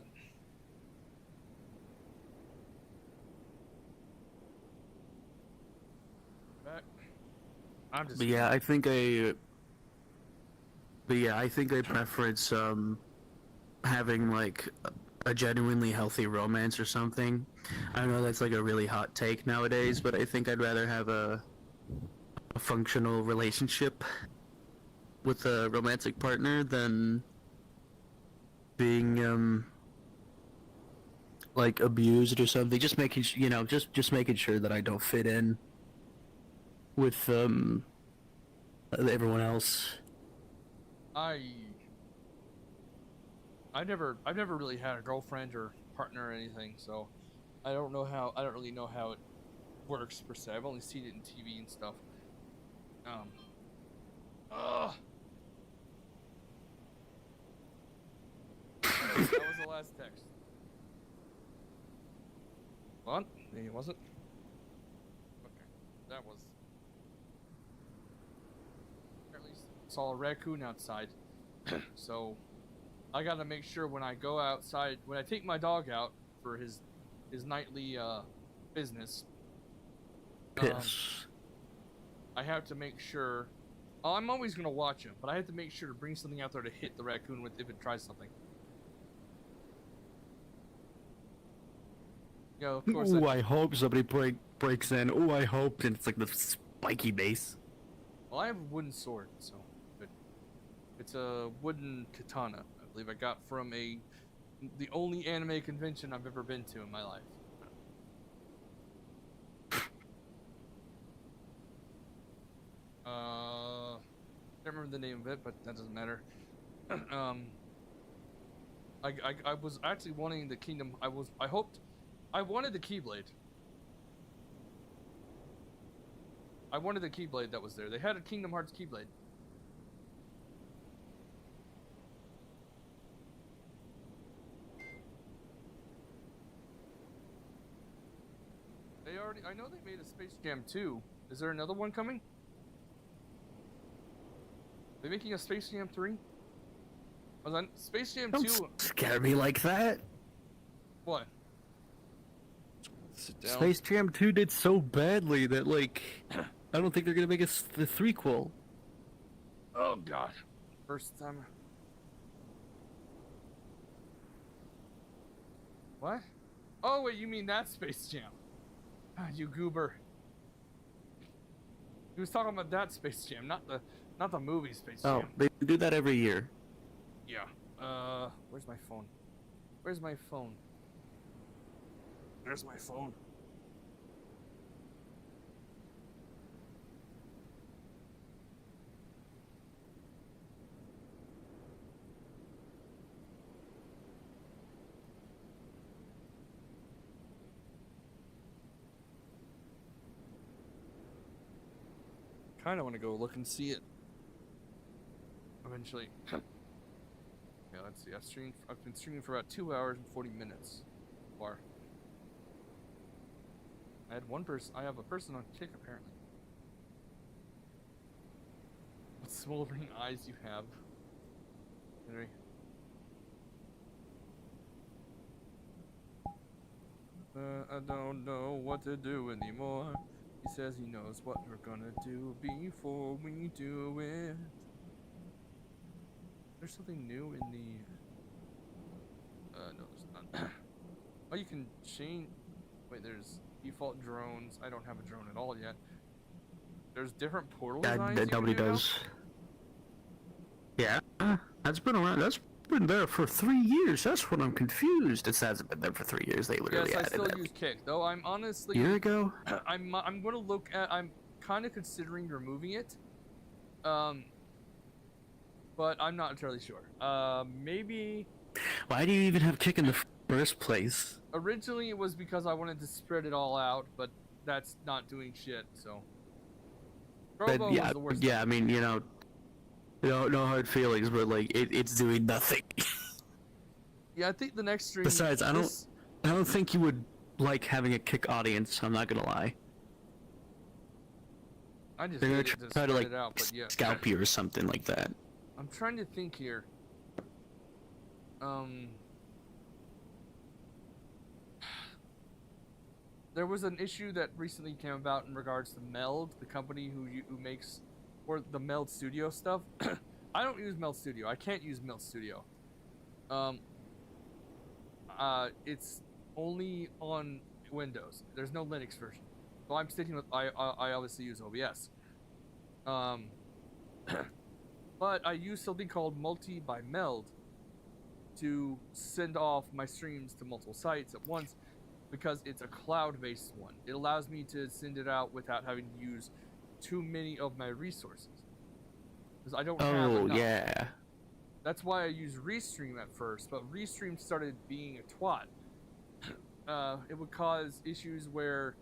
Back. I'm just... But yeah, I think I preference having like a genuinely healthy romance or something. I know that's like a really hot take nowadays, but I think I'd rather have a functional relationship with a romantic partner than being like abused or something. Just making just making sure that I don't fit in with everyone else. I've never really had a girlfriend or partner or anything, so I don't really know how it works per se. I've only seen it in TV and stuff. That was the last text. What? Maybe it wasn't. Okay, that was. Apparently saw a raccoon outside, so I gotta make sure when I go outside, when I take my dog out for his nightly business. Piss. I have to make sure. I'm always gonna watch him, but I have to make sure to bring something out there to hit the raccoon with if it tries something. Yeah, of course. Ooh, I hope somebody breaks in. Ooh, I hope and it's like the spiky base. Well, I have a wooden sword, so it's a wooden katana. I believe I got from the only anime convention I've ever been to in my life. Can't remember the name of it, but that doesn't matter. I was actually wanting the kingdom. I wanted the Keyblade. I wanted the Keyblade that was there. They had a Kingdom Hearts Keyblade. I know they made a Space Jam 2. Is there another one coming? They making a Space Jam 3? Was that Space Jam 2? Don't scare me like that. What? Sit down. Space Jam 2 did so badly that, like, I don't think they're gonna make the threequel. Oh god. First time. What? Oh wait, you mean that Space Jam? Ah, you goober. He was talking about that Space Jam, not the movie Space Jam. Oh, they do that every year. Yeah. Where's my phone? Where's my phone? Where's my phone? Kind of want to go look and see it eventually. Yeah, let's see. I've been streaming for about 2 hours and 40 minutes. Or I have a person on kick apparently. What smoldering eyes you have, Henry. I don't know what to do anymore. He says he knows what we're gonna do before we do it. There's something new in the... no, there's not. Oh, you can change... Wait, there's default drones. I don't have a drone at all yet. There's different portal designs. Nobody does. Yeah, that's been around. That's been there for 3 years. That's what I'm confused. It hasn't been there for 3 years. They literally Yes, I added still that use Kick, though. I'm honestly, a year ago. I'm going to look at. I'm kind of considering removing it. But I'm not entirely sure. Maybe. Why do you even have Kick in the first place? Originally, it was because I wanted to spread it all out, but that's not doing shit. So. Robo was the worst. Yeah. I mean, no hard feelings, but like it's doing nothing. Yeah, I think the next stream. Besides, I don't think you would like having a Kick audience. I'm not gonna lie. I just They're gonna needed to try to spread like it out, but yeah. scalp you or something like that. I'm trying to think here. There was an issue that recently came about in regards to Meld, the company who makes or the Meld Studio stuff. I don't use Meld Studio. I can't use Meld Studio. It's only on Windows. There's no Linux version. So I'm sticking with I obviously use OBS. But I use something called Multi by Meld to send off my streams to multiple sites at once because it's a cloud-based one. It allows me to send it out without having to use too many of my resources. Because I don't have enough. Oh, yeah. That's why I used Restream at first, but Restream started being a twat. It would cause issues where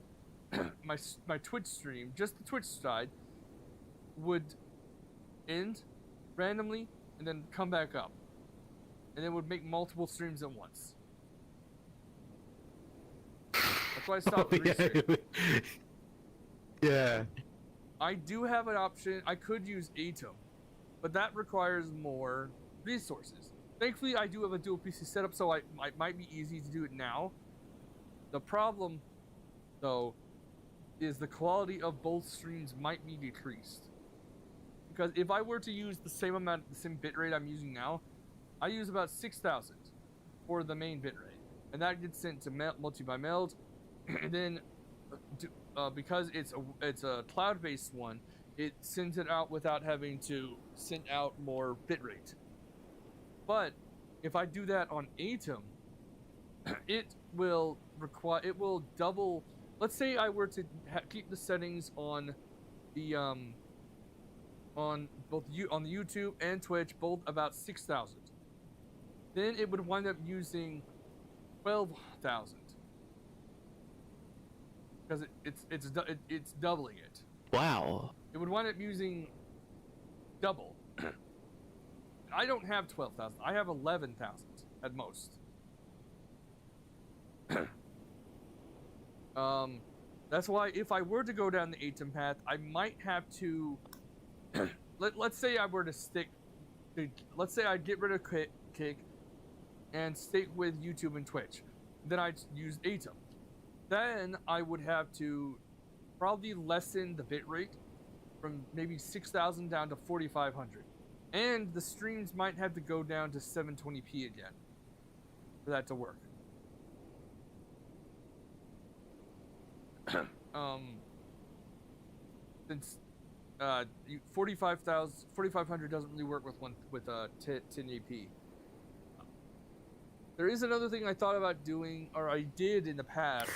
my Twitch stream, just the Twitch side, would end randomly and then come back up. And then would make multiple streams at once. That's why I stopped Restream. Yeah. I do have an option. I could use Atom, but that requires more resources. Thankfully, I do have a dual PC setup, so it might be easy to do it now. The problem, though, is the quality of both streams might be decreased. Because if I were to use the same bitrate I'm using now, I use about 6,000 for the main bitrate, and that gets sent to Multi by Meld, and then because it's a cloud-based one, it sends it out without having to send out more bitrate. But if I do that on Atom, it will double. Let's say I were to keep the settings on the on the YouTube and Twitch both about 6,000. Then it would wind up using 12,000 because it's doubling it. Wow. It would wind up using double. I don't have 12,000. I have 11,000 at most. That's why if I were to go down the Atom path, I might have to. Let's say I were to stick. Let's say I'd get rid of Kick and stick with YouTube and Twitch. Then I'd use Atom. Then I would have to probably lessen the bitrate from maybe 6,000 down to 4,500. And the streams might have to go down to 720p again for that to work. Since 4,500 doesn't really work with 1080p. There is another thing I thought about doing, or I did in the past,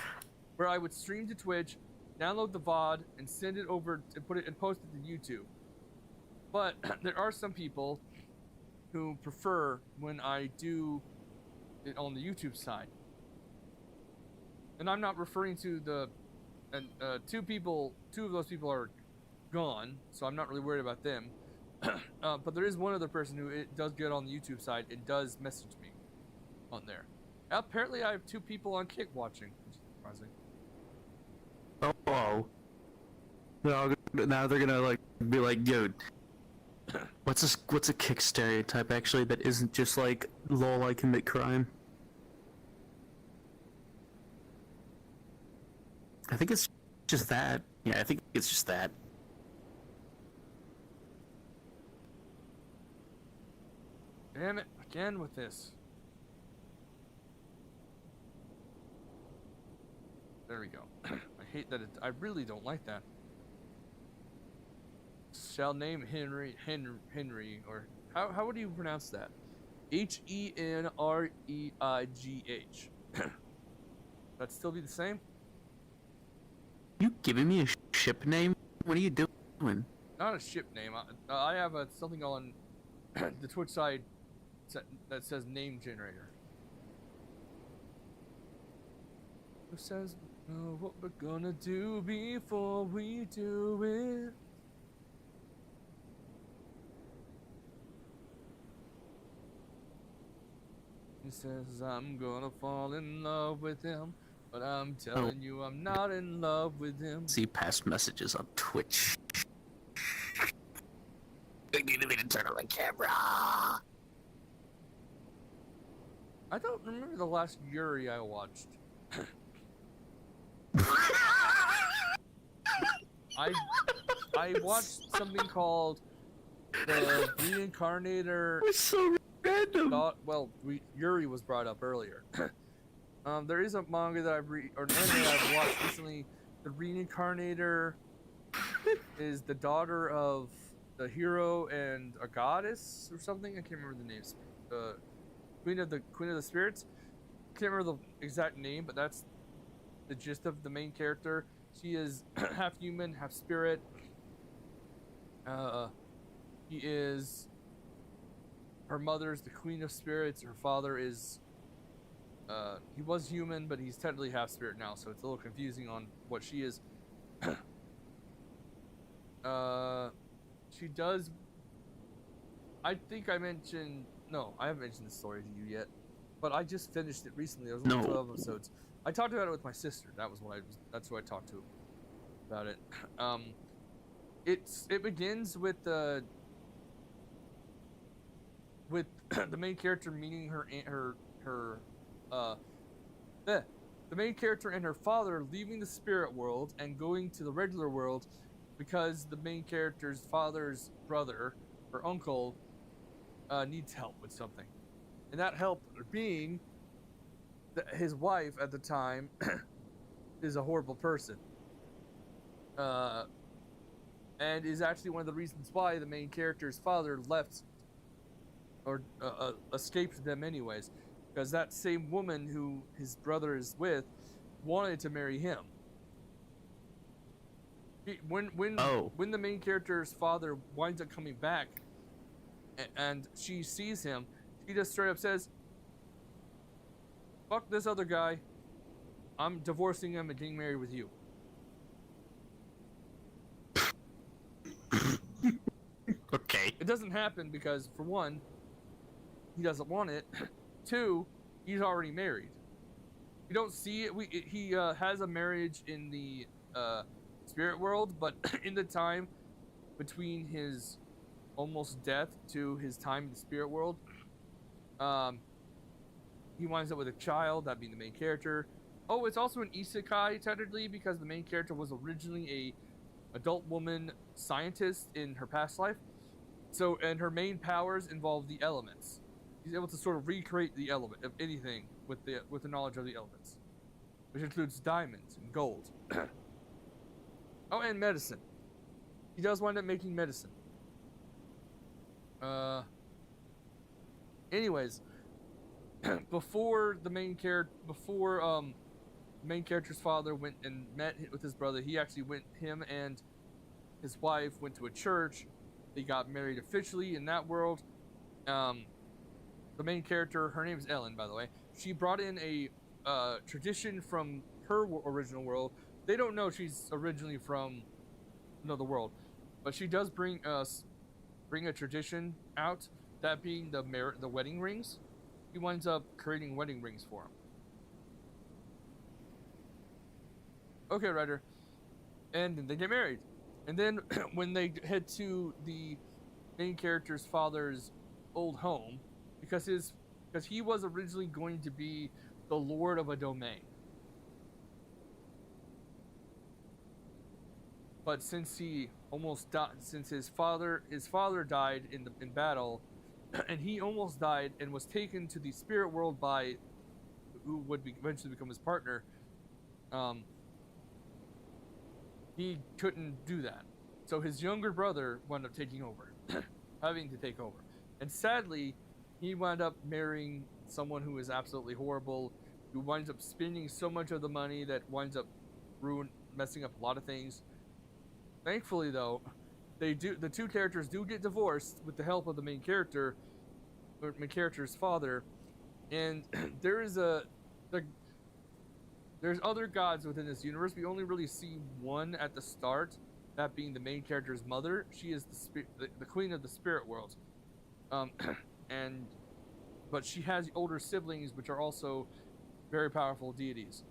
where I would stream to Twitch, download the VOD, and send it over and post it to YouTube. But there are some people who prefer when I do it on the YouTube side. And I'm not referring to two of those people are gone, so I'm not really worried about them. But there is one other person who it does get on the YouTube side and does message me on there. Apparently I have 2 people on Kick watching, which is surprising. Oh. Now they're gonna like be like, dude. What's a Kick stereotype actually that isn't just like lol I commit crime? I think it's just that. Yeah, I think it's just that. Damn it, again with this. There we go. I hate that I really don't like that. Shall name Henry or How would you pronounce that? Henreigh. That'd still be the same? You giving me a ship name? What are you doing? Not a ship name. I have something on the Twitch side that says name generator. It says, know what we're gonna do before we do it. He says, I'm gonna fall in love with him, but I'm telling you, I'm not in love with him. See past messages on Twitch. I need me to turn on the camera. I don't remember the last Yuri I watched. I watched something called the Reincarnator. It's so random. Yuri was brought up earlier. There is a manga that or an anime that I've watched recently. The Reincarnator is the daughter of the hero and a goddess or something. I can't remember the names. Queen of the Spirits. Can't remember the exact name, but that's the gist of the main character. She is half human, half spirit. He is. Her mother's the Queen of Spirits. Her father is. He was human, but he's technically half spirit now, so it's a little confusing on what she is. She does. I think I mentioned. No, I haven't mentioned this story to you yet, but I just finished it recently. There was only 12 episodes. I talked about it with my sister. That's who I talked to about it. It begins with the main character meeting the main character and her father leaving the spirit world and going to the regular world because the main character's father's brother or uncle needs help with something, and that help being his wife at the time is a horrible person, and is actually one of the reasons why the main character's father left or escaped them anyways, because that same woman who his brother is with wanted to marry him. When the main character's father winds up coming back and she sees him, she just straight up says, fuck this other guy, I'm divorcing him and getting married with you. Okay. It doesn't happen because, for one, he doesn't want it. Two, he's already married. We don't see it. He has a marriage in the spirit world, but in the time between his almost death to his time in the spirit world, he winds up with a child, that being the main character. Oh, it's also an isekai technically because the main character was originally a adult woman scientist in her past life. So, and her main powers involve the elements. She's able to sort of recreate the element of anything with the knowledge of the elements, which includes diamonds and gold. Oh, and medicine. He does wind up making medicine. Anyways, before the main character's father went and met with his brother, him and his wife went to a church. They got married officially in that world. The main character, her name is Ellen, by the way. She brought in a tradition from her original world. They don't know she's originally from another world, but she does bring a tradition out. That being the wedding rings. He winds up creating wedding rings for him. Okay, Ryder. And then they get married. And then when they head to the main character's father's old home, because he was originally going to be the lord of a domain. But since he almost died, since his father died in battle, and he almost died and was taken to the spirit world by who would eventually become his partner, he couldn't do that. So his younger brother wound up taking over, having to take over. And sadly, he wound up marrying someone who is absolutely horrible, who winds up spending so much of the money that winds up messing up a lot of things. Thankfully, though, the two characters do get divorced with the help of the main character, or main character's father, and there's other gods within this universe. We only really see one at the start, that being the main character's mother. She is the queen of the spirit world, but she has older siblings which are also very powerful deities,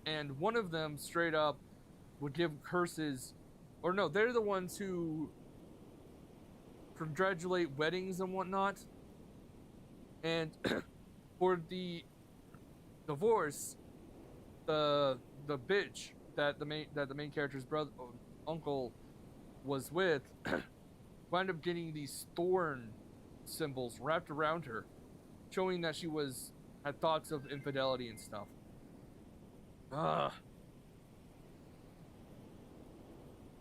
and one of them straight up would give curses, or no, they're the ones who congratulate weddings and whatnot. And for the divorce, the bitch that the main character's uncle was with wound up getting these thorn symbols wrapped around her, showing that she had thoughts of infidelity and stuff.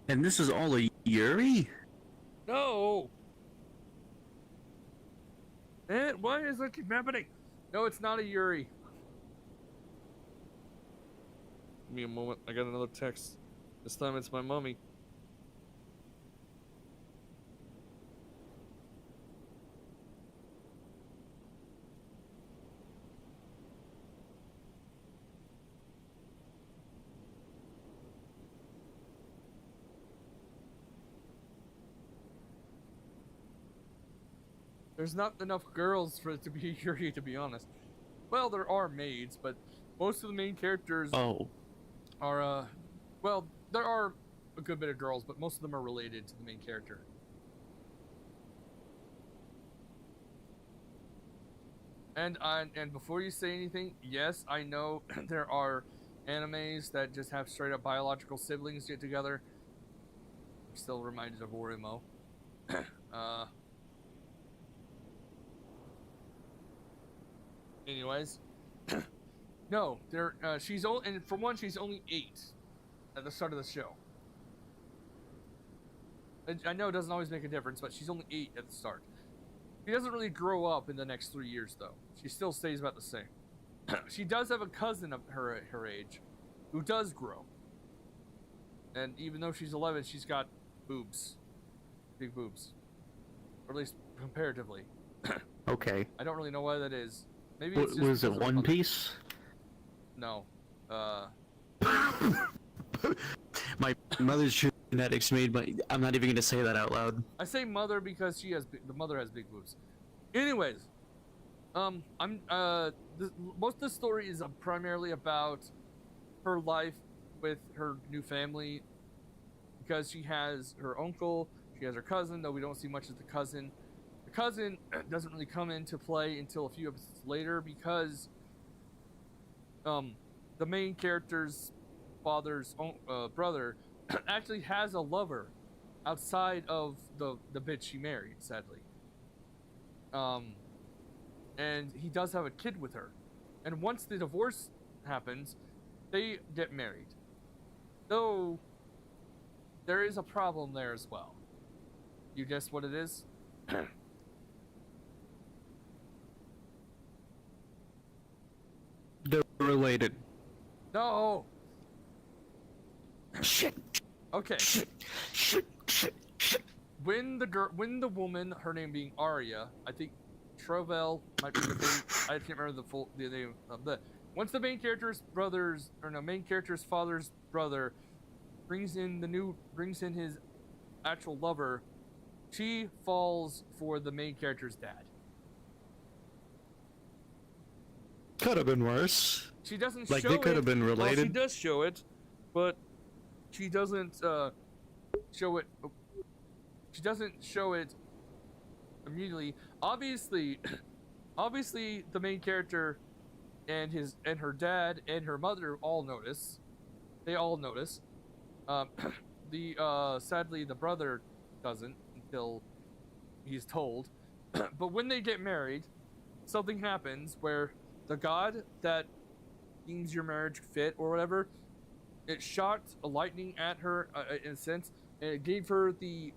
And this is all a Yuri? No! Man, why is that keep happening? No, it's not a Yuri. Give me a moment. I got another text. This time it's my mommy. There's not enough girls for it to be a Yuri, to be honest. Well, there are maids, but most of the main characters are, well, there are a good bit of girls, but most of them are related to the main character. And before you say anything, yes, I know there are animes that just have straight up biological siblings get together. I'm still reminded of Orimo. Anyways, no, she's only, and for one, she's only 8 at the start of the show. I know it doesn't always make a difference, but she's only 8 at the start. She doesn't really grow up in the next 3 years, though. She still stays about the same. She does have a cousin of her age, who does grow. And even though she's 11, she's got boobs, big boobs, or at least comparatively. Okay. I don't really know why that is. Maybe it's just was it One Piece? No. My mother's genetics made my. I'm not even gonna say that out loud. I say mother because the mother has big boobs. Anyways, most of the story is primarily about her life with her new family, because she has her uncle, she has her cousin, though we don't see much of the cousin. The cousin doesn't really come into play until a few episodes later, because the main character's father's brother actually has a lover outside of the bitch she married, sadly. And he does have a kid with her. And once the divorce happens, they get married. Though there is a problem there as well. You guess what it is? They're related. No. Shit. Okay. Shit. When the woman, her name being Arya, I think Trovel might be the name. I can't remember the name of the. Once the main character's father's brother brings in his actual lover, she falls for the main character's dad. Could have been worse. She doesn't like show they could have been related. Well, she does show it, but she doesn't show it. She doesn't show it immediately. Obviously, the main character and her dad and her mother all notice. They all notice. Sadly, the brother doesn't until he's told. But when they get married, something happens where the god that deems your marriage fit or whatever, it shot a lightning at her in a sense, and it gave her the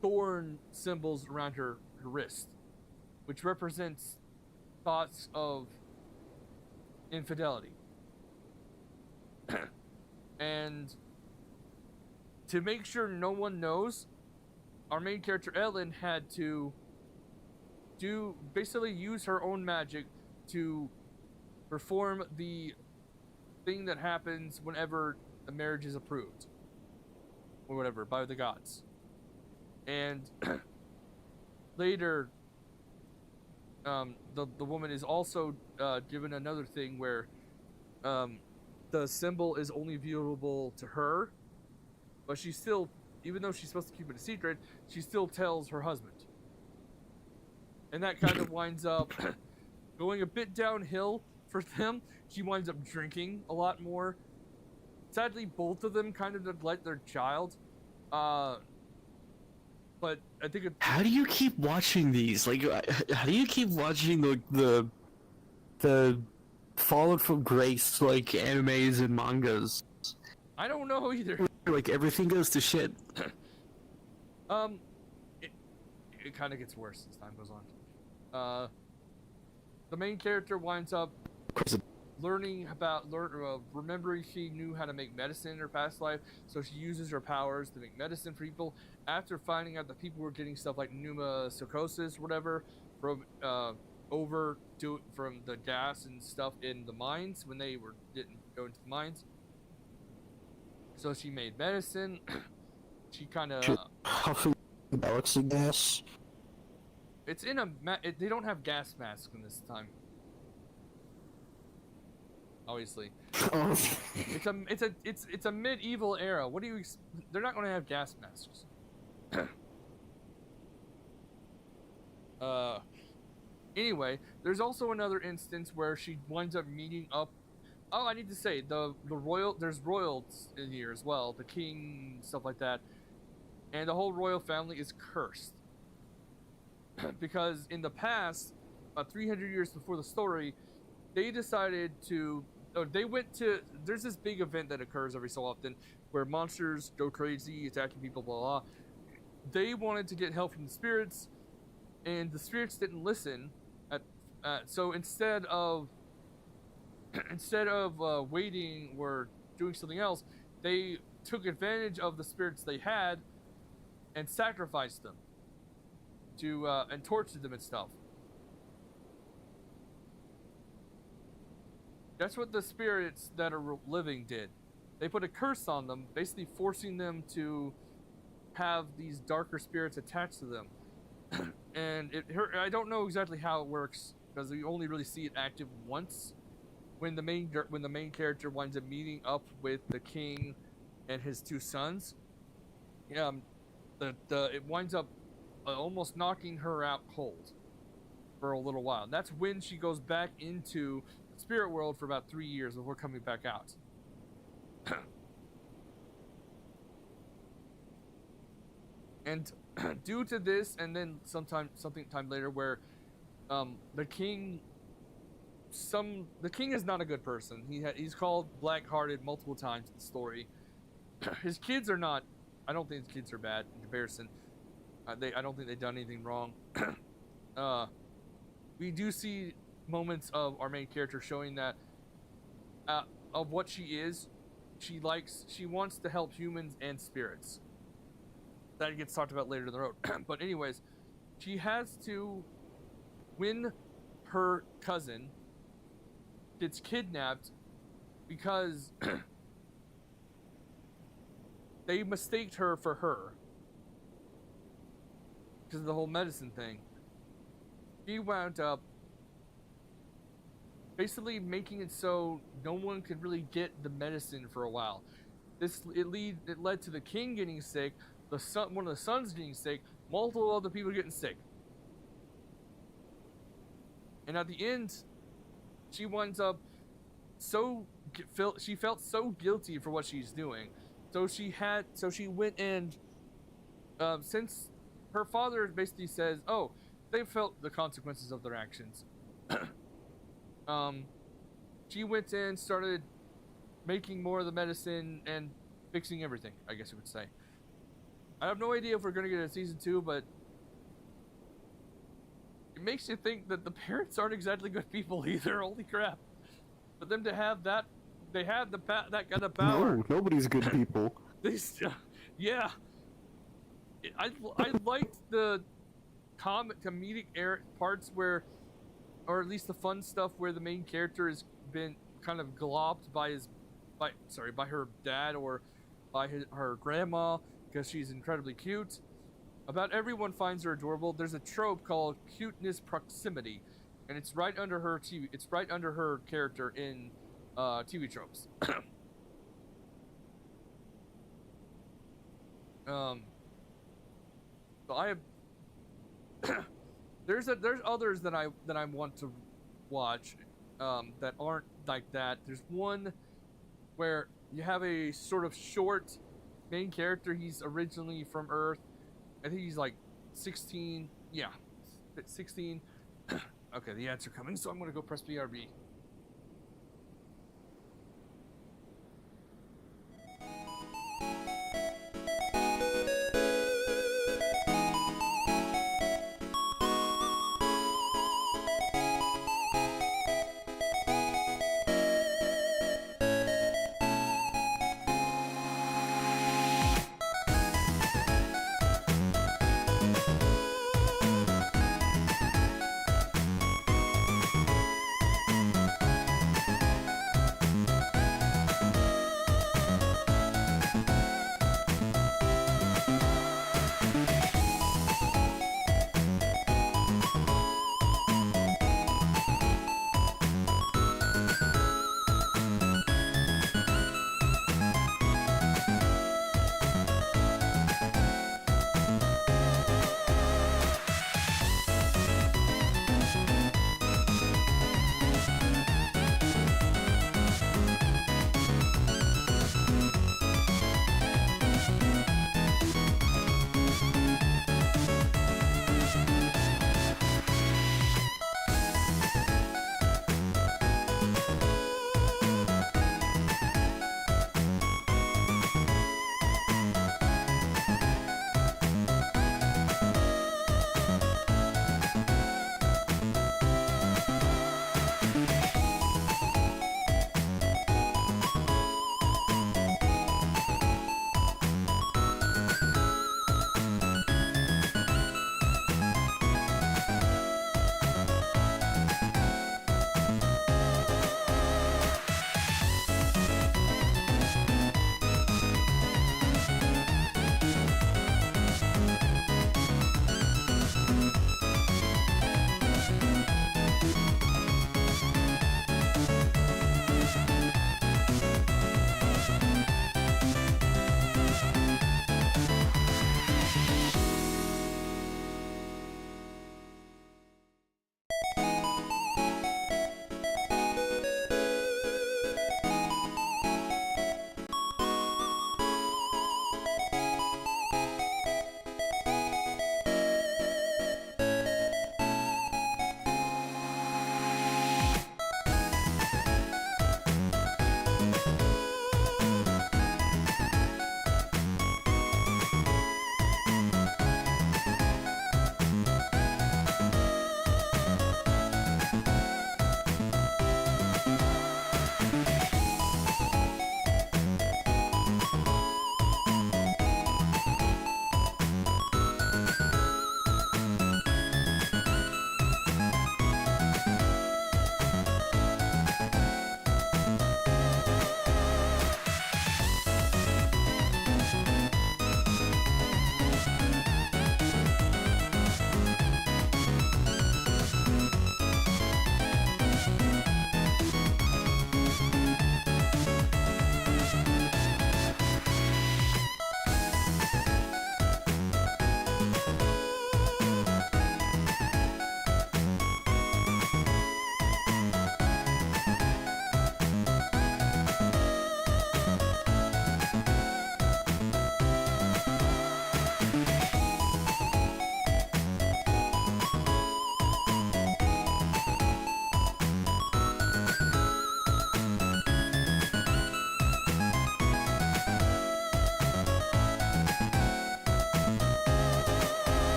thorn symbols around her wrist, which represents thoughts of infidelity. And to make sure no one knows, our main character Ellen had to basically use her own magic to perform the thing that happens whenever a marriage is approved or whatever by the gods. And later the woman is also given another thing where the symbol is only viewable to her, but she still, even though she's supposed to keep it a secret, she still tells her husband. And that kind of winds up going a bit downhill for them. She winds up drinking a lot more. Sadly, both of them kind of neglect their child. But I think How do you keep watching these? Like, how do you keep watching the Fallen from Grace like animes and mangas? I don't know either. Like everything goes to shit. It kind of gets worse as time goes on. The main character winds up remembering she knew how to make medicine in her past life, so she uses her powers to make medicine for people. After finding out that people were getting stuff like pneumocystis, whatever, from from the gas and stuff in the mines when they didn't go into the mines. So she made medicine. She kind of huffing galaxy gas. It's in a they don't have gas masks in this time. Obviously. Oh. It's a medieval era. What do you they're not going to have gas masks. Anyway, there's also another instance where she winds up meeting up. Oh, I need to say there's royals in here as well, the king, stuff like that, and the whole royal family is cursed because in the past, about 300 years before the story, they decided to. There's this big event that occurs every so often where monsters go crazy, attacking people, blah blah. They wanted to get help from the spirits, and the spirits didn't listen. So instead of waiting or doing something else, they took advantage of the spirits they had and sacrificed them to and tortured them and stuff. That's what the spirits that are living did. They put a curse on them, basically forcing them to have these darker spirits attached to them. And I don't know exactly how it works because we only really see it active once when the main character winds up meeting up with the king and his two sons. It winds up almost knocking her out cold for a little while. And that's when she goes back into the spirit world for about 3 years before coming back out. And due to this, and then something later, where the king is not a good person. He's called black-hearted multiple times in the story. His kids are not. I don't think his kids are bad in comparison. I don't think they've done anything wrong. We do see moments of our main character showing that of what she is. She wants to help humans and spirits. That gets talked about later in the road. But anyways, she has to, when her cousin gets kidnapped because they mistaked her for her because of the whole medicine thing. She wound up basically making it so no one could really get the medicine for a while. It led to the king getting sick, one of the sons getting sick, multiple other people getting sick. And at the end, she winds up she felt so guilty for what she's doing. So she went and since her father basically says, oh, they felt the consequences of their actions. She went in, started making more of the medicine and fixing everything, I guess you would say. I have no idea if we're gonna get a season 2, but it makes you think that the parents aren't exactly good people either. Holy crap! For them to have that, they had that kind of power. No, nobody's good people. Yeah. I liked the comedic parts where, or at least the fun stuff where the main character has been kind of globbed by by her dad or by her grandma because she's incredibly cute. About everyone finds her adorable. There's a trope called cuteness proximity, and it's right under her TV. It's right under her character in TV tropes. So I have there's others that I want to watch that aren't like that. There's one where you have a sort of short main character. He's originally from Earth. I think he's like 16. Yeah, 16. Okay, the ads are coming, so I'm gonna go press BRB.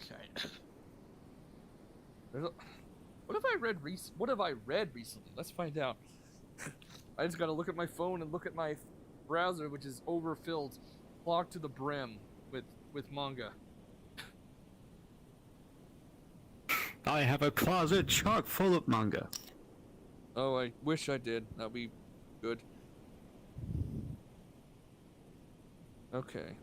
Okay. What have I read What have I read recently? Let's find out. I just gotta look at my phone and look at my browser, which is overfilled, clogged to the brim with manga. I have a closet chock full of manga. Oh, I wish I did. That'd be good. Okay.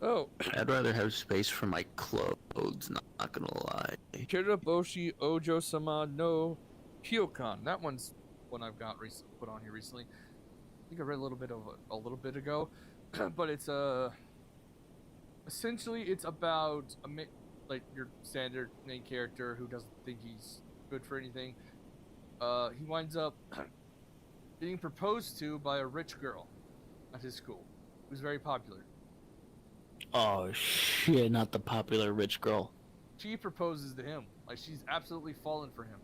Oh. I'd rather have space for my clothes, not gonna lie. Kiraboshi Ojo-sama no Kyokan. That one's one I've got put on here recently. I think I read a little bit ago, but it's essentially it's about like your standard main character who doesn't think he's good for anything. He winds up getting proposed to by a rich girl at his school, who's very popular. Oh shit, not the popular rich girl. She proposes to him. Like, she's absolutely fallen for him.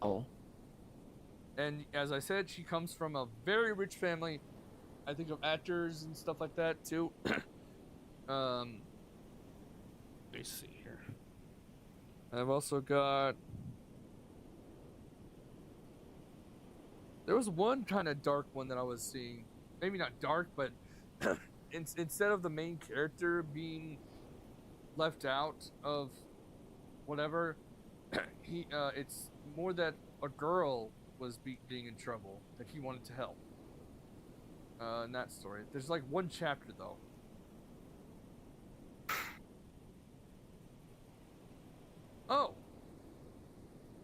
Oh. And as I said, she comes from a very rich family. I think of actors and stuff like that too. Let me see here. I've also got. There was one kind of dark one that I was seeing. Maybe not dark, but instead of the main character being left out of whatever, it's more that a girl was being in trouble that he wanted to help. In that story, there's like one chapter though. Oh,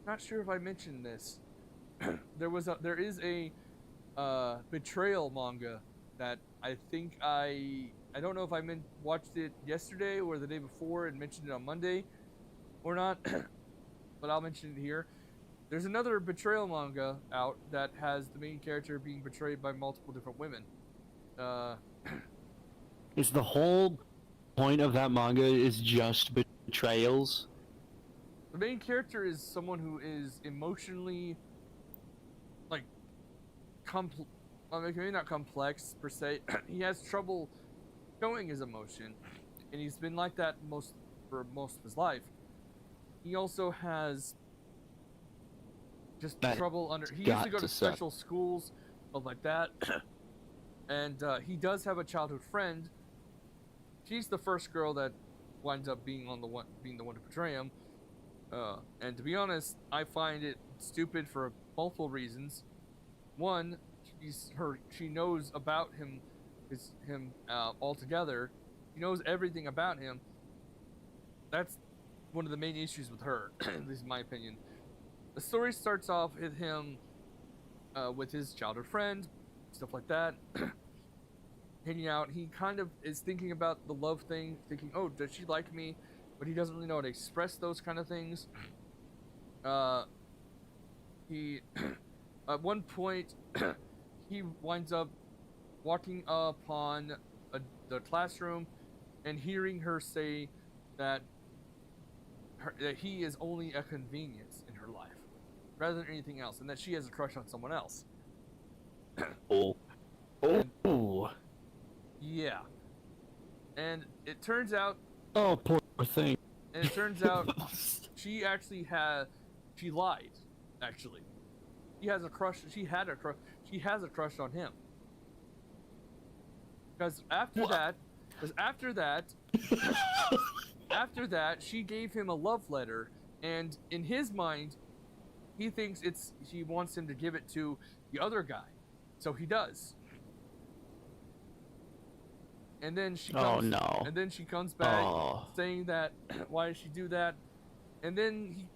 not sure if I mentioned this. There is a betrayal manga that I think I don't know if I watched it yesterday or the day before and mentioned it on Monday or not, but I'll mention it here. There's another betrayal manga out that has the main character being betrayed by multiple different women. Is the whole point of that manga is just betrayals? The main character is someone who is emotionally, like, maybe not complex per se. He has trouble showing his emotion, and he's been like that for most of his life. He also has just trouble he used to go to special schools, stuff like that. And he does have a childhood friend. She's the first girl that winds up being the one to betray him. And to be honest, I find it stupid for multiple reasons. One, she knows about him altogether. She knows everything about him. That's one of the main issues with her, at least in my opinion. The story starts off with him with his childhood friend, stuff like that, hanging out. He kind of is thinking about the love thing, thinking, oh, does she like me? But he doesn't really know how to express those kind of things. He, at one point, he winds up walking upon the classroom and hearing her say that he is only a convenience in her life, rather than anything else, and that she has a crush on someone else. Oh. Oh. Yeah. And it turns out... Oh, poor thing. And it turns out she lied, actually. She has a crush on him. Because after that, she gave him a love letter, and in his mind, he thinks she wants him to give it to the other guy. So he does. And then she comes back saying that why did she do that? And then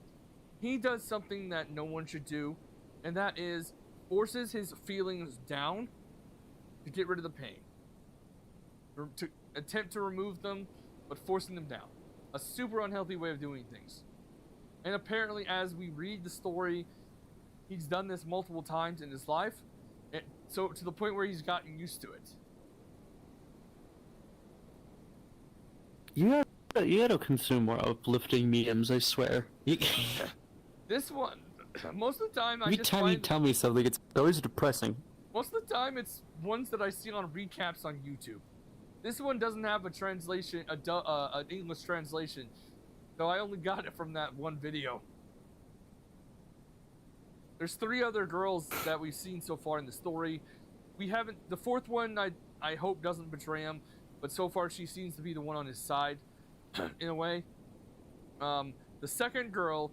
he does something that no one should do, and that is forces his feelings down to get rid of the pain. To attempt to remove them, but forcing them down. A super unhealthy way of doing things. And apparently, as we read the story, he's done this multiple times in his life, and so to the point where he's gotten used to it. You gotta consume more uplifting memes, I swear. This one, most of the time, Every time you tell me something, it's always depressing. Most of the time, it's ones that I see on recaps on YouTube. This one doesn't have a translation, an English translation, so I only got it from that one video. There's 3 other girls that we've seen so far in the story. We haven't. The 4th one, I hope doesn't betray him, but so far she seems to be the one on his side, in a way. The 2nd girl,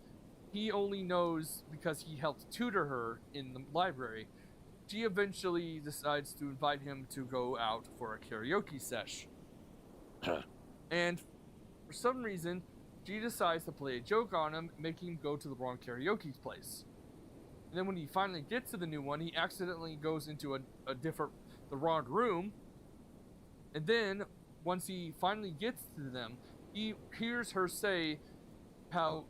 he only knows because he helped tutor her in the library. She eventually decides to invite him to go out for a karaoke sesh. And for some reason, she decides to play a joke on him, making him go to the wrong karaoke place. And then when he finally gets to the new one, he accidentally goes into the wrong room. And then, once he finally gets to them, he hears her say how,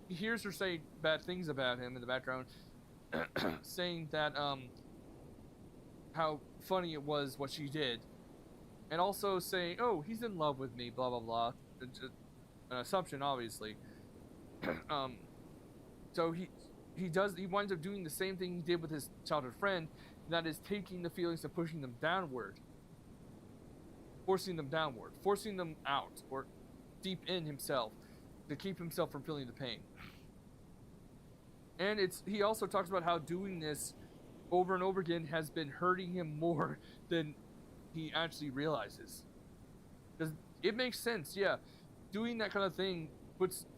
he hears her say bad things about him in the background, saying that, how funny it was what she did. And also saying, oh, he's in love with me, blah, blah, blah. An assumption, obviously. So he winds up doing the same thing he did with his childhood friend, and that is taking the feelings and pushing them downward. Forcing them downward. Forcing them out, or deep in himself, to keep himself from feeling the pain. And he also talks about how doing this over and over again has been hurting him more than he actually realizes. Because it makes sense, yeah. Doing that kind of thing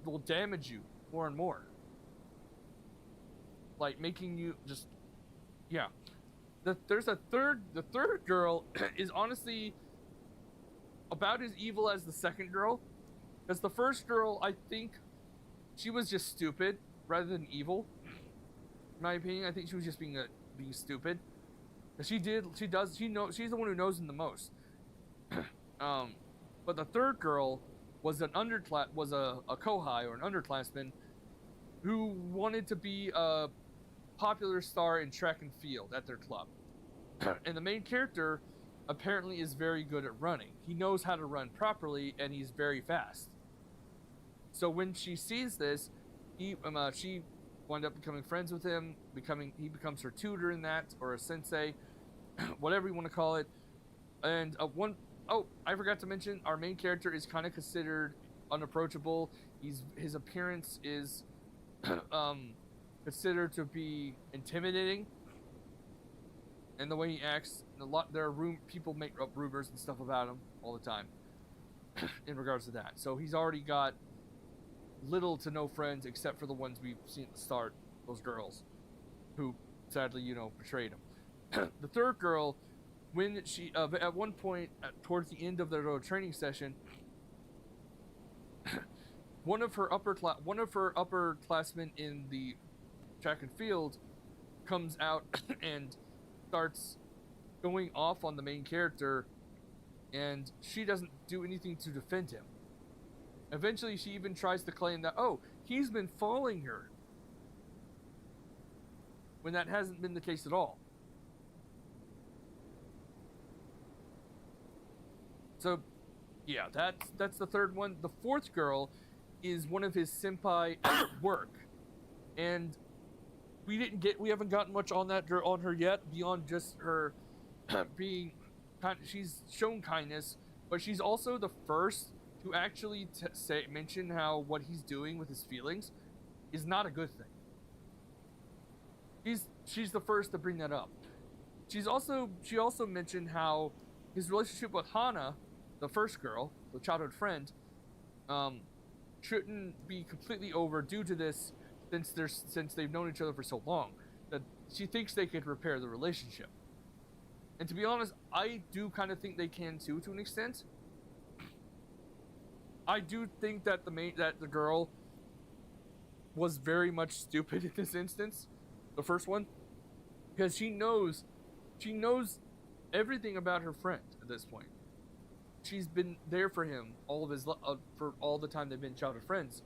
will damage you more and more. Like, making you just, yeah. The third girl is honestly about as evil as the 2nd girl. Because the 1st girl, I think, she was just stupid rather than evil. In my opinion, I think she was just being stupid. She's the one who knows him the most. But the 3rd girl was a kohai, or an underclassman, who wanted to be a popular star in track and field at their club. And the main character apparently is very good at running. He knows how to run properly, and he's very fast. So when she sees this, she wound up becoming friends with him. He becomes her tutor in that, or a sensei, whatever you want to call it. And I forgot to mention, our main character is kind of considered unapproachable. His appearance is considered to be intimidating, and the way he acts, people make up rumors and stuff about him all the time in regards to that. So he's already got little to no friends except for the ones we've seen at the start, those girls who sadly, betrayed him. The 3rd girl, when she at one point towards the end of their training session, one of her upperclassmen in the track and field comes out and starts going off on the main character, and she doesn't do anything to defend him. Eventually, she even tries to claim that, oh, he's been following her, when that hasn't been the case at all. So, yeah, that's the 3rd one. The 4th girl is one of his senpai at work, and we haven't gotten much on that girl, on her yet, beyond just her being kind. She's shown kindness, but she's also the first to actually mention how what he's doing with his feelings is not a good thing. She's the first to bring that up. She also mentioned how his relationship with Hana, the 1st girl, the childhood friend, shouldn't be completely over due to this, since they've known each other for so long, that she thinks they could repair the relationship. And to be honest, I do kind of think they can too, to an extent. I do think that the girl was very much stupid in this instance, the 1st one, because she knows everything about her friend at this point. She's been there for him for all the time they've been childhood friends.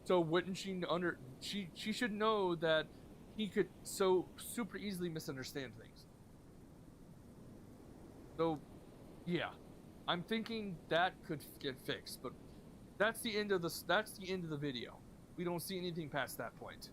So wouldn't she should know that he could so super easily misunderstand things. So, yeah, I'm thinking that could get fixed, but that's the end of the video. We don't see anything past that point.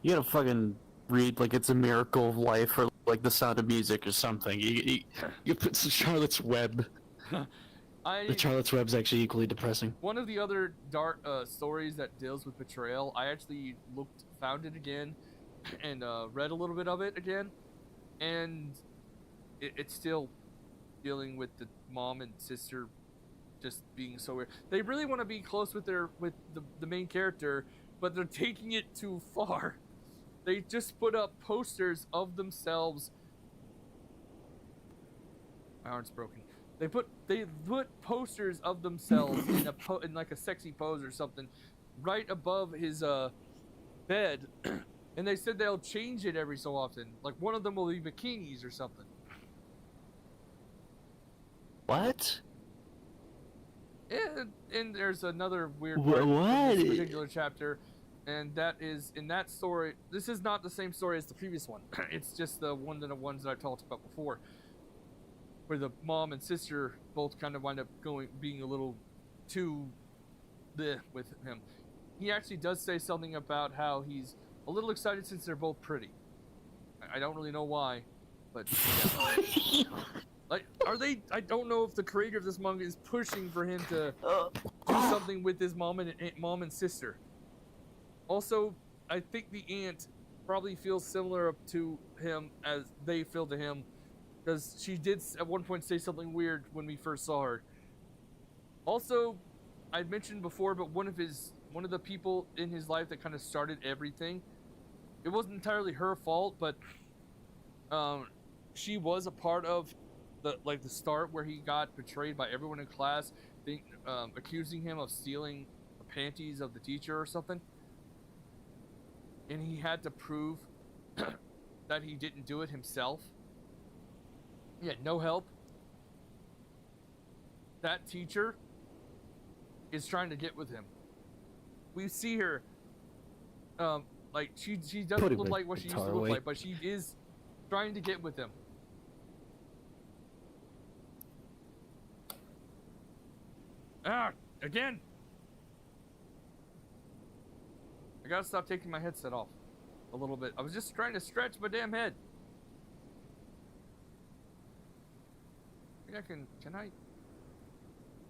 gotta fucking read like It's a Miracle of Life or like The Sound of Music or something. You put some Charlotte's Web. The Charlotte's Web's actually equally depressing. One of the other dark stories that deals with betrayal, I actually found it again, and read a little bit of it again, and it's still dealing with the mom and sister just being so weird. They really want to be close with the main character, but they're taking it too far. They just put up posters of themselves. My arm's broken. They put posters of themselves in like a sexy pose or something, right above his bed, and they said they'll change it every so often. Like one of them will be bikinis or something. What? And there's another weird What? part in this particular chapter, and that is in that story. This is not the same story as the previous one. It's just the ones that I talked about before, where the mom and sister both kind of wind up being a little too bleh with him. He actually does say something about how he's a little excited since they're both pretty. I don't really know why, but yeah. Like, are they? I don't know if the creator of this manga is pushing for him to do something with his mom and sister. Also, I think the aunt probably feels similar to him as they feel to him, because she did at one point say something weird when we first saw her. Also, I mentioned before, but one of the people in his life that kind of started everything. It wasn't entirely her fault, but she was a part of the start where he got betrayed by everyone in class, accusing him of stealing the panties of the teacher or something, and he had to prove that he didn't do it himself. He had no help. That teacher is trying to get with him. We see her, like she doesn't look like what she used to look like, but she is trying to get with him. Again! I gotta stop taking my headset off a little bit. I was just trying to stretch my damn head. I think can I?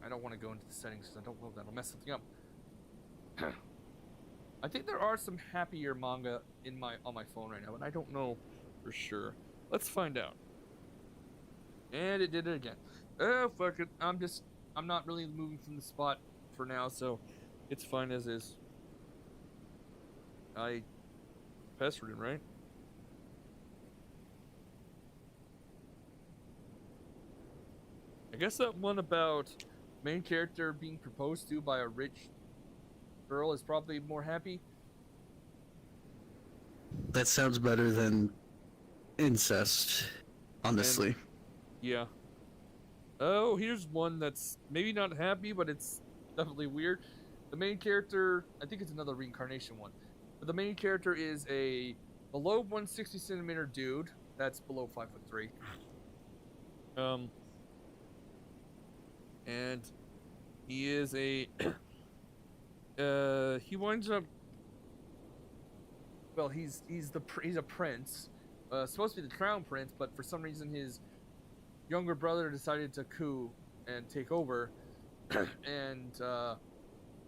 I don't want to go into the settings because I don't know if that'll mess something up. I think there are some happier manga on my phone right now, and I don't know for sure. Let's find out. And it did it again. Oh, fuck it. I'm not really moving from the spot for now, so it's fine as is. I password it, right? I guess that one about main character being proposed to by a rich girl is probably more happy. That sounds better than incest, honestly. And, yeah. Oh, here's one that's maybe not happy, but it's definitely weird. The main character, I think it's another reincarnation one, but the main character is a below 160 centimeter dude that's below 5'3". And he is a he winds up, well, he's a prince, supposed to be the crown prince, but for some reason his younger brother decided to coup and take over and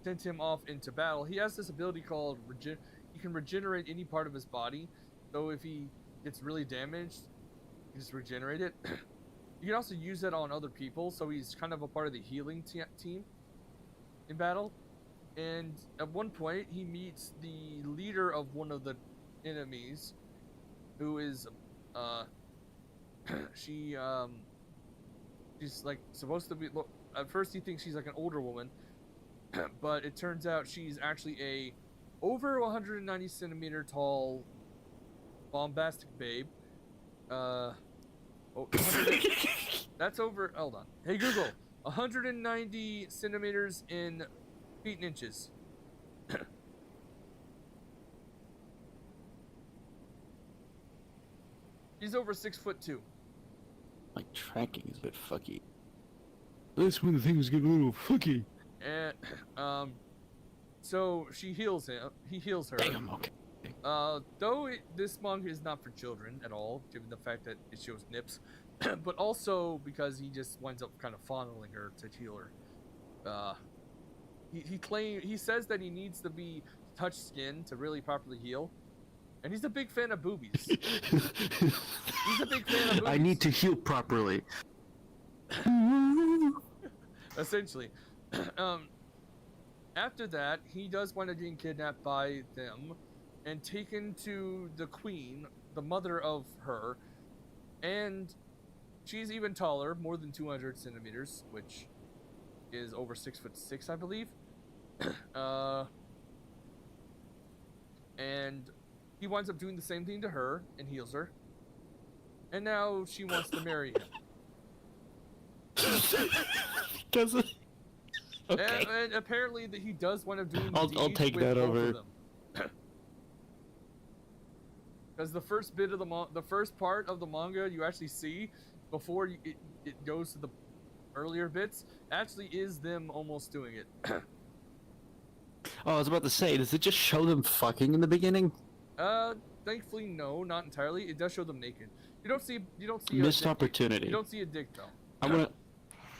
sent him off into battle. He has this ability called he can regenerate any part of his body, so if he gets really damaged, he can just regenerate it. You can also use that on other people, so he's kind of a part of the healing team in battle. And at one point, he meets the leader of one of the enemies, who is, she's like supposed to be. Look, at first he thinks she's like an older woman, but it turns out she's actually a over 190 centimeter tall, bombastic babe. That's over. Hold on. Hey Google, 190 centimeters in feet and inches. He's over 6'2". My tracking is a bit fucky. That's when things get a little fucky. And so she heals him. He heals her. Damn, okay. Though this manga is not for children at all, given the fact that it shows nips, but also because he just winds up kind of fondling her to heal her. He says that he needs to be touch skin to really properly heal, and he's a big fan of boobies. He's a big fan of boobies. I need to heal properly. Essentially. After that, he does wind up getting kidnapped by them and taken to the queen, the mother of her, and she's even taller, more than 200 centimeters, which is over 6'6", I believe. And he winds up doing the same thing to her and heals her, and now she wants to marry him. Does it? Okay. And apparently that he does wind up doing the I'll deed take with that both over. of them. Because the first bit of the first part of the manga you actually see before it goes to the earlier bits actually is them almost doing it. Oh, I was about to say, does it just show them fucking in the beginning? Thankfully no, not entirely. It does show them naked. You don't see Missed a dick. opportunity. You don't see a dick though.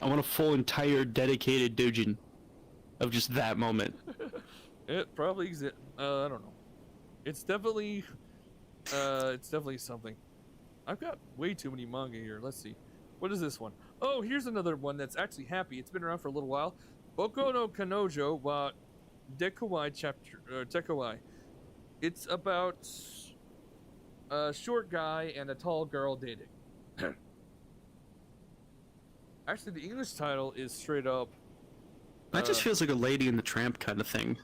I want a full entire dedicated doujin of just that moment. It probably exists. I don't know. It's definitely something. I've got way too many manga here. Let's see. What is this one? Oh, here's another one that's actually happy. It's been around for a little while. Boku no Kanojo wa Dekawai chapter Dekawai. It's about a short guy and a tall girl dating. Actually, the English title is straight up. That just feels like a Lady and the Tramp kind of thing.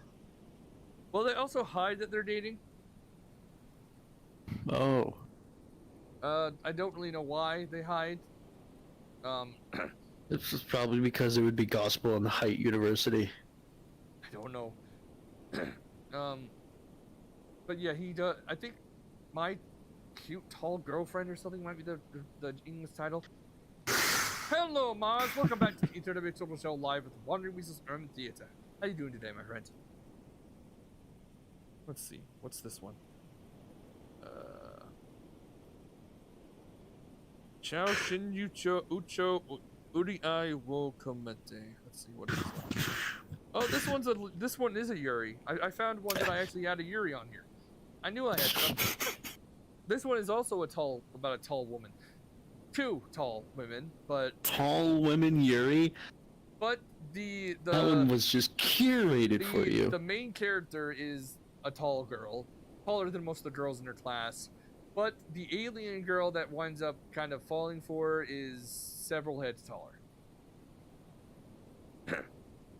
Well, they also hide that they're dating. Oh. I don't really know why they hide. This is probably because it would be gospel on the Height University. I don't know. But yeah, he does. I think My Cute Tall Girlfriend or something might be the English title. Hello, Mars. Welcome back to the Internet Social Show live with Wandering Weasels Urban Theater. How you doing today, my friend? Let's see. What's this one? Chao Shin Yucho Ucho Uri I wo Komete. Let's see what is this one. Oh, this one is a Yuri. I found one that I actually had a Yuri on here. I knew I had something. This one is also about a tall woman. Two tall women, but Tall women Yuri? But that one was just curated for you. The main character is a tall girl, taller than most of the girls in her class. But the alien girl that winds up kind of falling for her is several heads taller.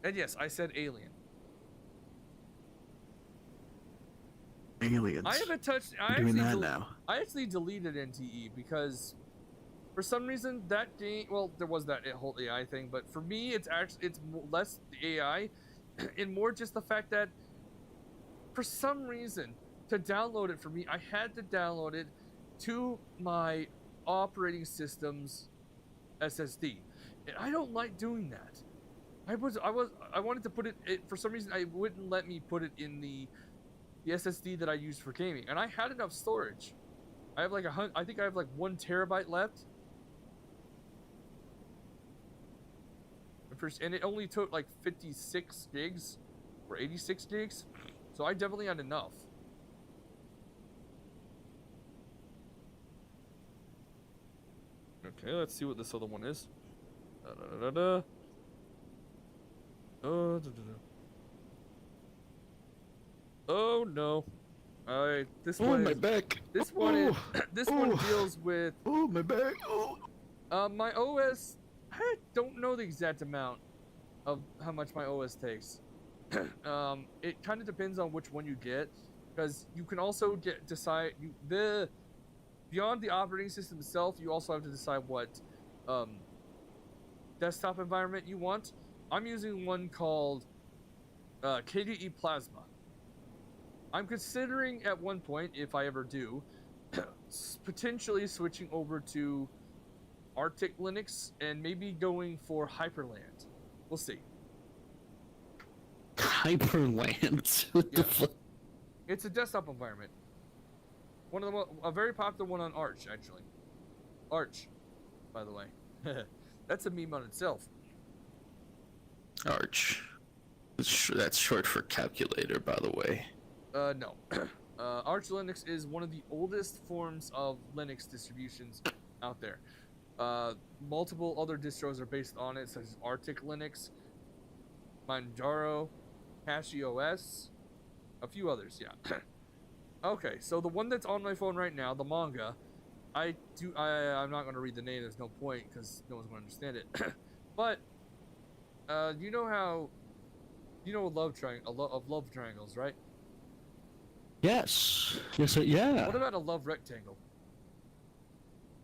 And yes, I said alien. Aliens. I haven't touched. I actually deleted NTE because, for some reason, that game. Well, there was that whole AI thing, but for me, it's less the AI, and more just the fact that, for some reason, to download it for me, I had to download it to my operating system's SSD, and I don't like doing that. I wanted to put it for some reason. I wouldn't let me put it in the SSD that I use for gaming, and I had enough storage. I have I think I have like 1 terabyte left. And it only took like 56 gigs or 86 gigs, so I definitely had enough. Okay, let's see what this other one is. Oh no! This one. My back. This one one deals with. Oh, my back. Oh. My OS. I don't know the exact amount of how much my OS takes. It kind of depends on which one you get, because you can also decide beyond the operating system itself. You also have to decide what desktop environment you want. I'm using one called KDE Plasma. I'm considering at one point, if I ever do, potentially switching over to Arctic Linux and maybe going for Hyperland. We'll see. Hyperland? What the fuck? It's a desktop environment. One of a very popular one on Arch, actually. Arch, by the way. That's a meme on itself. Arch. That's short for calculator, by the way. No. Arch Linux is one of the oldest forms of Linux distributions out there. Multiple other distros are based on it, such as Arctic Linux, Manjaro, CachyOS, a few others, yeah. Okay, so the one that's on my phone right now, the manga, I'm not going to read the name, there's no point, because no one's going to understand it. But, you know love triangles, right? Yes. Yes, yeah. What about a love rectangle?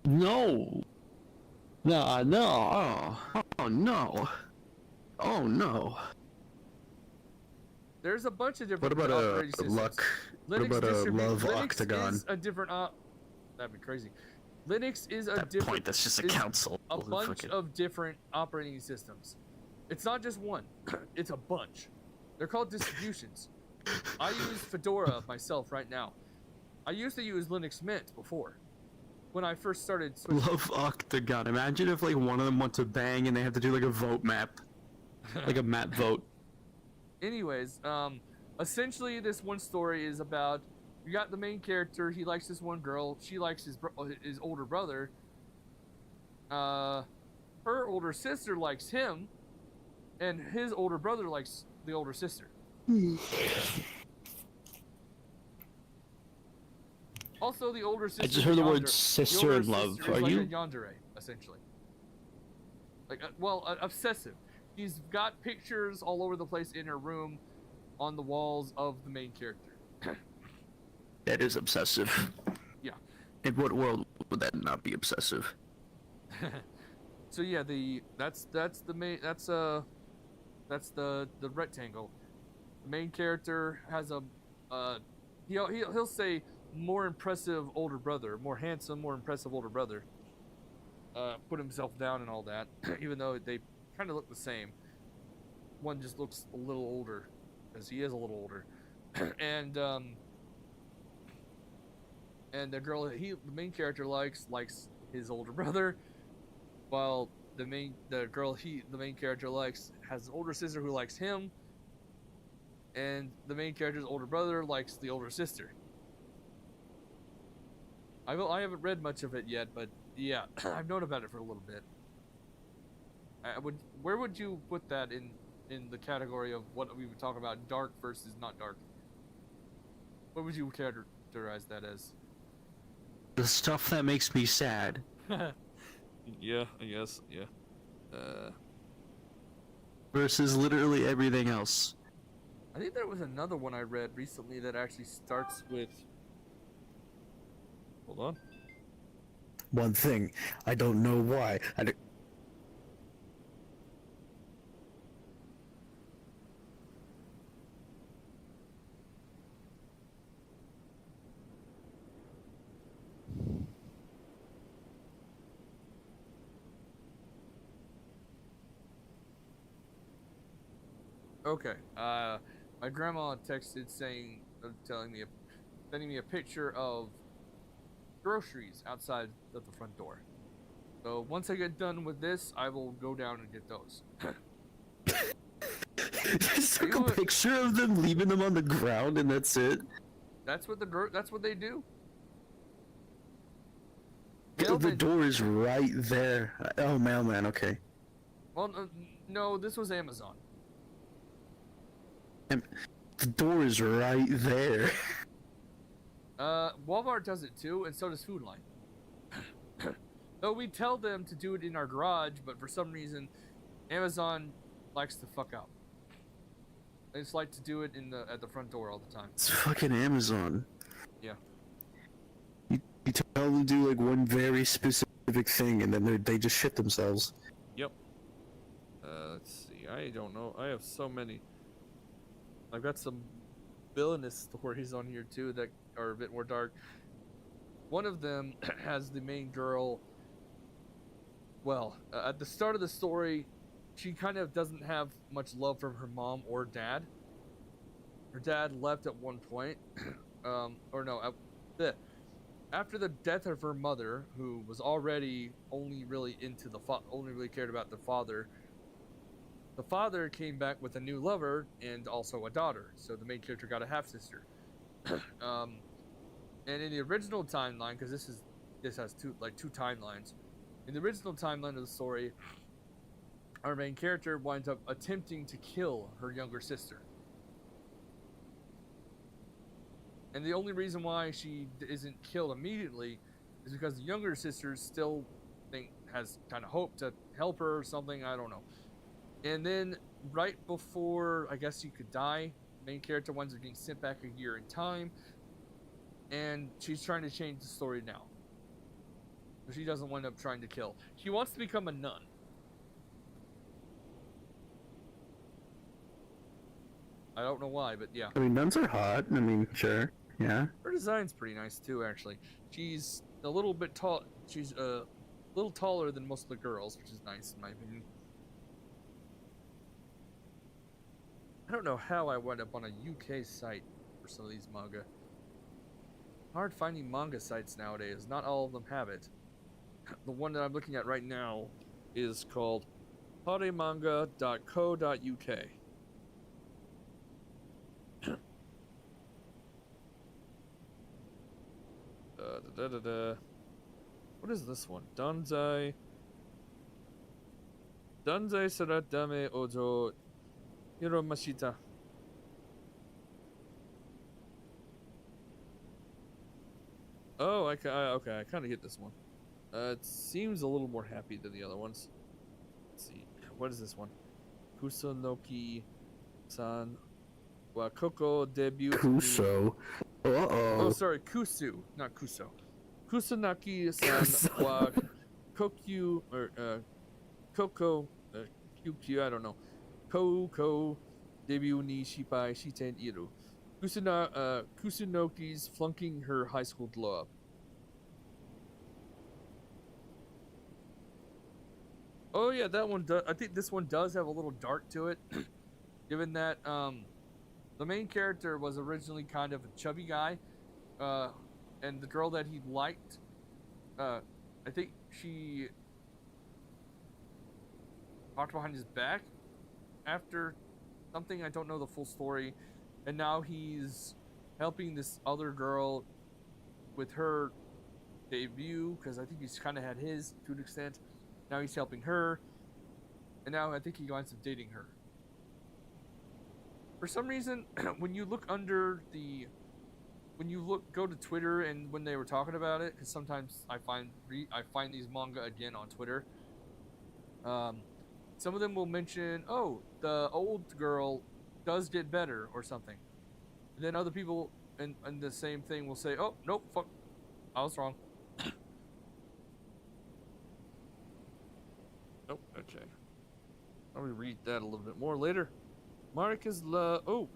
No. No, no. Oh, no. Oh, no. There's a bunch of different What about operating a systems. luck? Linux What about a love Linux octagon? is a different that'd be crazy. Linux is a At that different point, that's just a council. a bunch Fucking- of different operating systems. It's not just one. It's a bunch. They're called distributions. I use Fedora myself right now. I used to use Linux Mint before, when I first started switching. Love octagon. Imagine if like one of them went to bang and they have to do like a vote map, like a map vote. Anyways, essentially this one story is about, you got the main character, he likes this one girl, she likes his older brother. Her older sister likes him, and his older brother likes the older sister. Also, the older sister. I just heard the word sister in love. Are like you? a yandere, essentially? Like, obsessive. He's got pictures all over the place in her room, on the walls of the main character. That is obsessive. Yeah. In what world would that not be obsessive? So yeah, that's the rectangle. The main character has a he'll say more impressive older brother, more handsome, more impressive older brother. Put himself down and all that, even though they kind of look the same. One just looks a little older, because he is a little older, and the girl that the main character likes his older brother, while the main character likes has an older sister who likes him, and the main character's older brother likes the older sister. I haven't read much of it yet, but yeah, I've known about it for a little bit. Where would you put that in the category of what we would talk about, dark versus not dark? What would you characterize that as? The stuff that makes me sad. Yeah, I guess, yeah. Versus literally everything else. I think there was another one I read recently that actually starts with... Hold on. One thing, I don't know why. Okay. My grandma texted saying, sending me a picture of groceries outside of the front door. So once I get done with this, I will go down and get those. Just took a picture of them, leaving them on the ground, and that's it. That's what they do. The door is right there. Oh, mailman. Okay. Well, no, this was Amazon. The door is right there. Walmart does it too, and so does Food Line. Though we tell them to do it in our garage, but for some reason, Amazon likes to fuck out. They just like to do it at the front door all the time. It's fucking Amazon. Yeah. You tell them to do like one very specific thing, and then they just shit themselves. Yep. Let's see. I don't know. I have so many. I've got some villainous stories on here too that are a bit more dark. One of them has the main girl. Well, at the start of the story, she kind of doesn't have much love from her mom or dad. her dad left at one point, or no, after the death of her mother, who was already only really into only really cared about the father. The father came back with a new lover and also a daughter, so the main character got a half sister. And in the original timeline, because this has two timelines. In the original timeline of the story, our main character winds up attempting to kill her younger sister. And the only reason why she isn't killed immediately is because the younger sister still has kind of hope to help her or something. I don't know. And then right before, I guess she could die, the main character winds up getting sent back a year in time. And she's trying to change the story now. So she doesn't wind up trying to kill. She wants to become a nun. I don't know why, but yeah. I mean, nuns are hot. I mean, sure. Yeah. Her design's pretty nice too, actually. She's a little bit tall. She's a little taller than most of the girls, which is nice in my opinion. I don't know how I wound up on a UK site for some of these manga. Hard finding manga sites nowadays. Not all of them have it. The one that I'm looking at right now is called haremanga.co.uk. What is this one? Danzai Saradame Ojo Hiromashita. Oh, okay, I kind of get this one. It seems a little more happy than the other ones. Let's see. What is this one? Kusunoki-san wa Koko debut. Kuso. Oh, sorry, Kusu, not Kuso. Kusanaki-san wa Kokyu, or Koko, QQ, I don't know. Koko debut ni shipai shiten iru. Kusunoki's flunking her high school glow up. Oh yeah, that one does. I think this one does have a little dark to it, given that the main character was originally kind of a chubby guy, and the girl that he liked, I think she talked behind his back after something. I don't know the full story. And now he's helping this other girl with her debut, because I think he's kind of had his to an extent. Now he's helping her, and now I think he winds up dating her. For some reason, when you look under the, go to Twitter, and when they were talking about it, because sometimes I find these manga again on Twitter. Some of them will mention, oh, the old girl does get better or something. And then other people and the same thing will say, oh, nope, fuck, I was wrong. Oh, okay. I'll read that a little bit more later. Marcus oh,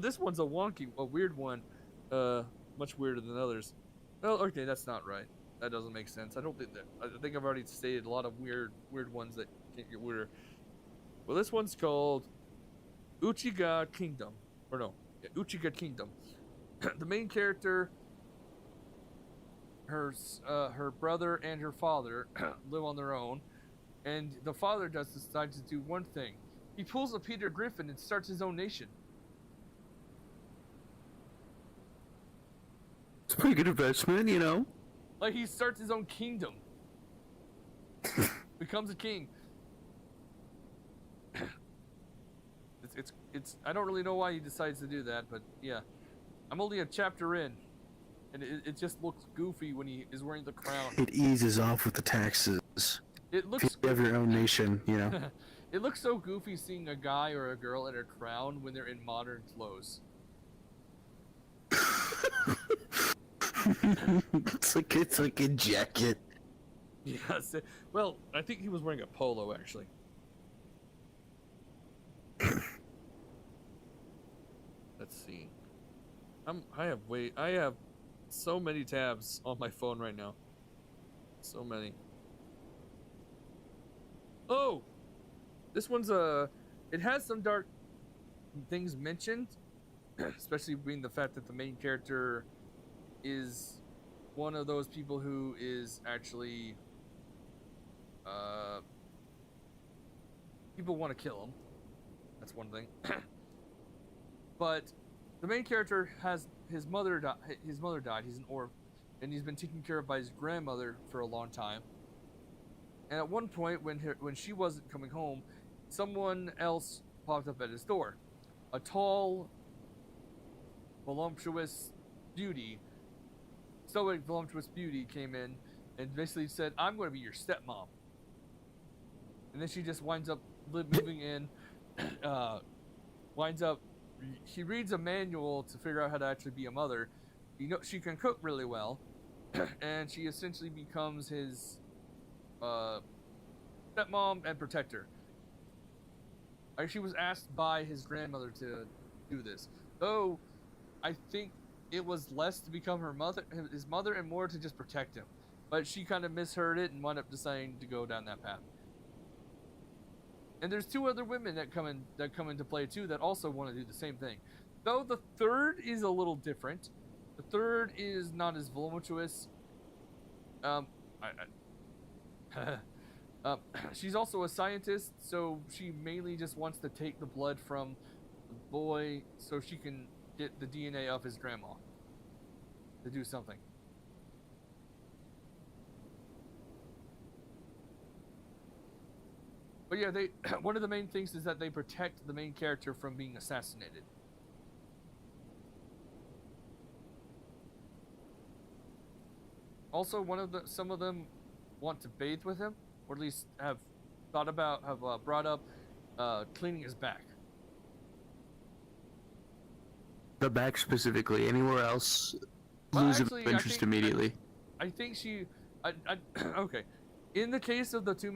this one's a weird one. Much weirder than others. Well, okay, that's not right. That doesn't make sense. I don't think that. I think I've already stated a lot of weird ones that can't get weirder. Well, this one's called Uchiga Kingdom. Or no, yeah, Uchiga Kingdom. The main character, her brother and her father live on their own, and the father decides to do one thing. He pulls a Peter Griffin and starts his own nation. It's a pretty good investment, you know. Like, he starts his own kingdom. Becomes a king. It's I don't really know why he decides to do that, but yeah. I'm only a chapter in, and it just looks goofy when he is wearing the crown. It eases off with the taxes. It looks. If you have your own nation, you know. It looks so goofy seeing a guy or a girl in a crown when they're in modern clothes. it's like a jacket. Yes. Well, I think he was wearing a polo actually. Let's see. I have so many tabs on my phone right now. So many. Oh, this one's it has some dark things mentioned, especially being the fact that the main character is one of those people who is actually people want to kill him. That's one thing. But the main character has his mother died. He's an orphan, and he's been taken care of by his grandmother for a long time. And at one point, when she wasn't coming home, someone else popped up at his door. A tall, voluptuous beauty, stoic, voluptuous beauty came in and basically said, "I'm going to be your stepmom." And then she just winds up moving in. He reads a manual to figure out how to actually be a mother. She can cook really well, and she essentially becomes his stepmom and protector. She was asked by his grandmother to do this, though I think it was less to become his mother, and more to just protect him. But she kind of misheard it and wound up deciding to go down that path. And there's 2 other women that come into play too that also want to do the same thing. Though the third is a little different. The third is not as voluptuous. She's also a scientist, so she mainly just wants to take the blood from the boy so she can get the DNA of his grandma to do something. But yeah, one of the main things is that they protect the main character from being assassinated. Also, some of them want to bathe with him, or at least have brought up cleaning his back. The back specifically. Anywhere else, Well, lose actually, interest immediately. I think she. Okay. In the case of the two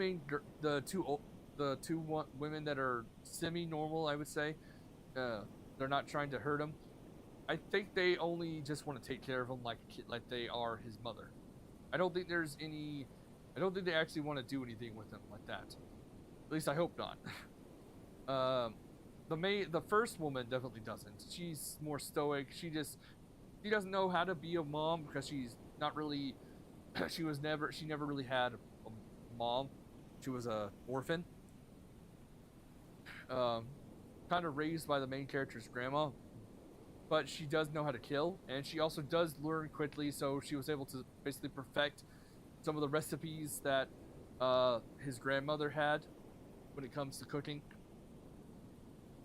women that are semi-normal, I would say, they're not trying to hurt him. I think they only just want to take care of him like a kid, like they are his mother. I don't think they actually want to do anything with him like that. At least I hope not. The first woman definitely doesn't. She's more stoic. She doesn't know how to be a mom because she's not really. She never really had a mom. She was a orphan. Kind of raised by the main character's grandma, but she does know how to kill, and she also does learn quickly, so she was able to basically perfect some of the recipes that his grandmother had when it comes to cooking.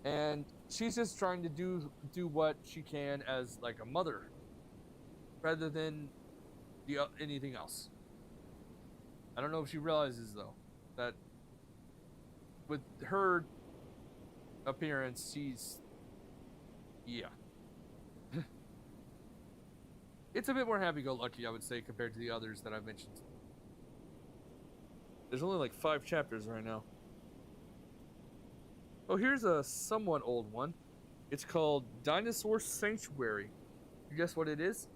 And she's just trying to do what she can as like a mother rather than anything else. I don't know if she realizes though that with her appearance, it's a bit more happy-go-lucky, I would say, compared to the others that I've mentioned. There's only like 5 chapters right now. Oh, here's a somewhat old one. It's called Dinosaur Sanctuary. You guess what it is?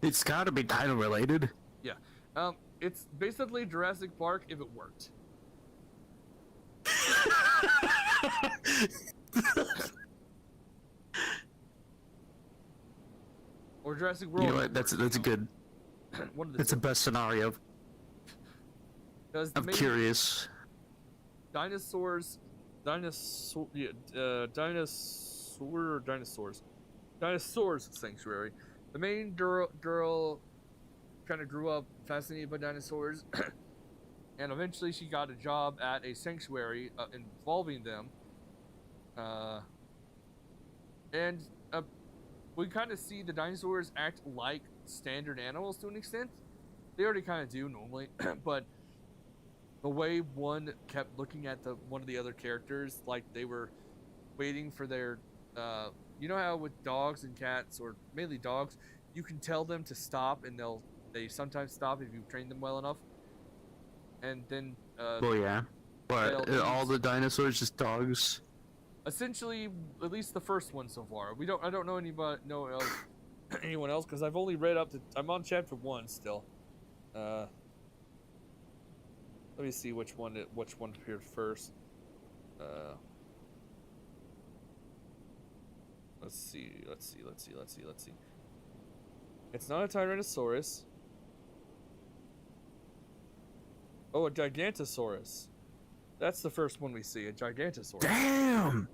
It's gotta be dino related. Yeah. It's basically Jurassic Park if it worked. Or Jurassic World. You know what? That's a good. One of the That's the best scenario. I'm curious. Dinosaurs Sanctuary. The main girl kind of grew up fascinated by dinosaurs, and eventually she got a job at a sanctuary involving them. And we kind of see the dinosaurs act like standard animals to an extent. They already kind of do normally, but the way one kept looking at one of the other characters, like they were waiting for their, you know how with dogs and cats, or mainly dogs, you can tell them to stop, and they sometimes stop if you train them well enough. And then, Well, yeah. But all the dinosaurs just dogs. Essentially, at least the first one so far. I don't know anyone else because I've only read up to. I'm on chapter 1 still. Let me see which one appeared first. Let's see. It's not a Tyrannosaurus. Oh, a Gigantosaurus. That's the first one we see, a Gigantosaurus. Damn!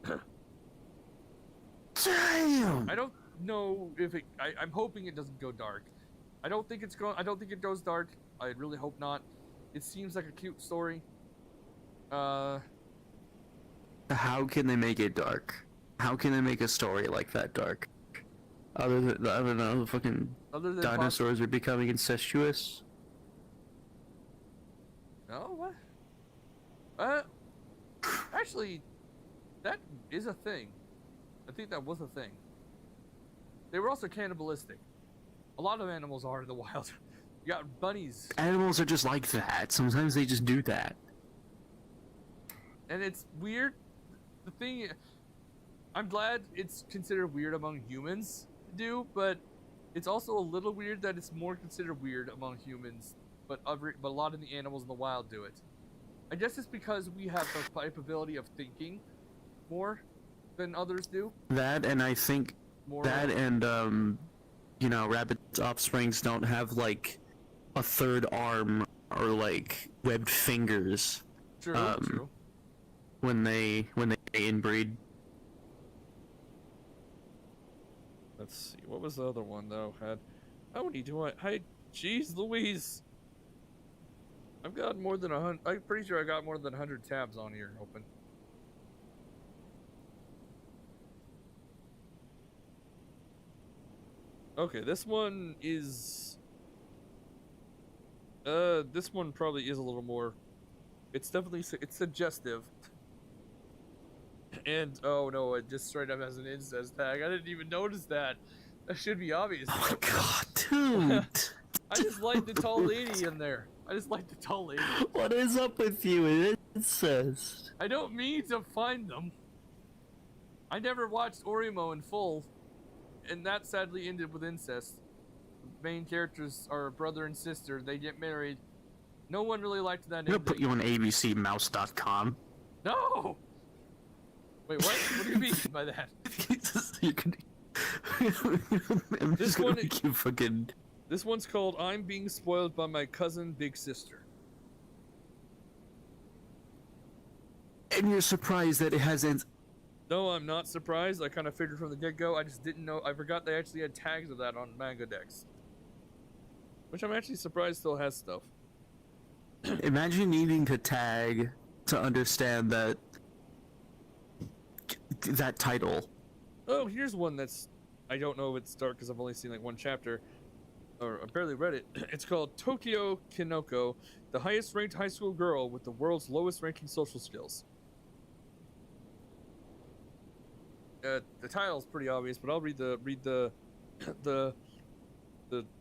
Damn! I don't know if it. I'm hoping it doesn't go dark. I don't think I don't think it goes dark. I really hope not. It seems like a cute story. How can they make it dark? How can they make a story like that dark? Other than the fucking dinosaurs are becoming incestuous. No, what? Actually, that is a thing. I think that was a thing. They were also cannibalistic. A lot of animals are in the wild. You got bunnies. Animals are just like that. Sometimes they just do that. And it's weird. The thing, I'm glad it's considered weird among humans to do, but it's also a little weird that it's more considered weird among humans, but a lot of the animals in the wild do it. I guess it's because we have the capability of thinking more than others do. That, and I think More that, and you know, rabbits' offsprings don't have like a third arm or like webbed fingers. True, true. When they inbreed. Let's see. What was the other one though? How many do I? Jeez Louise. I've got more than 100. I'm pretty sure I got more than 100 tabs on here open. Okay, this one is. This one probably is a little more. It's definitely it's suggestive. And oh no, it just straight up has an incest tag. I didn't even notice that. That should be obvious. Oh my god, dude! I just like the tall lady in there. I just like the tall lady. What is up with you and incest? I don't mean to find them. I never watched Orimo in full, and that sadly ended with incest. The main characters are a brother and sister. They get married. No one really liked that I'm gonna put you on abcmouse.com. No! Wait, what? What do you mean by that? You can... I'm This just gonna one- make you fucking... This one's called I'm Being Spoiled by My Cousin Big Sister. And you're surprised that it hasn't... No, I'm not surprised. I kind of figured from the get-go. I just didn't know. I forgot they actually had tags of that on Manga Dex. Which I'm actually surprised still has stuff. Imagine needing to tag to understand that title. Oh, here's one that's... I don't know if it's dark because I've only seen like one chapter. Or I barely read it. It's called Tokyo Kinoko, the highest ranked high school girl with the world's lowest ranking social skills. The title's pretty obvious, but I'll read the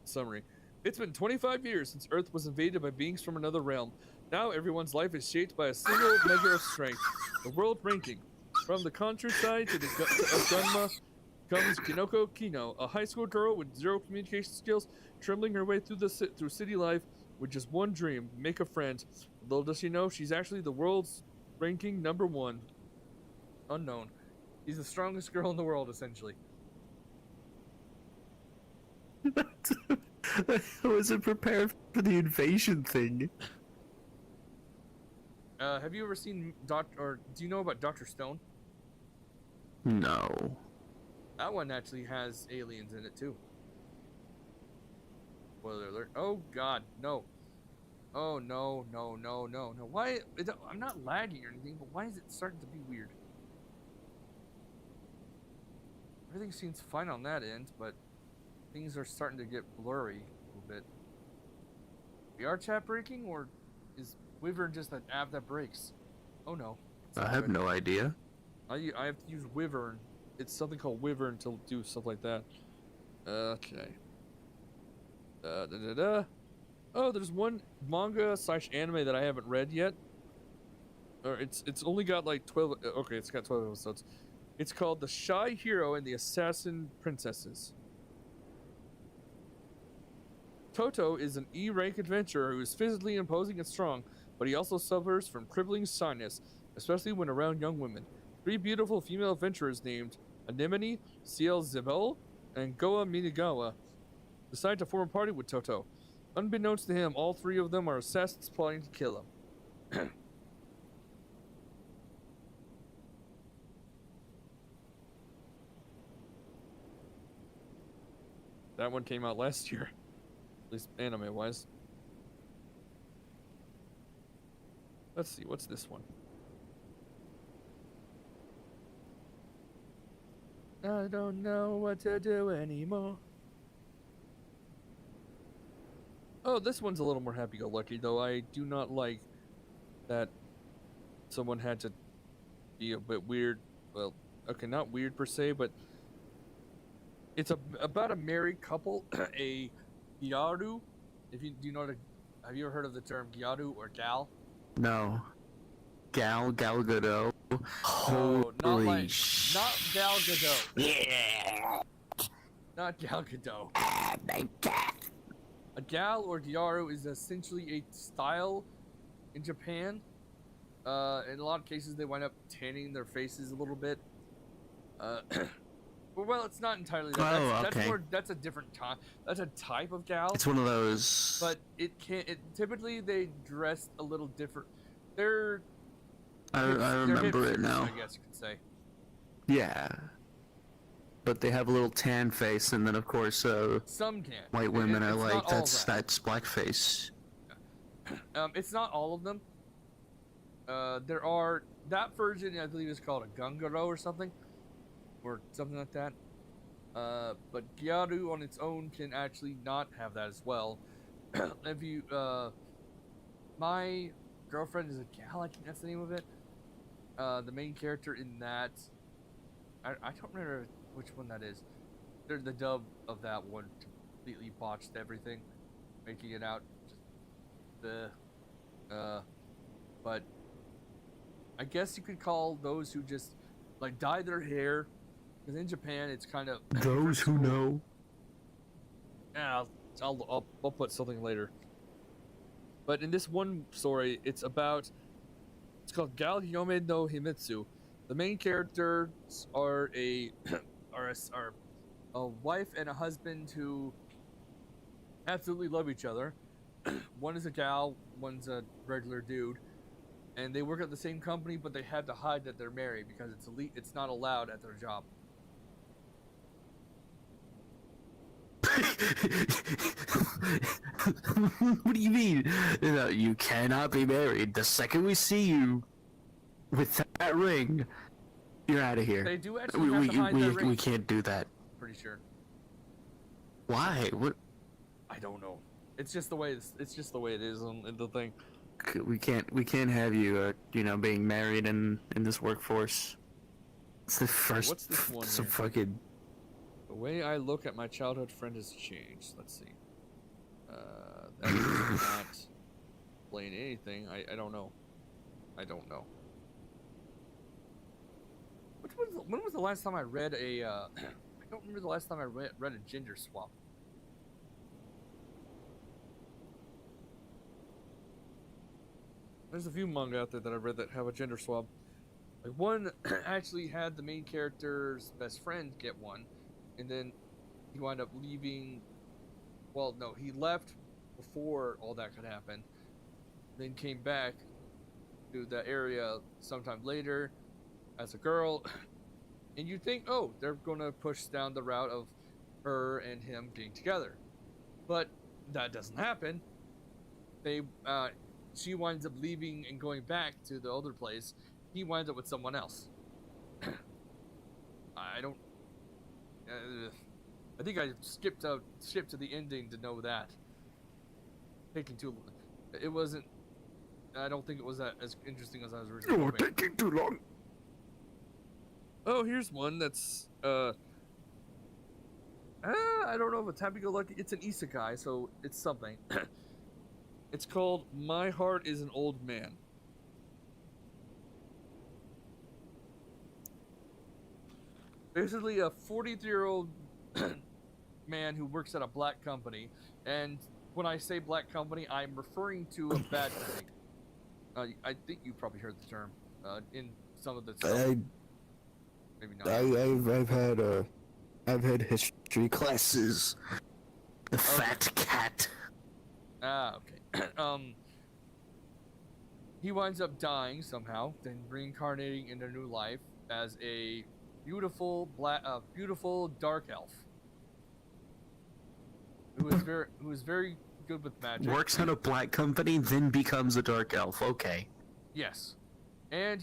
summary. It's been 25 years since Earth was invaded by beings from another realm. Now everyone's life is shaped by a single measure of strength, the world ranking. From the countryside to the of Gunma comes Kinoko Kino, a high school girl with zero communication skills, trembling her way through city life with just one dream: make a friend. Little does she know, she's actually the world's ranking #1. Unknown. He's the strongest girl in the world, essentially. I wasn't prepared for the invasion thing. Have you ever seen do you know about Dr. Stone? No. That one actually has aliens in it too. Spoiler alert. Oh god, no. Oh no. Why? I'm not lagging or anything, but why is it starting to be weird? Everything seems fine on that end, but things are starting to get blurry a little bit. We are chat breaking, or is Wyvern just an app that breaks? Oh no. I have no idea. I have to use Wyvern. It's something called Wyvern to do stuff like that. Okay. Oh, there's one manga/anime that I haven't read yet. Or it's only got like 12. Okay, it's got 12 episodes. It's called The Shy Hero and the Assassin Princesses. Toto is an E-rank adventurer who is physically imposing and strong, but he also suffers from crippling shyness, especially when around young women. 3 beautiful female adventurers named Anemone, CL Zibel, and Goa Minigawa decide to form a party with Toto. Unbeknownst to him, all three of them are assassins plotting to kill him. That one came out last year, at least anime-wise. Let's see, what's this one? I don't know what to do anymore. Oh, this one's a little more happy-go-lucky, though I do not like that someone had to be a bit weird. Well, okay, not weird per se, but it's about a married couple, a gyaru. If you do you know have you ever heard of the term gyaru or gal? No. Gal Gadot. No, not Holy like not Gal Gadot. Yeah. Not Gal Gadot. Oh my god. A gal or gyaru is essentially a style in Japan. In a lot of cases, they wind up tanning their faces a little bit. Well, it's not entirely that. Oh, That's okay. that's a different time. That's a type of gal. It's one of those. But typically they dress a little different. They're I they're remember it hipsters, now. I guess you could say. Yeah. But they have a little tan face, and then of course, Some can. white women are It's like, not all that's blackface. It's not all of them. There are that version, I believe, is called a gungaro or something like that. But gyaru on its own can actually not have that as well. If you, my girlfriend is a gal. I think that's the name of it. The main character in that, I don't remember which one that is. The dub of that one completely botched everything, making it out just but I guess you could call those who just like dye their hair, because in Japan it's kind of Those who know. yeah, I'll put something later. But in this one story, it's called Gal Hyome no Himitsu. The main characters are a wife and a husband who absolutely love each other. One is a gal, one's a regular dude, and they work at the same company, but they had to hide that they're married because it's not allowed at their job. What do you mean? You cannot be married. The second we see you with that ring, you're out of here. They do actually have to hide their ring. We can't do that. Pretty sure. Why? What? I don't know. It's just the way it's just the way it is in the thing. We can't have you being married in this workforce. It's the first. What's this one Some here? fucking. The way I look at my childhood friend has changed. Let's see. That is not explain anything. I don't know. I don't know. When was the last time I read a? I don't remember the last time I read a gender swap. There's a few manga out there that I read that have a gender swap. Like one actually had the main character's best friend get one, and then he wound up leaving. Well, no, he left before all that could happen. Then came back to the area sometime later as a girl, and you think, oh, they're gonna push down the route of her and him getting together, but that doesn't happen. She winds up leaving and going back to the older place. He winds up with someone else. I don't. I think I skipped to the ending to know that. Taking too. It wasn't. I don't think it was that as interesting as I was originally You're hoping. taking too long. Oh, here's one that's I don't know if it's happy-go-lucky. It's an isekai, so it's something. It's called My Heart is an Old Man. Basically, a 43-year-old man who works at a black company, and when I say black company, I'm referring to a bad company. I think you probably heard the term in some of the stuff. Maybe not. I've had history classes. The fat cat. Ah, okay. He winds up dying somehow, then reincarnating in a new life as a beautiful beautiful dark elf who is very good with magic. Works at a black company, then becomes a dark elf. Okay. Yes, and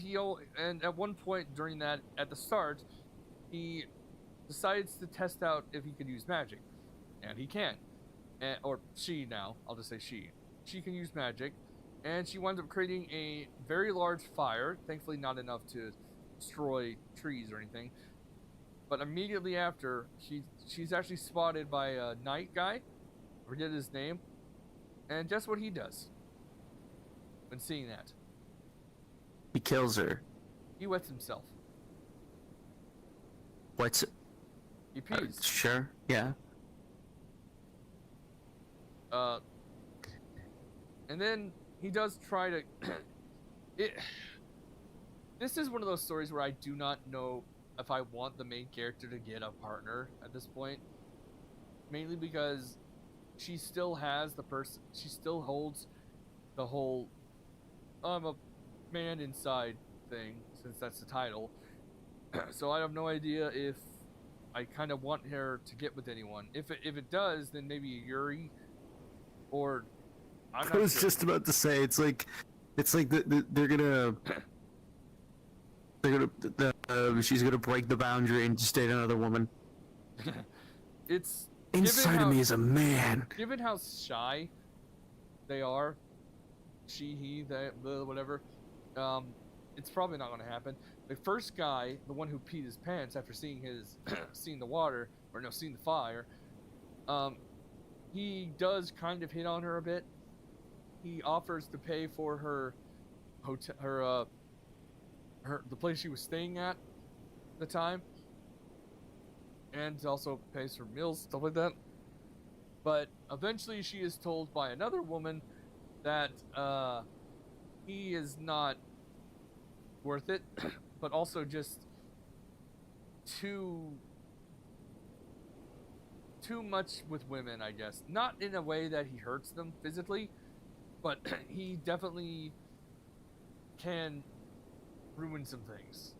and at one point during that, at the start, he decides to test out if he can use magic, and he can, or she now. I'll just say she. She can use magic, and she winds up creating a very large fire. Thankfully, not enough to destroy trees or anything. But immediately after, she's actually spotted by a night guy. I forget his name, and guess what he does when seeing that? He kills her. He wets himself. What's... He pees. Sure, yeah. And then he does try to... This is one of those stories where I do not know if I want the main character to get a partner at this point. Mainly because she still has she still holds the whole I'm a man inside thing, since that's the title. So I have no idea if I kind of want her to get with anyone. If it does, then maybe Yuri, or I'm not I was sure. just about to say, it's like they're gonna she's gonna break the boundary and just date another woman. It's Inside of me is a man. given how shy they are, she, he, they, whatever, it's probably not going to happen. The first guy, the one who peed his pants after seeing seeing the water, or no, seeing the fire, he does kind of hit on her a bit. He offers to pay for her hotel, the place she was staying at the time, and also pays for meals, stuff like that. But eventually she is told by another woman that he is not worth it, but also just too much with women, I guess. Not in a way that he hurts them physically, but he definitely can ruin some things.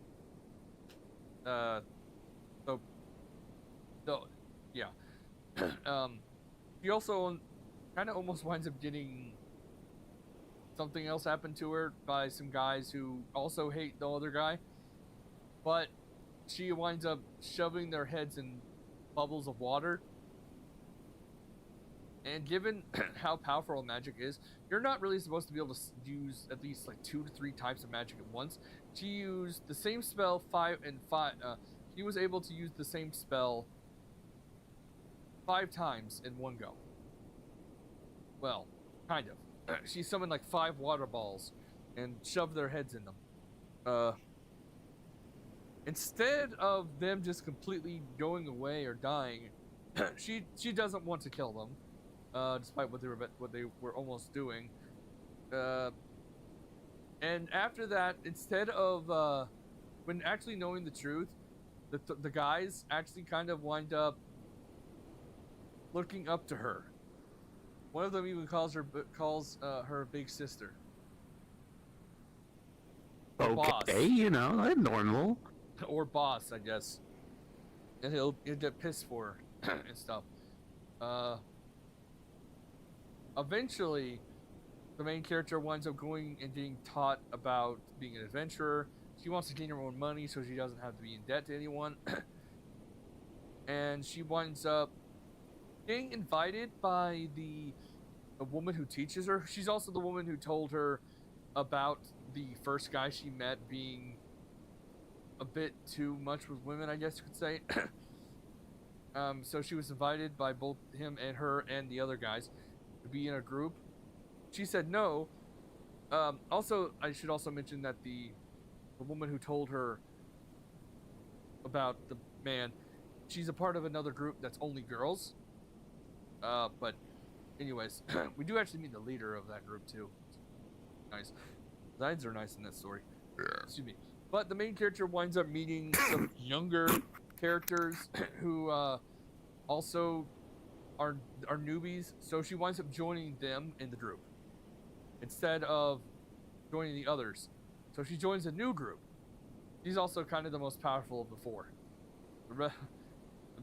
So yeah. He also kind of almost winds up getting something else happen to her by some guys who also hate the other guy, but she winds up shoving their heads in bubbles of water. And given how powerful magic is, you're not really supposed to be able to use at least like 2 to 3 types of magic at once. She used the same spell 5 and 5. She was able to use the same spell 5 times in one go. Well, kind of. She summoned like 5 water balls and shoved their heads in them. Instead of them just completely going away or dying, she doesn't want to kill them. Despite what they were almost doing, and after that, instead of when actually knowing the truth, the guys actually kind of wind up looking up to her. One of them even calls her big sister. Or Okay, boss. you know, that's normal. Or boss, I guess. And he'll get pissed for her and stuff. Eventually, the main character winds up going and getting taught about being an adventurer. She wants to gain her own money so she doesn't have to be in debt to anyone. And she winds up getting invited by the woman who teaches her. She's also the woman who told her about the first guy she met being a bit too much with women, I guess you could say. So she was invited by both him and her and the other guys to be in a group. She said no. Also, I should also mention that the woman who told her about the man, she's a part of another group that's only girls. But anyways, we do actually meet the leader of that group too. Nice. Sides are nice in that story. Excuse me. But the main character winds up meeting some younger characters who also are newbies. So she winds up joining them in the group instead of joining the others. So she joins a new group. She's also kind of the most powerful of the four.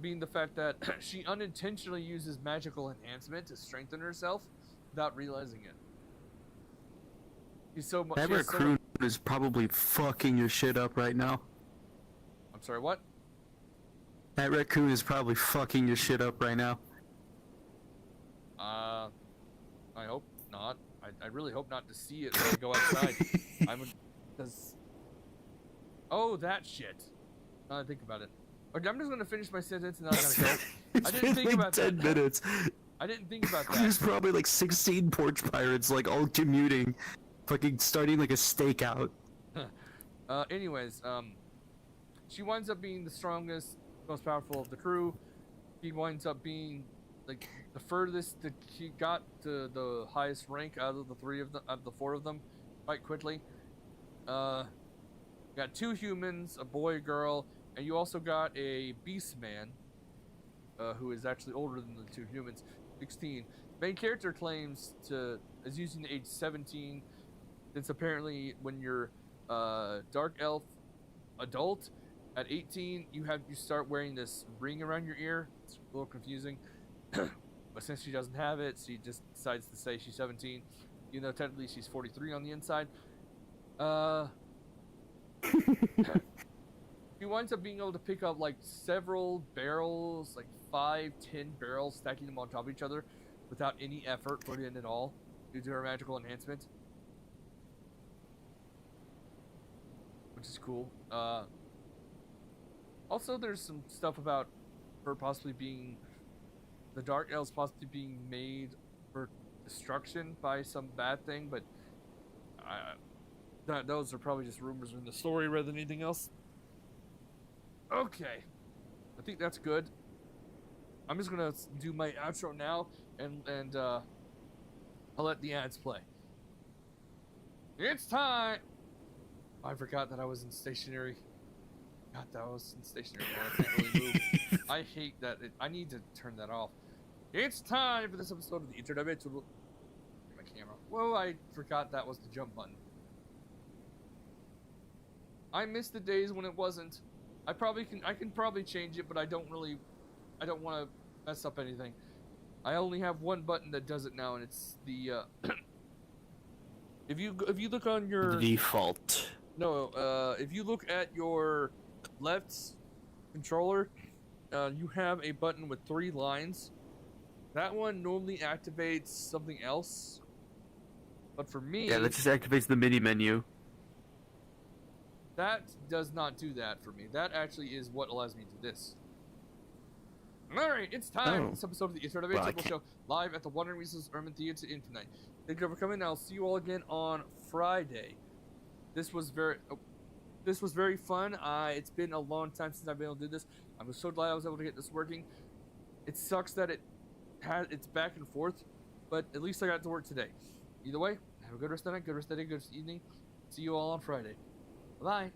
Being the fact that she unintentionally uses magical enhancement to strengthen herself without realizing it. She's so much. That raccoon is probably fucking your shit up right now. I'm sorry, what? That raccoon is probably fucking your shit up right now. I hope not. I really hope not to see it when I go outside. Because. Oh, that shit. Now I think about it. Okay, I'm just gonna finish my sentence and then I gotta go. It's I didn't think been about 10 that. minutes. I didn't think about that. There's probably like 16 porch pirates, like all commuting, fucking starting like a stakeout. Anyways, she winds up being the strongest, most powerful of the crew. He winds up being like the furthest that he got to the highest rank out of the four of them, quite quickly. Got 2 humans, a boy, a girl, and you also got a beast man, who is actually older than the 2 humans, 16. Main character claims is using the age 17, since apparently when you're dark elf adult at 18, you start wearing this ring around your ear. It's a little confusing, but since she doesn't have it, she just decides to say she's 17, even though technically she's 43 on the inside. He winds up being able to pick up like several barrels, like 5, 10 barrels, stacking them on top of each other without any effort put in at all due to her magical enhancement, which is cool. Also, there's some stuff about her possibly being the Dark Elves possibly being made for destruction by some bad thing, but those are probably just rumors in the story rather than anything else. Okay, I think that's good. I'm just gonna do my outro now, and I'll let the ads play. It's time. I forgot that I was in stationary. God, that I was in stationary mode. I can't really move. I hate that. I need to turn that off. It's time for this episode of the Internet. My camera. Whoa! I forgot that was the jump button. I miss the days when it wasn't. I can probably change it, but I don't want to mess up anything. I only have one button that does it now, and it's the if you look on your The default. No, if you look at your left controller, you have a button with 3 lines. That one normally activates something else, but for me, Yeah, that just activates the mini menu. that does not do that for me. That actually is what allows me to do this. Alright, it's time for this episode of the Internet Table Show, live at the Wandering Weasels Urban Theater in tonight. Thank you for coming. I'll see you all again on Friday. This was very fun. It's been a long time since I've been able to do this. I'm so glad I was able to get this working. It sucks that it's back and forth, but at least I got to work today. Either way, have a good rest of the night, good rest of the day, good evening. See you all on Friday. Bye.